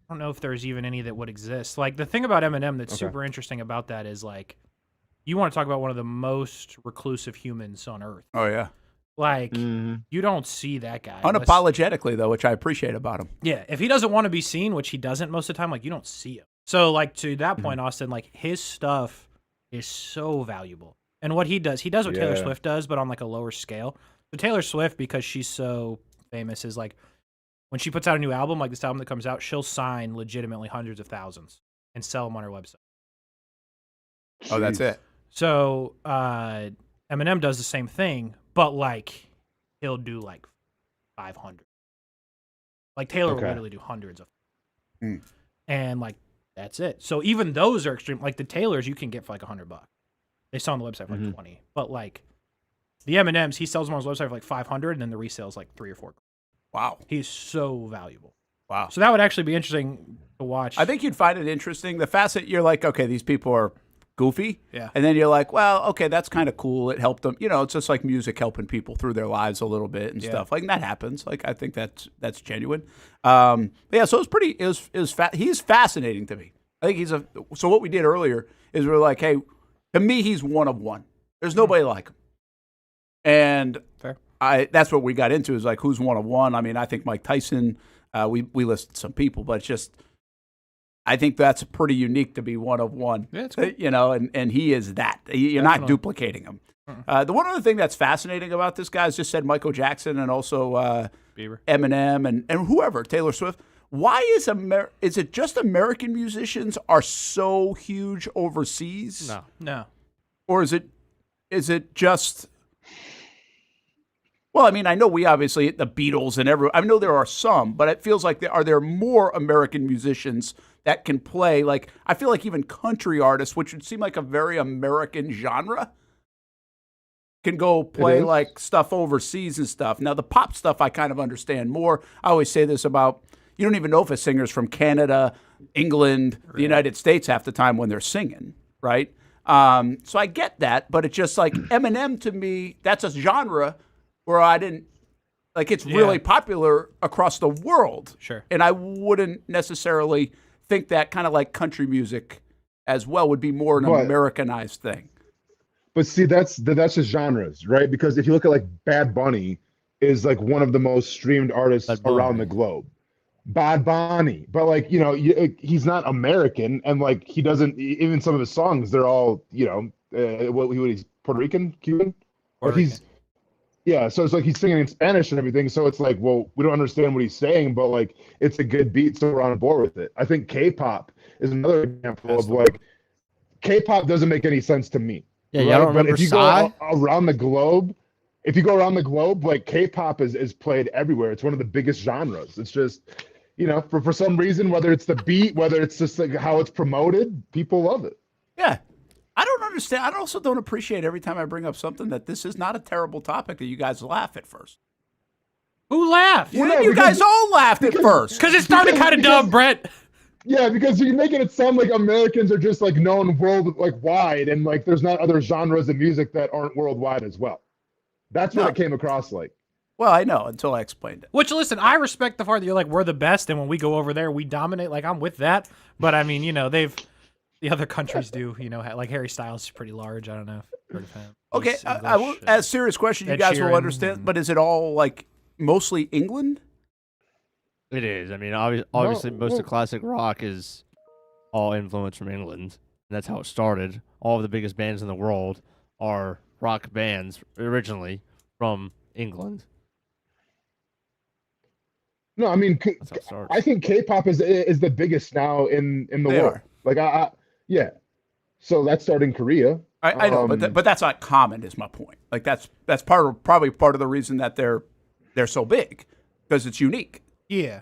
know if there's even any that would exist. The thing about Eminem that's super interesting about that is you want to talk about one of the most reclusive humans on earth. Oh yeah. You don't see that guy unapologetically though, which I appreciate about him. Yeah, if he doesn't want to be seen, which he doesn't most of the time, you don't see him. So to that point, Austin, his stuff is so valuable. And what he does what Taylor Swift does, but on a lower scale. So Taylor Swift, because she's so famous, is when she puts out a new album, this album that comes out, she'll sign legitimately hundreds of thousands and sell them on her website. Oh, that's it. So Eminem does the same thing, but he'll do 500. Taylor will literally do hundreds of them. And that's it. So even those are extreme. The Taylors you can get for $100. They sell on the website for 20. But the M&Ms, he sells them on his website for 500, and then the resale's 3 or 4. Wow. He's so valuable. Wow. So that would actually be interesting to watch. I think you'd find it interesting. The facet you're okay, these people are goofy. Yeah. And then you're well, okay, that's kind of cool. It helped them. It's just music helping people through their lives a little bit and stuff. That happens. I think that's genuine. So it was pretty, he's fascinating to me. I think so what we did earlier is we're hey, to me, he's one of one. There's nobody like him. And fair. That's what we got into is who's one of one. I mean, I think Mike Tyson, we listed some people, but it's just, I think that's pretty unique to be one of one. Yeah, it's cool. And he is that. You're not duplicating him. The one other thing that's fascinating about this guy is just said Michael Jackson and also Bieber, Eminem, and whoever, Taylor Swift. Why is it just American musicians are so huge overseas? No. Or is it just? Well, I mean, I know we obviously the Beatles and I know there are some, but it feels are there more American musicians that can play? I feel even country artists, which would seem like a very American genre, can go play stuff overseas and stuff. Now, the pop stuff I kind of understand more. I always say this about, you don't even know if a singer's from Canada, England, the United States half the time when they're singing, right? So I get that, but it's just Eminem to me, that's a genre where I didn't, it's really popular across the world. Sure. And I wouldn't necessarily think that kind of like country music as well would be more an Americanized thing. But see, that's just genres, right? Because if you look at like Bad Bunny is like one of the most streamed artists around the globe. Bad Bunny, but like, you know, he's not American, and like he doesn't even some of his songs, they're all, you know, he's Puerto Rican, Cuban, or he's yeah. So it's like he's singing in Spanish and everything. So it's like, well, we don't understand what he's saying, but like it's a good beat, so we're on board with it. I think K-pop is another example of like K-pop doesn't make any sense to me. Yeah, y'all don't remember but if you Psy? go around the globe, like K-pop is played everywhere. It's one of the biggest genres. It's just, you know, for some reason, whether it's the beat, whether it's just like how it's promoted, people love it. Yeah. I don't understand. I also don't appreciate every time I bring up something that this is not a terrible topic that you guys laugh at first. Who laughed? You guys all laughed at first. Because it started kind of dumb, Brent. Yeah, because you're making it sound like Americans are just like known wide, and like there's not other genres of music that aren't worldwide as well. That's what it came across like. Well, I know until I explained it. Which, listen, I respect the part that you're like, we're the best, and when we go over there, we dominate. Like, I'm with that. But, I mean, you know, the other countries do, you know, like Harry Styles is pretty large. I don't know if you've heard of him. Okay, I will ask a serious question. You guys will understand, but is it all like mostly England? It is. I mean, obviously, most of classic rock is all influenced from England. And that's how it started. All of the biggest bands in the world are rock bands originally from England. No, I mean, I think K-pop is the biggest now in the world. Like, yeah. So that started in Korea. I know, but that's not common. Is my point. Like that's probably part of the reason that they're so big, because it's unique. Yeah,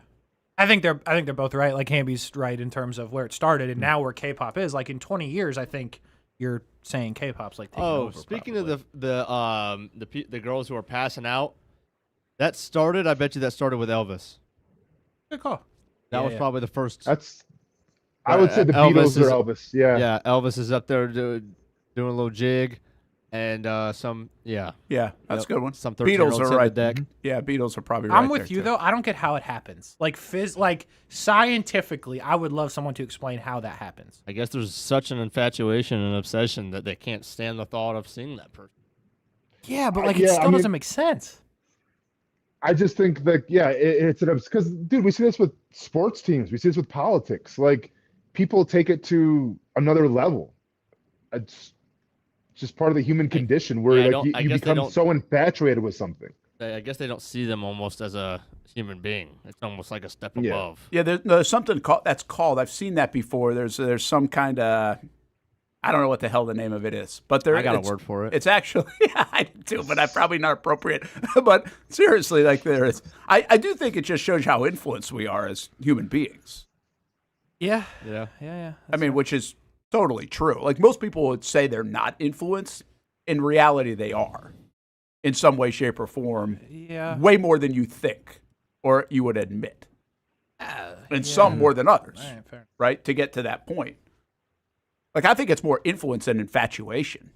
I think they're both right. Like Hamby's right in terms of where it started, and now where K-pop is. Like in 20 years, I think you're saying K-pop's like taking over. Speaking of the girls who are passing out, that started. I bet you that started with Elvis. Good call. That was probably the first. I would say the Beatles or Elvis. Yeah. Yeah, Elvis is up there doing a little jig, and some. Yeah, that's a good one. Some Beatles are right. Deck. Yeah, Beatles are probably right. I'm with you though. I don't get how it happens. Like scientifically, I would love someone to explain how that happens. I guess there's such an infatuation and obsession that they can't stand the thought of seeing that person. Yeah, but it still doesn't make sense. I just think that it's because dude, we see this with sports teams, we see this with politics. Like people take it to another level. It's just part of the human condition where you become so infatuated with something. I guess they don't see them almost as a human being. It's almost like a step above. Yeah, there's something that's called. I've seen that before. There's some kind of. I don't know what the hell the name of it is, but I got a word for it. It's actually, I do, but I'm probably not appropriate. But seriously, like there is, I do think it just shows how influenced we are as human beings. Yeah. I mean, which is totally true. Like most people would say they're not influenced. In reality, they are, in some way, shape, or form. Yeah. Way more than you think, or you would admit, and some more than others. Right, to get to that point. Like, I think it's more influence than infatuation,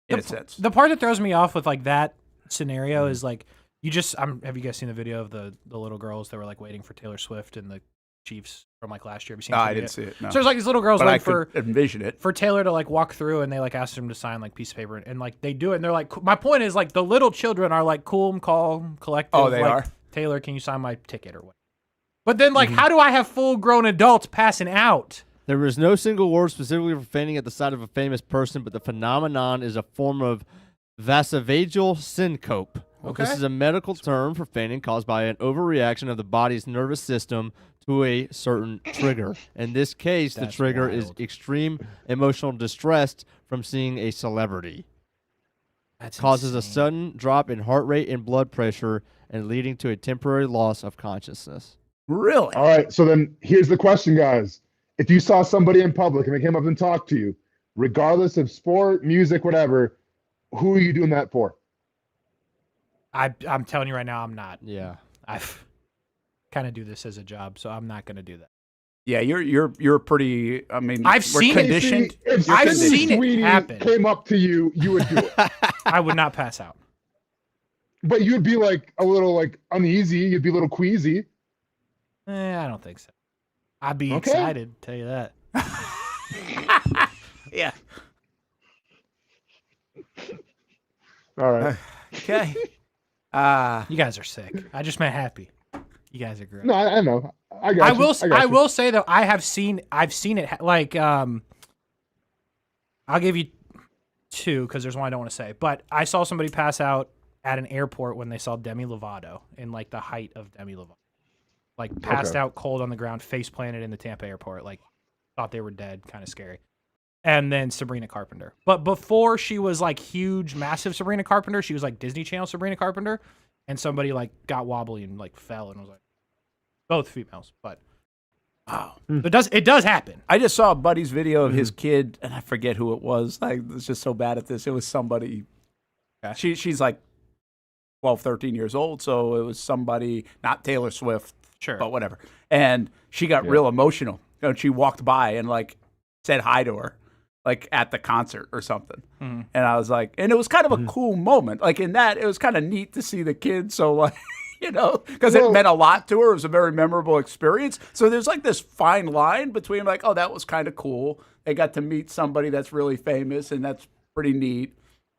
in a sense. The part that throws me off with, like, that scenario is, like, have you guys seen the video of the little girls that were, like, waiting for Taylor Swift and the Chiefs from, like, last year? Have you seen I didn't see it, no. So there's, like, these little girls waiting for envision it. For Taylor to, like, walk through, and they, like, asked them to sign, like, piece of paper. And, like, they do it, and they're, like, my point is, like, the little children are, like, cool, calm, collective. Oh, they like, are? Taylor, can you sign my ticket or what? But then, like, how do I have full-grown adults passing out? There is no single word specifically for fainting at the sight of a famous person, but the phenomenon is a form of vasovagal syncope. Okay. This is a medical term for fainting caused by an overreaction of the body's nervous system to a certain trigger. In this case, the trigger is extreme emotional distress from seeing a celebrity. That causes a sudden drop in heart rate and blood pressure and leading to a temporary loss of consciousness. Really? All right, so then here's the question, guys. If you saw somebody in public and they came up and talked to you, regardless of sport, music, whatever, who are you doing that for? I'm telling you right now, I'm not. Yeah. I kind of do this as a job, so I'm not going to do that. Yeah, you're pretty. I mean, I've seen conditioned. I've seen it happen. Came up to you, you would do it. I would not pass out. But you'd be like a little like uneasy. You'd be a little queasy. I don't think so. I'd be Okay. excited, tell you that. Yeah. All right. Okay. You guys are sick. I just meant happy. You guys are great. No, I know. I got you. I will say though, I've seen it like I'll give you two because there's one I don't want to say, but I saw somebody pass out at an airport when they saw Demi Lovato in like the height of Demi Lovato, like passed out cold on the ground, face planted in the Tampa airport, like thought they were dead, kind of scary. And then Sabrina Carpenter, but before she was like huge, massive Sabrina Carpenter, she was like Disney Channel Sabrina Carpenter, and somebody like got wobbly and like fell and was like both females, but. Wow. It does happen. I just saw a buddy's video of his kid, and I forget who it was. I was just so bad at this. It was somebody. She's like 12, 13 years old, so it was somebody, not Taylor Swift, but whatever. And she got real emotional. You know, she walked by and like said hi to her, like at the concert or something. And I was like, and it was kind of a cool moment. Like in that, it was kind of neat to see the kid. So like. You know, because it meant a lot to her. It was a very memorable experience. So there's like this fine line between like, oh, that was kind of cool. They got to meet somebody that's really famous, and that's pretty neat.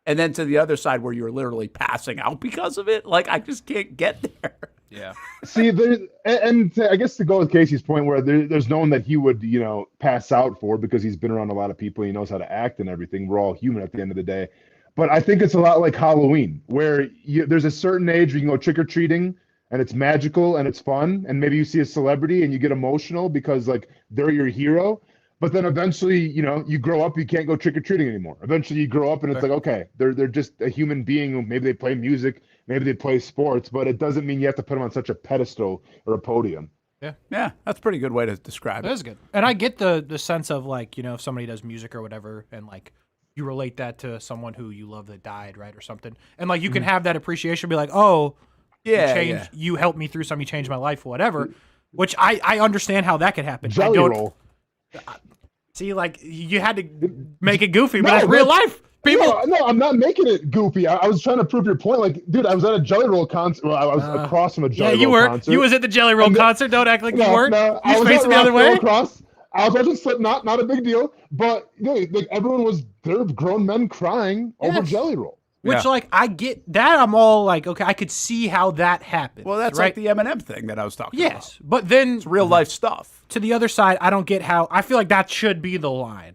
And then to the other side where you're literally passing out because of it. Like, I just can't get there. Yeah. See, and I guess to go with Casey's point, where there's no one that he would, you know, pass out for because he's been around a lot of people. He knows how to act and everything. We're all human at the end of the day. But I think it's a lot like Halloween, where there's a certain age where you can go trick-or-treating and it's magical and it's fun. And maybe you see a celebrity and you get emotional because like they're your hero. But then eventually, you know, you grow up, you can't go trick-or-treating anymore. Eventually you grow up and it's like, okay, they're just a human being. Maybe they play music, maybe they play sports, but it doesn't mean you have to put them on such a pedestal or a podium. Yeah, that's a pretty good way to describe it. That is good. And I get the sense of like, you know, if somebody does music or whatever and like, you relate that to someone who you love that died, right, or something, and like you can have that appreciation, be like, oh, you helped me through something, you changed my life, whatever. Which I understand how that could happen. Jelly roll. See, like you had to make it goofy, but it's real life. People. No, I'm not making it goofy. I was trying to prove your point. Like, dude, I was at a Jelly Roll concert. Well, I was across from a Jelly Roll concert. You was at the Jelly Roll concert. Don't act like you weren't. No, You facing the other way. I was watching Slipknot, not a big deal, but you know, like everyone was there, grown men crying over Jelly Roll. Which, like, I get that. I'm all like, okay, I could see how that happened. Well, that's right? like the Eminem thing that I was talking about. Yes, but then it's real life stuff. To the other side, I don't get how. I feel like that should be the line.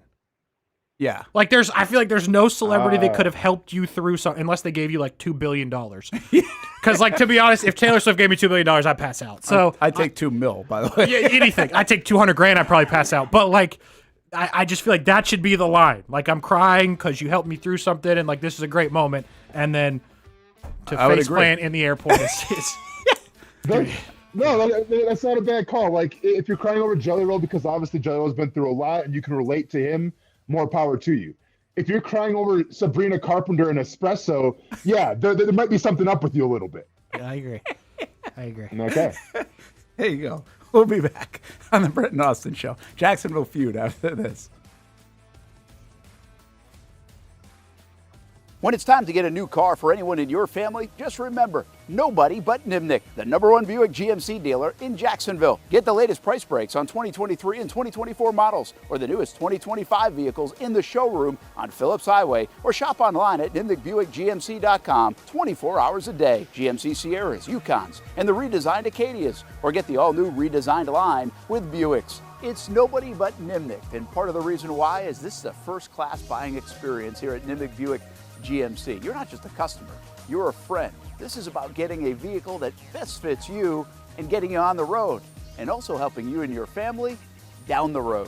Yeah, like I feel like there's no celebrity that could have helped you through something unless they gave you like $2 billion. Because, like, to be honest, if Taylor Swift gave me $2 billion, I'd pass out. So I take $2 million, by the way. Yeah, anything. I take $200,000, I'd probably pass out. But like, I just feel like that should be the line. Like, I'm crying because you helped me through something, and like this is a great moment. And then to face plant in the airport is No, that's not a bad call. Like, if you're crying over Jelly Roll because obviously Jelly Roll's been through a lot and you can relate to him, more power to you. If you're crying over Sabrina Carpenter and Espresso, yeah, there might be something up with you a little bit. Yeah, I agree. Okay. There you go. We'll be back on the Brent and Austen Show. Jacksonville feud after this. When it's time to get a new car for anyone in your family, just remember, nobody but Nimnick, the #1 Buick GMC dealer in Jacksonville. Get the latest price breaks on 2023 and 2024 models or the newest 2025 vehicles in the showroom on Phillips Highway or shop online at NimnickBuickGMC.com 24 hours a day. GMC Sierras, Yukons, and the redesigned Acadias, or get the all-new redesigned line with Buicks. It's nobody but Nimnick, and part of the reason why is this is a first-class buying experience here at Nimnick Buick GMC. You're not just a customer, you're a friend. This is about getting a vehicle that best fits you and getting you on the road, and also helping you and your family down the road.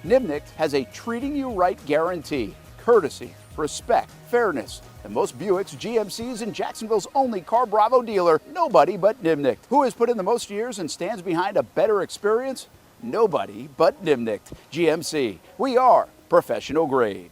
Nimnick has a treating you right guarantee, courtesy, respect, fairness, and most Buicks, GMCs, and Jacksonville's only Car Bravo dealer, nobody but Nimnick. Who has put in the most years and stands behind a better experience? Nobody but Nimnick. GMC, we are professional grade.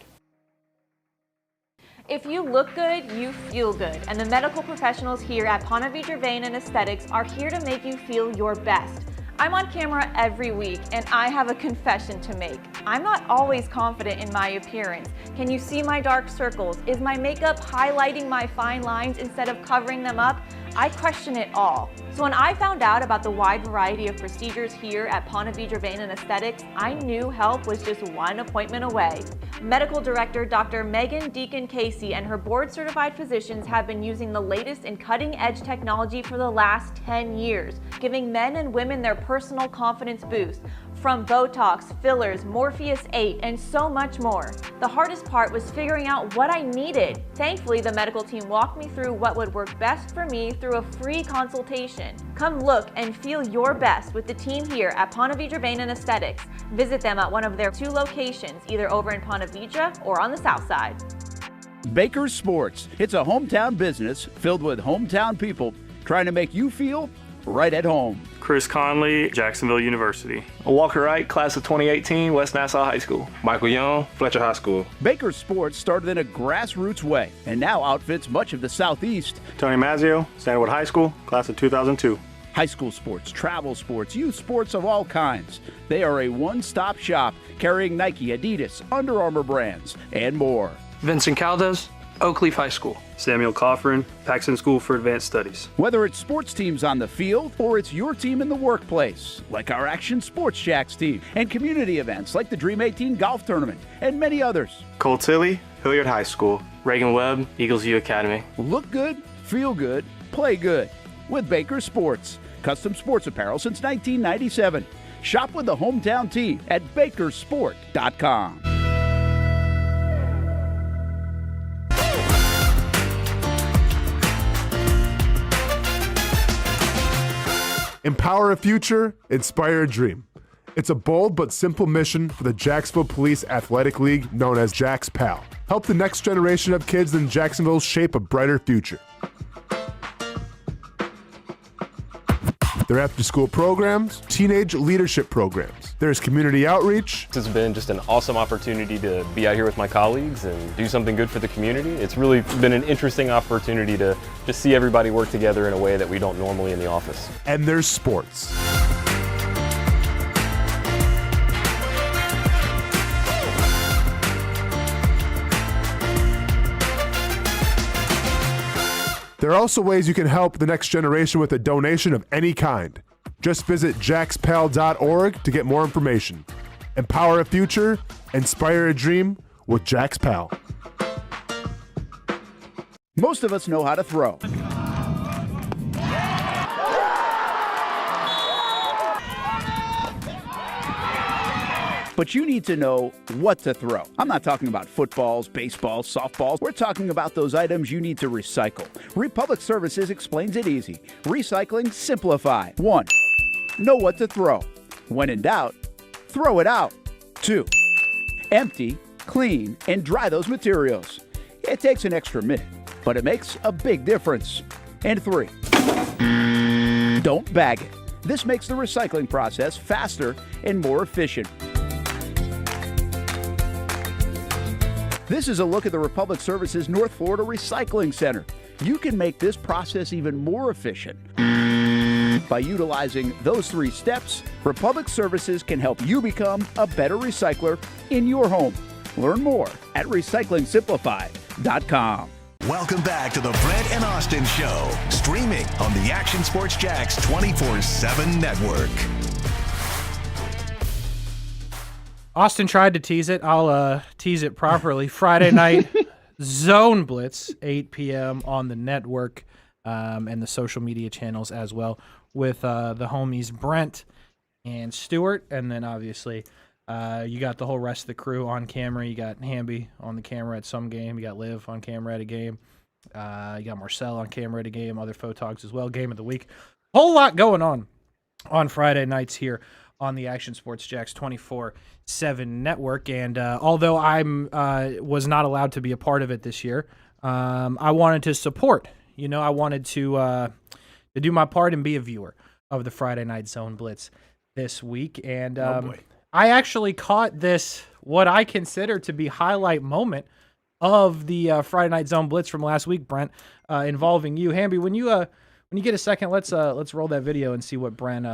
If you look good, you feel good. And the medical professionals here at Ponte Vedra and Aesthetics are here to make you feel your best. I'm on camera every week, and I have a confession to make. I'm not always confident in my appearance. Can you see my dark circles? Is my makeup highlighting my fine lines instead of covering them up? I question it all. So when I found out about the wide variety of procedures here at Ponte Vedra Vein and Aesthetics, I knew help was just one appointment away. Medical Director Dr. Megan Deacon Casey and her board-certified physicians have been using the latest in cutting-edge technology for the last 10 years, giving men and women their personal confidence boost. From Botox, fillers, Morpheus 8, and so much more. The hardest part was figuring out what I needed. Thankfully, the medical team walked me through what would work best for me through a free consultation. Come look and feel your best with the team here at Ponte Vedra Vein and Aesthetics. Visit them at one of their 2 locations, either over in Ponte Vedra or on the south side. Baker's Sports. It's a hometown business filled with hometown people trying to make you feel right at home. Chris Conley, Jacksonville University. Walker Wright, class of 2018, West Nassau High School. Michael Young, Fletcher High School. Baker's Sports started in a grassroots way and now outfits much of the Southeast. Tony Mazzio, Stanwood High School, class of 2002. High school sports, travel sports, youth sports of all kinds. They are a one-stop shop carrying Nike, Adidas, Under Armour brands, and more. Vincent Caldes, Oakleaf High School. Samuel Coffrin, Paxton School for Advanced Studies. Whether it's sports teams on the field or it's your team in the workplace, like our Action Sports Jacks team, and community events like the Dream 18 Golf Tournament, and many others. Cole Tilley, Hilliard High School. Reagan Webb, Eagles View Academy. Look good, feel good, play good with Baker Sports. Custom sports apparel since 1997. Shop with the hometown team at bakersport.com. Empower a future, inspire a dream. It's a bold but simple mission for the Jacksonville Police Athletic League known as Jax PAL. Help the next generation of kids in Jacksonville shape a brighter future. Their after-school programs, teenage leadership programs. There's community outreach. It's been just an awesome opportunity to be out here with my colleagues and do something good for the community. It's really been an interesting opportunity to just see everybody work together in a way that we don't normally in the office. And there's sports. There are also ways you can help the next generation with a donation of any kind. Just visit jaxpal.org to get more information. Empower a future, inspire a dream with Jax PAL. Most of us know how to throw. But you need to know what to throw. I'm not talking about footballs, baseballs, softballs. We're talking about those items you need to recycle. Republic Services explains it easy. Recycling simplified. 1. Know what to throw. When in doubt, throw it out. 2. Empty, clean, and dry those materials. It takes an extra minute, but it makes a big difference. And 3. Don't bag it. This makes the recycling process faster and more efficient. This is a look at the Republic Services North Florida Recycling Center. You can make this process even more efficient. By utilizing those 3 steps, Republic Services can help you become a better recycler in your home. Learn more at recyclingsimplified.com. Welcome back to the Brent and Austen Show, streaming on the Action Sports Jacks 24/7 network. Austen tried to tease it. I'll tease it properly. Friday night Zone Blitz, 8 p.m. on the network and the social media channels as well with the homies Brent and Stuart. And then obviously you got the whole rest of the crew on camera. You got Hamby on the camera at some game. You got Liv on camera at a game. You got Marcel on camera at a game. Other photogs as well. Game of the week. Whole lot going on Friday nights here on the Action Sports Jacks 24/7 network. And although I was not allowed to be a part of it this year, I wanted to support. You know, I wanted to do my part and be a viewer of the Friday Night Zone Blitz this week. And I actually caught this, what I consider to be highlight moment of the Friday Night Zone Blitz from last week, Brent, involving you. Hamby, when you get a second, let's roll that video and see what Brent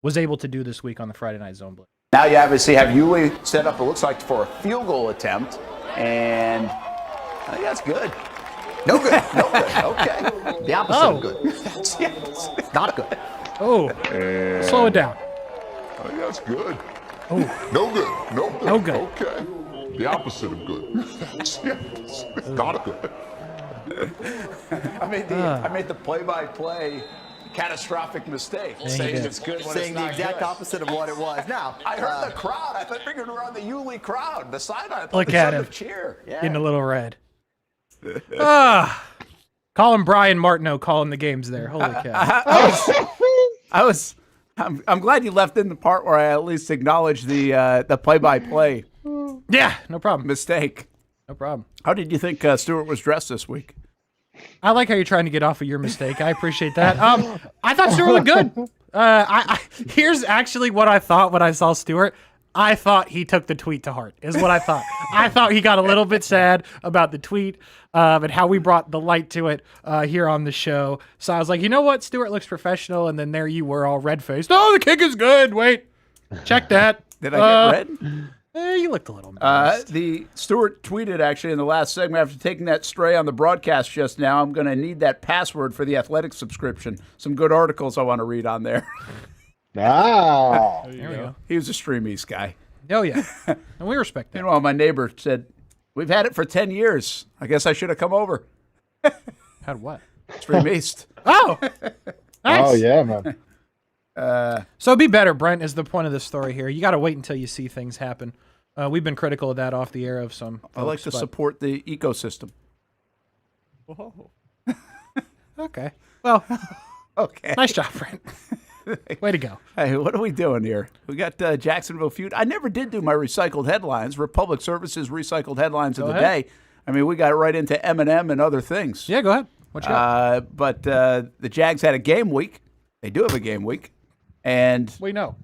was able to do this week on the Friday Night Zone Blitz. Now you obviously have Yuli set up, it looks like, for a field goal attempt, and I think that's good. No good. No good. Okay. The opposite of good. That's the opposite. Not good. Oh. Slow it down. That's good. Oh. No good. No good. No good. Okay. The opposite of good. That's not good. I made the play-by-play catastrophic mistake. Saying it's good when saying it's the not exact good. opposite of what it was. Now, I heard the crowd. I figured we were on the Yulee crowd. The sideline. I thought Look they at started him. to cheer. Getting a little red. Call him Brent Martineau calling the games there. Holy cow. I'm glad you left in the part where I at least acknowledged the play-by-play. Yeah, no problem. Mistake. No problem. How did you think Stewart was dressed this week? I like how you're trying to get off of your mistake. I appreciate that. I thought Stewart looked good. Here's actually what I thought when I saw Stewart. I thought he took the tweet to heart, is what I thought. I thought he got a little bit sad about the tweet and how we brought the light to it here on the show. So I was like, you know what? Stewart looks professional. And then there you were all red-faced. Oh, the kick is good. Wait. Check that. Did I get red? You looked a little embarrassed. The Stewart tweeted actually in the last segment, after taking that stray on the broadcast just now, I'm going to need that password for the Athletic subscription. Some good articles I want to read on there. Ah. There we go. He was a Stream East guy. Oh, yeah. And we respect that. Meanwhile, my neighbor said, we've had it for 10 years. I guess I should have come over. Had what? Stream East. Oh! Nice. Oh, yeah, man. So be better, Brent, is the point of this story here. You got to wait until you see things happen. We've been critical of that off the air of some folks, I like to support the ecosystem. Whoa. Okay. Well, okay. Nice job, Brent. Way to go. Hey, what are we doing here? We got Jacksonville Feud. I never did do my recycled headlines, Republic Services recycled headlines of the day. I mean, we got right into Eminem and other things. Yeah, go ahead. What you got? But the Jags had a game week. They do have a game week. And we know.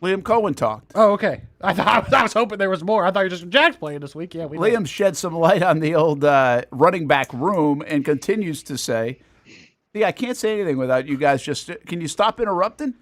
Liam Coen talked. Oh, okay. I was hoping there was more. I thought you were just Jags playing this week. Yeah, we know. Liam shed some light on the old running back room and continues to say, "See, I can't say anything without you guys just. Can you stop interrupting?"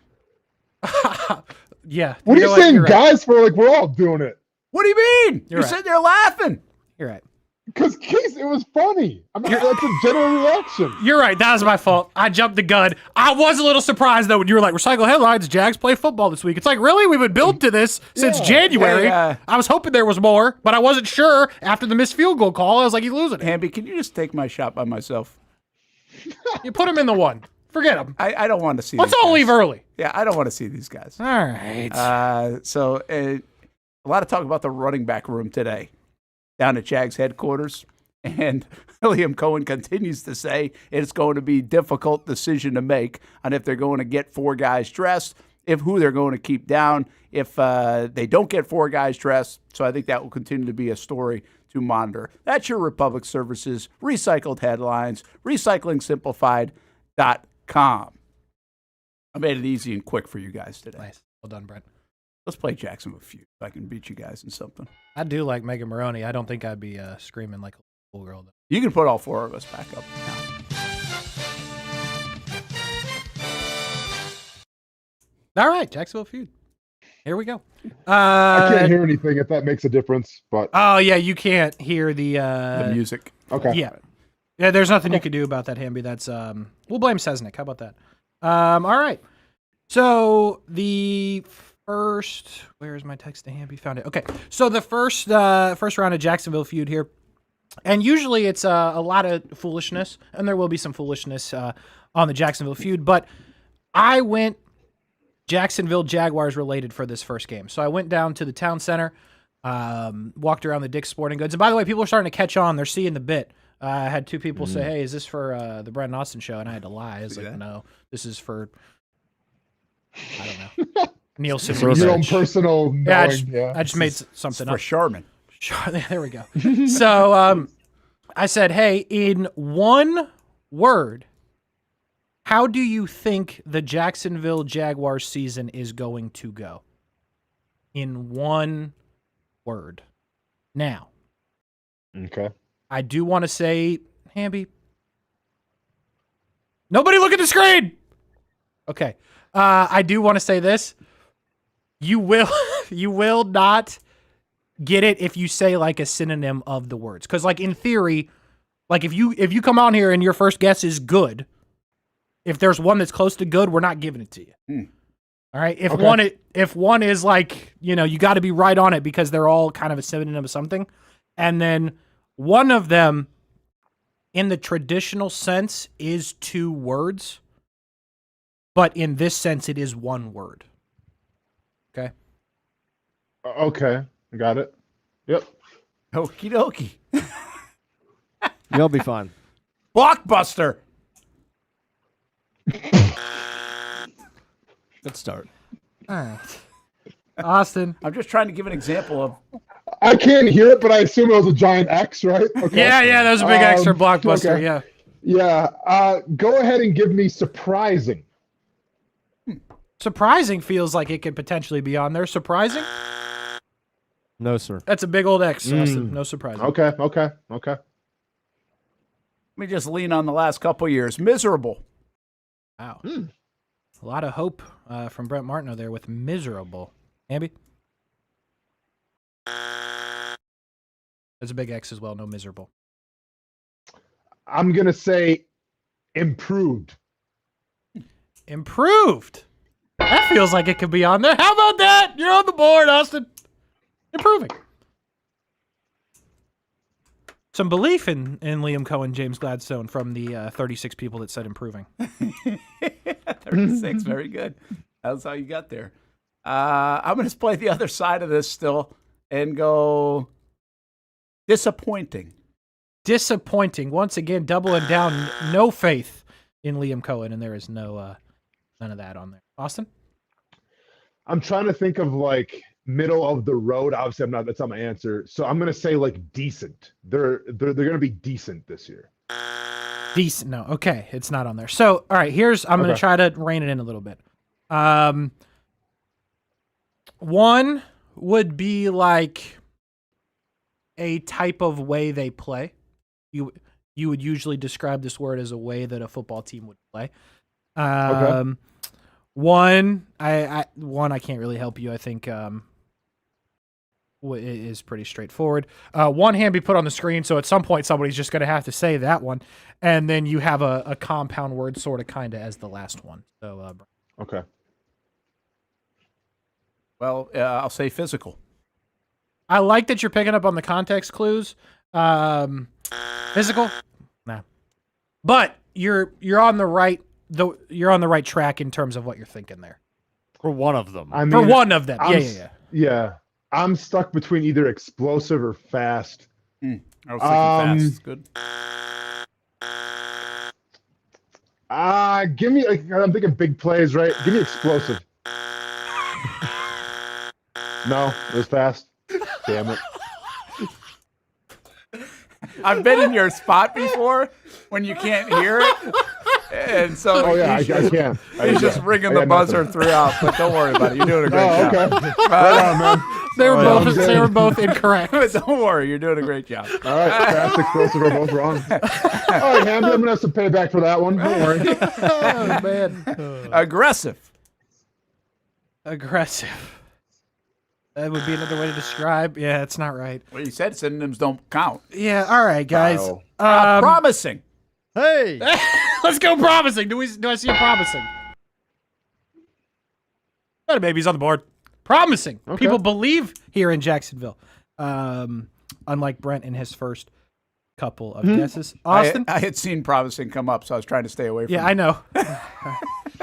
Yeah. What are you saying, guys? For like we're all doing it. What do you mean? You're right. sitting there laughing. You're right. Because Case, it was funny. I mean, that's a general reaction. You're right. That was my fault. I jumped the gun. I was a little surprised, though, when you were like, recycle headlines, Jags play football this week. It's like, really? We've been built to this since January. Hey, I was hoping there was more, but I wasn't sure after the missed field goal call. I was like, he's losing it. Hamby, can you just take my shot by myself? You put him in the one. Forget him. I don't want to see Let's these all guys. leave early. Yeah, I don't want to see these guys. All right. So a lot of talk about the running back room today down at Jags headquarters. And Liam Coen continues to say it's going to be a difficult decision to make on if they're going to get four guys dressed, if who they're going to keep down, if they don't get four guys dressed. So I think that will continue to be a story to monitor. That's your Republic Services recycled headlines, recyclingsimplified.com. I made it easy and quick for you guys today. Nice. Well done, Brent. Let's play Jacksonville Feud if I can beat you guys in something. I do like Megan Maroney. I don't think I'd be screaming like a little girl, though. You can put all four of us back up now. All right, Jacksonville Feud. Here we go. I can't hear anything if that makes a difference, but oh yeah, you can't hear the music. Okay. Yeah. There's nothing you can do about that, Hamby. That's we'll blame Sesnick. How about that? All right. So the first, where is my text to Hamby? Found it. Okay. So the first round of Jacksonville Feud here, and usually it's a lot of foolishness, and there will be some foolishness on the Jacksonville Feud, but I went Jacksonville Jaguars related for this first game. So I went down to the town center, walked around the Dick's Sporting Goods. And by the way, people are starting to catch on. They're seeing the bit. I had two people say, hey, is this for the Brent and Austin show? And I had to lie. I was like, no, this is for, I don't know, Nielsen research. Your own personal I knowing, just made something for up. Charmin. There we go. So I said, hey, in one word, how do you think the Jacksonville Jaguars season is going to go? In one word. Now. Okay. I do want to say, Hamby. Nobody look at the screen! Okay. I do want to say this. You will not get it if you say like a synonym of the words. Because like in theory, like if you come on here and your first guess is good, if there's one that's close to good, we're not giving it to you. All right. If one is like, you got to be right on it because they're all kind of a synonym of something. And then one of them in the traditional sense is 2 words, but in this sense it is 1 word. Okay. Okay. Got it. Yep. Okie dokie. You'll be fine. Blockbuster. Good start. All right. Austin. I'm just trying to give an example of. I can't hear it, but I assume it was a giant X, right? Okay. Yeah, that was a big X for Blockbuster, okay. yeah. Yeah. Go ahead and give me surprising. Surprising feels like it could potentially be on there. Surprising? No, sir. That's a big old X, Austin. No surprising. Okay. Let me just lean on the last couple years. Miserable. Wow. A lot of hope from Brent Martineau there with miserable. Hamby? That's a big X as well. No miserable. I'm going to say improved. Improved. That feels like it could be on there. How about that? You're on the board, Austin. Improving. Some belief in Liam Coen, James Gladstone from the 36 people that said improving. 36, very good. That's how you got there. I'm going to play the other side of this still and go disappointing. Disappointing. Once again, doubling down. No faith in Liam Coen, and there is none of that on there. Austin? I'm trying to think of like middle of the road. Obviously, that's not my answer. So I'm going to say like decent. They're going to be decent this year. Decent. No. Okay. It's not on there. So, all right, I'm going to try to rein it in a little bit. One would be like a type of way they play. You would usually describe this word as a way that a football team would play. One, I can't really help you. I think is pretty straightforward. One Hamby put on the screen, so at some point somebody's just going to have to say that one, and then you have a compound word, sort of, kind of, as the last one. So, okay. Well, I'll say physical. I like that you're picking up on the context clues. Physical, no, but you're on the right. You're on the right track in terms of what you're thinking there. For one of them. I mean, for one of them. Yeah. I'm stuck between either explosive or fast. I was thinking fast. Good. Give me, I'm thinking big plays, right? Give me explosive. No, it was fast. Damn it. I've been in your spot before when you can't hear it. And so I can't. He's just ringing the buzzer throughout, but don't worry about it. You're doing a great job. Okay. Right on, man. They were both incorrect. But don't worry, you're doing a great job. All right, fast, explosive are both wrong. All right, Hamby, I'm gonna have to pay back for that one. Don't worry. Oh man. Aggressive. That would be another way to describe. Yeah, it's not right. Well, you said synonyms don't count. Yeah. All right, guys. Promising. Hey. Let's go promising. Do I see a promising? Oh, baby's on the board. Promising. Okay. People believe here in Jacksonville. Unlike Brent in his first couple of guesses. Austin? I had seen promising come up, so I was trying to stay away from it. Yeah, I know.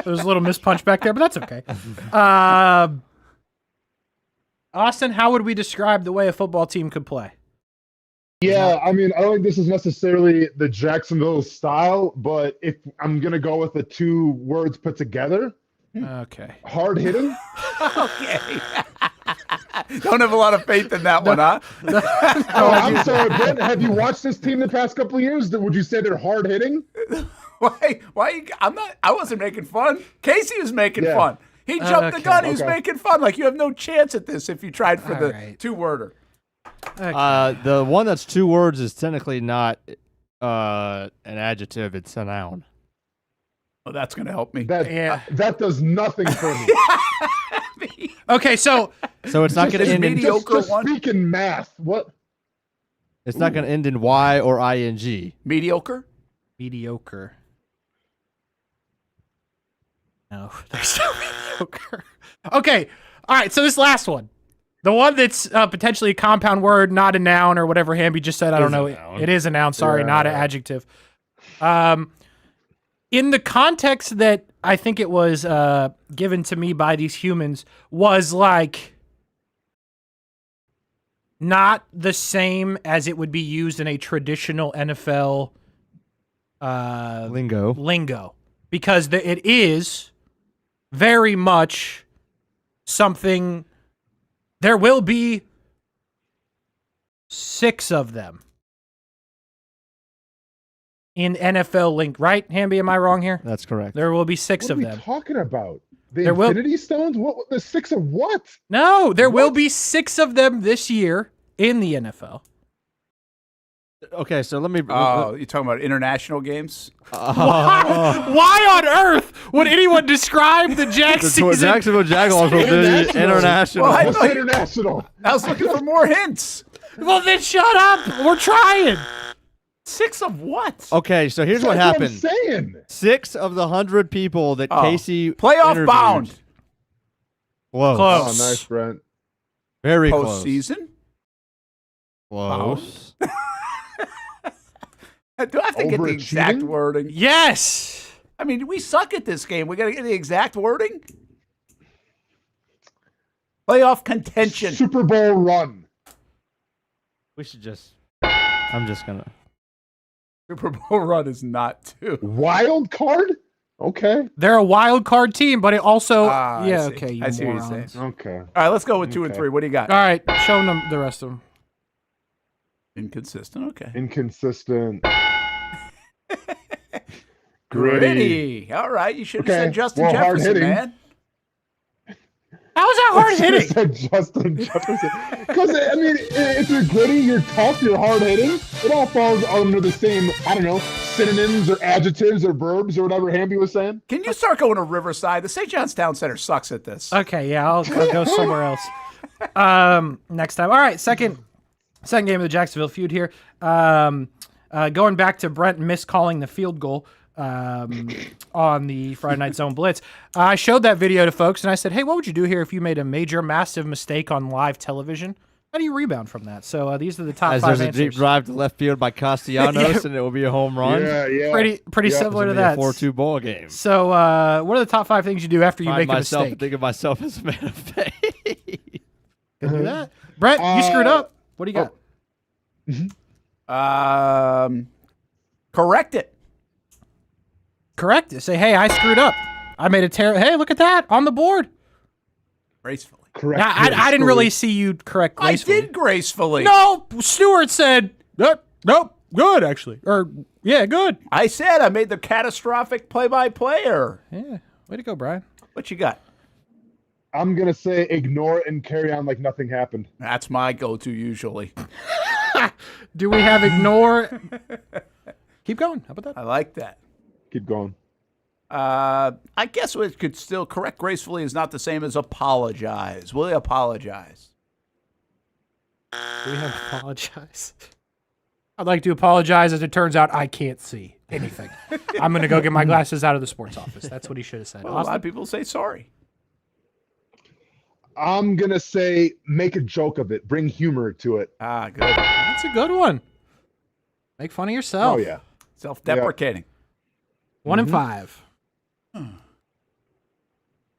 There's a little mispunch back there, but that's okay. Austin, how would we describe the way a football team could play? Yeah, I mean, I don't think this is necessarily the Jacksonville style, but if I'm going to go with the 2 words put together. Okay. Hard hitting. Okay. Don't have a lot of faith in that one, huh? I'm sorry, Brent. Have you watched this team the past couple of years? Would you say they're hard hitting? Why? I wasn't making fun. Casey was making fun. He jumped the gun. He was making fun. Like, you have no chance at this if you tried for the 2-worder. Okay. The one that's 2 words is technically not an adjective. It's a noun. Well, that's going to help me. That does nothing for me. Okay, so So it's not going to end in mediocre just one. speak in math. What? It's not going to end in Y or ing. Mediocre. Mediocre. No, there's no mediocre. Okay. All right. So this last one, the one that's potentially a compound word, not a noun or whatever Hamby just said. I don't know. It is a noun. Sorry, not an adjective. In the context that I think it was given to me by these humans was like not the same as it would be used in a traditional NFL lingo, because it is very much something. There will be 6 of them in NFL link, right? Hamby, am I wrong here? That's correct. There will be 6 What of are we them. talking about? The There will- Infinity Stones? What? The 6 of what? No, there will be 6 of them this year in the NFL. Okay, so let me. Oh, you're talking about international games? Why on earth would anyone describe the Jacksonville Jaguars will do international. Well, I What's thought international? I was looking for more hints. Well, then shut up. We're trying. 6 of what? Okay, so here's what That's happened. What I'm saying. 6 of the 100 people that Oh. Casey Playoff interviewed. bound. Close. Close. Oh, nice, Brent. Very close. Postseason? Close. Do I have to get the exact Overachieving? wording? Yes. I mean, we suck at this game. We got to get the exact wording. Playoff contention. Super Bowl run. We should just. I'm just gonna. Super Bowl run is not 2. Wild card? Okay. They're a wild card team, but it also I yeah, see. okay, you I see what you're morons. saying. Okay. All right, let's go with 2 and Okay. 3. What do you got? All right, show them the rest of them. Inconsistent. Okay. Inconsistent. Gritty. All right, you should have said Justin Jefferson, hard-hitting. man. How is that hard I hitting? said Justin Jefferson. Because, I mean, if you're gritty, you're tough, you're hard-hitting, it all falls under the same, I don't know, synonyms or adjectives or verbs or whatever Hamby was saying. Can you start going to Riverside? The St. John's Town Center sucks at this. Okay, yeah, I'll go somewhere else. Next time. All right, second game of the Jacksonville feud here. Going back to Brent miscalling the field goal on the Friday Night Zone Blitz. I showed that video to folks, and I said, hey, what would you do here if you made a major, massive mistake on live television? How do you rebound from that? So these are the top 5 There's answers. a deep drive to left field by Castellanos, and it will be a home run. Yeah. Pretty similar to that. A 4-2 ball game. So what are the top 5 things you do after you make a mistake? Think of myself as a man of faith. Can do that. Brent, you screwed up. What do you got? Correct it. Correct it. Say, hey, I screwed up. I made a terrible. Hey, look at that on the board. Gracefully. Correct. Now, I didn't really see you correct gracefully. I did gracefully. No, Stewart said, nope, good, actually. Or, yeah, good. I said I made the catastrophic play-by-play error. Yeah, way to go, Brian. What you got? I'm going to say ignore it and carry on like nothing happened. That's my go-to usually. Do we have ignore? Keep going. How about that? I like that. Keep going. I guess what could still correct gracefully is not the same as apologize. Will you apologize? Do we have apologize? I'd like to apologize. As it turns out, I can't see anything. I'm going to go get my glasses out of the sports office. That's what he should have said. Well, a lot of people say sorry. I'm going to say make a joke of it. Bring humor to it. Ah, good. That's a good one. Make fun of yourself. Oh, yeah. Self-deprecating. 1 and 5.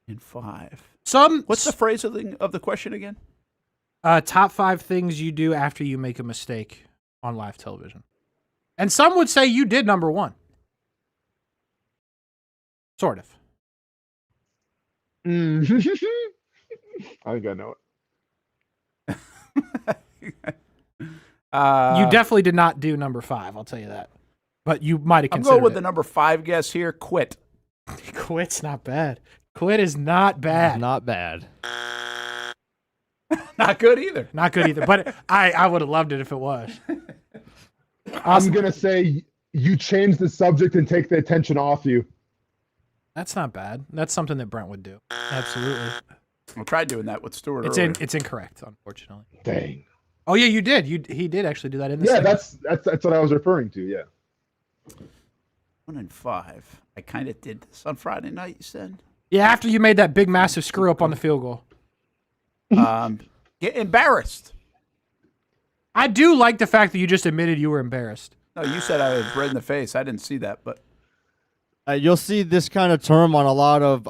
In 5. What's the phrase of the question again? Top 5 things you do after you make a mistake on live television. And some would say you did number 1. Sort of. I think I know it. You definitely did not do number 5, I'll tell you that. But you might have I'm considered going with it. the number 5 guess here. Quit. Quit's not bad. Quit is not bad. Not bad. Not good either. Not good either. But I would have loved it if it was. I'm going to say you change the subject and take the attention off you. That's not bad. That's something that Brent would do. Absolutely. I tried doing that with Stuart. It's incorrect, unfortunately. Dang. Oh yeah, you did. He did actually do that in the Yeah, segment. that's what I was referring to. Yeah. 1 and 5. I kind of did this on Friday night. You said. Yeah, after you made that big massive screw up on the field goal. Get embarrassed. I do like the fact that you just admitted you were embarrassed. No, you said I was red in the face. I didn't see that, but You'll see this kind of term on a lot of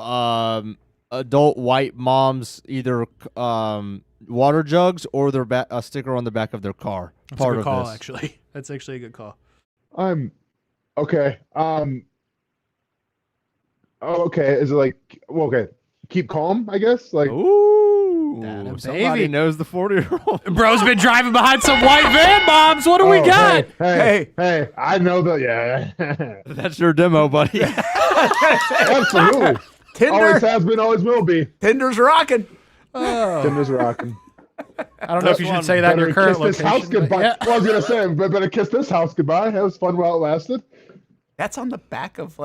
adult white moms, either water jugs or their a sticker on the back of their car. That's a good call, actually. That's actually a good call. Okay. Okay. Is it like okay? Keep calm, I guess. Like. Ooh, somebody knows the 40-year-old. Bro's been driving behind some white van moms. What do we got? Hey! I know that. Yeah. That's your demo, buddy. Absolutely. Tinder always has been, always will be. Tinder's rocking. Tinder's rocking. I don't know if you should say that in your current kiss location. This house goodbye. Yeah. Well, I was gonna say, but better kiss this house goodbye. That was fun while it lasted. That's on the back of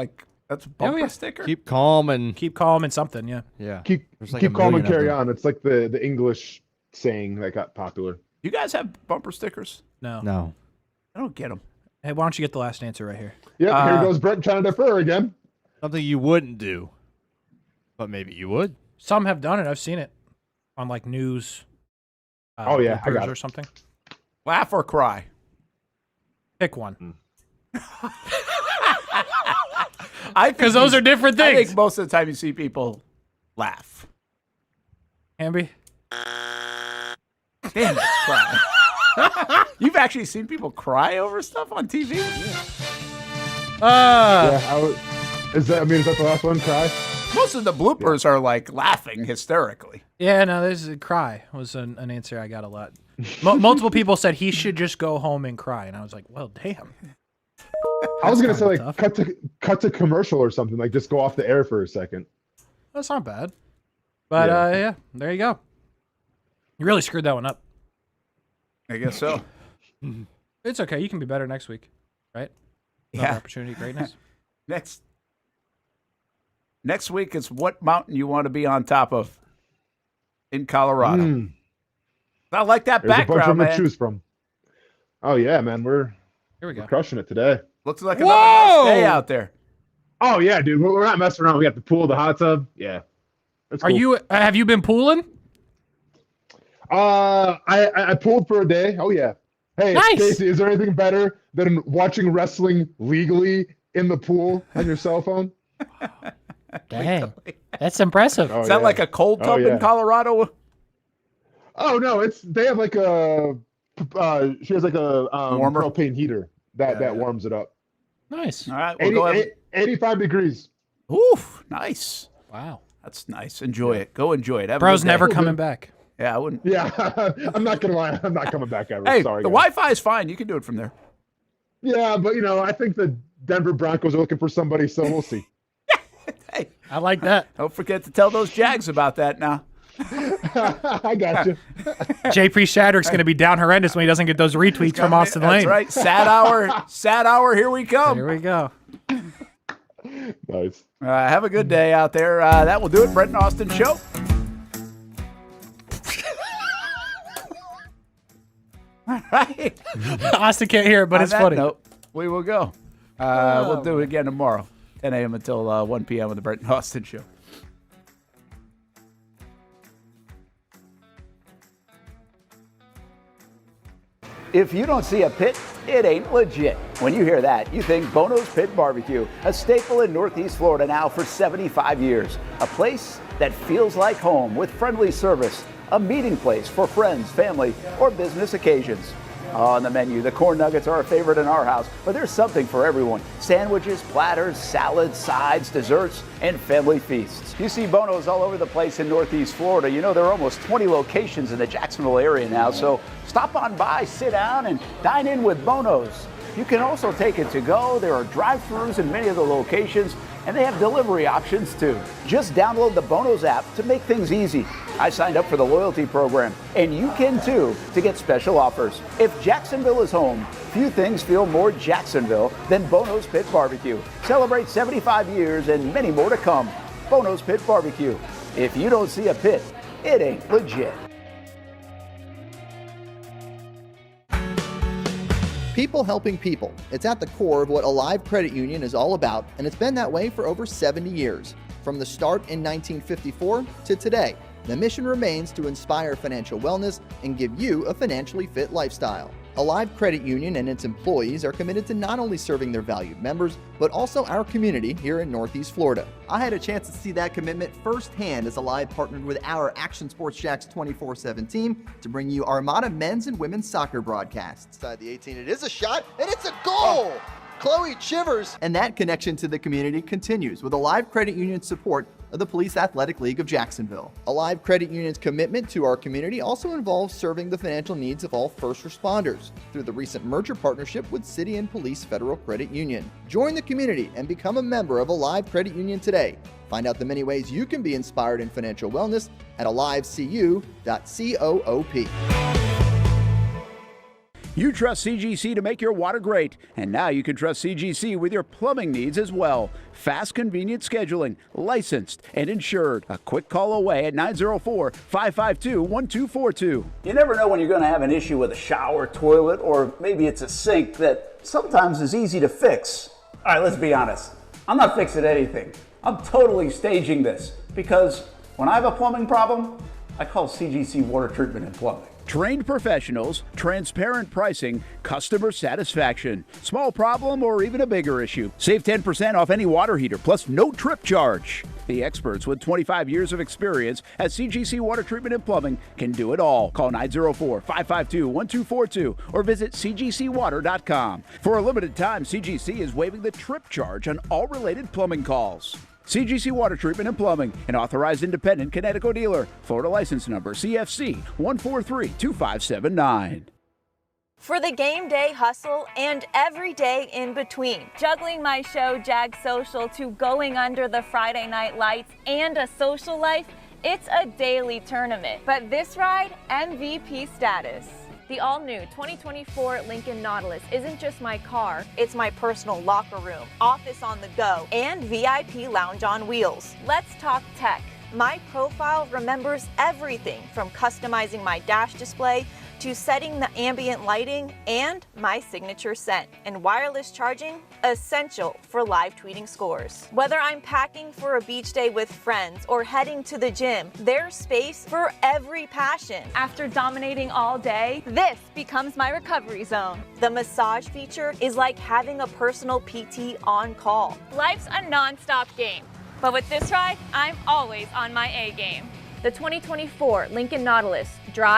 that's a bumper sticker. Keep calm and something. Yeah. Yeah. Keep calm and carry on. It's like the English saying that got popular. You guys have bumper stickers? No. I don't get them. Hey, why don't you get the last answer right here? Yep. Here goes Brent trying to defer again. Something you wouldn't do, but maybe you would. Some have done it. I've seen it on like news. Oh yeah, I got or it. something. Laugh or cry? Pick one. Because those are different things. I think most of the time you see people laugh. Hamby? Damn it, cry. You've actually seen people cry over stuff on TV? Is that the last one? Cry? Most of the bloopers are like laughing hysterically. Yeah, no, this is a cry was an answer I got a lot. Multiple people said he should just go home and cry, and I was like, well, damn. I was gonna say like cut to commercial or something, like just go off the air for a second. That's not bad. But yeah, there you go. You really screwed that one up. I guess so. It's okay. You can be better next week, right? Another Yeah. opportunity, greatness. Next week is what mountain you want to be on top of in Colorado. I like that There's background, a bunch of them man. to choose from. Oh yeah, man, Here we go. we're crushing it today. Looks like another nice day out there. Oh yeah, dude, we're not messing around. We got the pool, the hot tub. Yeah. That's cool. Have you been pooling? I pulled for a day. Oh yeah. Hey, Nice. Casey, is there anything better than watching wrestling legally in the pool on your cell phone? Dang, that's impressive. Oh, Is that yeah. like a cold tub in Colorado? Oh no, they have like a she has like a Warmer? propane heater that warms it up. Nice. All right, we'll go ahead. 85 degrees. Oof, nice. Wow. That's nice. Enjoy it. Go enjoy it. Have a Bro's good day. never coming back. Yeah, I wouldn't. Yeah, I'm not gonna lie. I'm not coming back ever. Hey, Sorry, the guys. Wi-Fi is fine. You can do it from there. Yeah, but I think the Denver Broncos are looking for somebody, so we'll see. Hey, I like that. don't forget to tell those Jags about that now. I got you. JP Shadrick's going to be down horrendous when he doesn't get those retweets from Austen Lane. That's right. Sad hour. Here we come. Here we go. Nice. Have a good day out there. That will do it. Brent and Austin Show. All right. Austin can't hear it, but On it's that funny. note, we will go. We'll do it again tomorrow, 10 a.m. until 1 p.m. with the Brent and Austin Show. If you don't see a pit, it ain't legit. When you hear that, you think Bono's Pit Barbecue, a staple in Northeast Florida now for 75 years. A place that feels like home with friendly service, a meeting place for friends, family, or business occasions. On the menu, the corn nuggets are a favorite in our house, but there's something for everyone. Sandwiches, platters, salads, sides, desserts, and family feasts. You see Bono's all over the place in Northeast Florida. You know, there are almost 20 locations in the Jacksonville area now, so stop on by, sit down, and dine in with Bono's. You can also take it to go. There are drive-thrus in many of the locations, and they have delivery options too. Just download the Bono's app to make things easy. I signed up for the loyalty program, and you can too, to get special offers. If Jacksonville is home, few things feel more Jacksonville than Bono's Pit Barbecue. Celebrate 75 years and many more to come. Bono's Pit Barbecue. If you don't see a pit, it ain't legit. People helping people. It's at the core of what Alive Credit Union is all about, and it's been that way for over 70 years. From the start in 1954 to today, the mission remains to inspire financial wellness and give you a financially fit lifestyle. Alive Credit Union and its employees are committed to not only serving their valued members, but also our community here in Northeast Florida. I had a chance to see that commitment firsthand as Alive partnered with our Action Sports Jacks 24/7 team to bring you Armada men's and women's soccer broadcasts. Inside the 18, it is a shot, and it's a goal! Chloe Chivers! And that connection to the community continues with Alive Credit Union's support of the Police Athletic League of Jacksonville. Alive Credit Union's commitment to our community also involves serving the financial needs of all first responders through the recent merger partnership with City and Police Federal Credit Union. Join the community and become a member of Alive Credit Union today. Find out the many ways you can be inspired in financial wellness at alivecu.coop. You trust CGC to make your water great, and now you can trust CGC with your plumbing needs as well. Fast, convenient scheduling, licensed and insured. A quick call away at 904-552-1242. You never know when you're going to have an issue with a shower, toilet, or maybe it's a sink that sometimes is easy to fix. All right, let's be honest. I'm not fixing anything. I'm totally staging this because when I have a plumbing problem, I call CGC Water Treatment and Plumbing. Trained professionals, transparent pricing, customer satisfaction. Small problem or even a bigger issue. Save 10% off any water heater, plus no trip charge. The experts with 25 years of experience at CGC Water Treatment and Plumbing can do it all. Call 904-552-1242 or visit cgcwater.com. For a limited time, CGC is waiving the trip charge on all related plumbing calls. CGC Water Treatment and Plumbing, an authorized independent Connecticut dealer. Florida license number CFC 1432579. For the game day hustle and every day in between, juggling my show Jag Social to going under the Friday night lights and a social life, it's a daily tournament. But this ride, MVP status. The all-new 2024 Lincoln Nautilus isn't just my car, it's my personal locker room, office on the go, and VIP lounge on wheels. Let's talk tech. My profile remembers everything from customizing my dash display to setting the ambient lighting and my signature scent. And wireless charging, essential for live tweeting scores. Whether I'm packing for a beach day with friends or heading to the gym, there's space for every passion. After dominating all day, this becomes my recovery zone. The massage feature is like having a personal PT on call. Life's a non-stop game, but with this ride, I'm always on my A game. The 2024 Lincoln Nautilus drive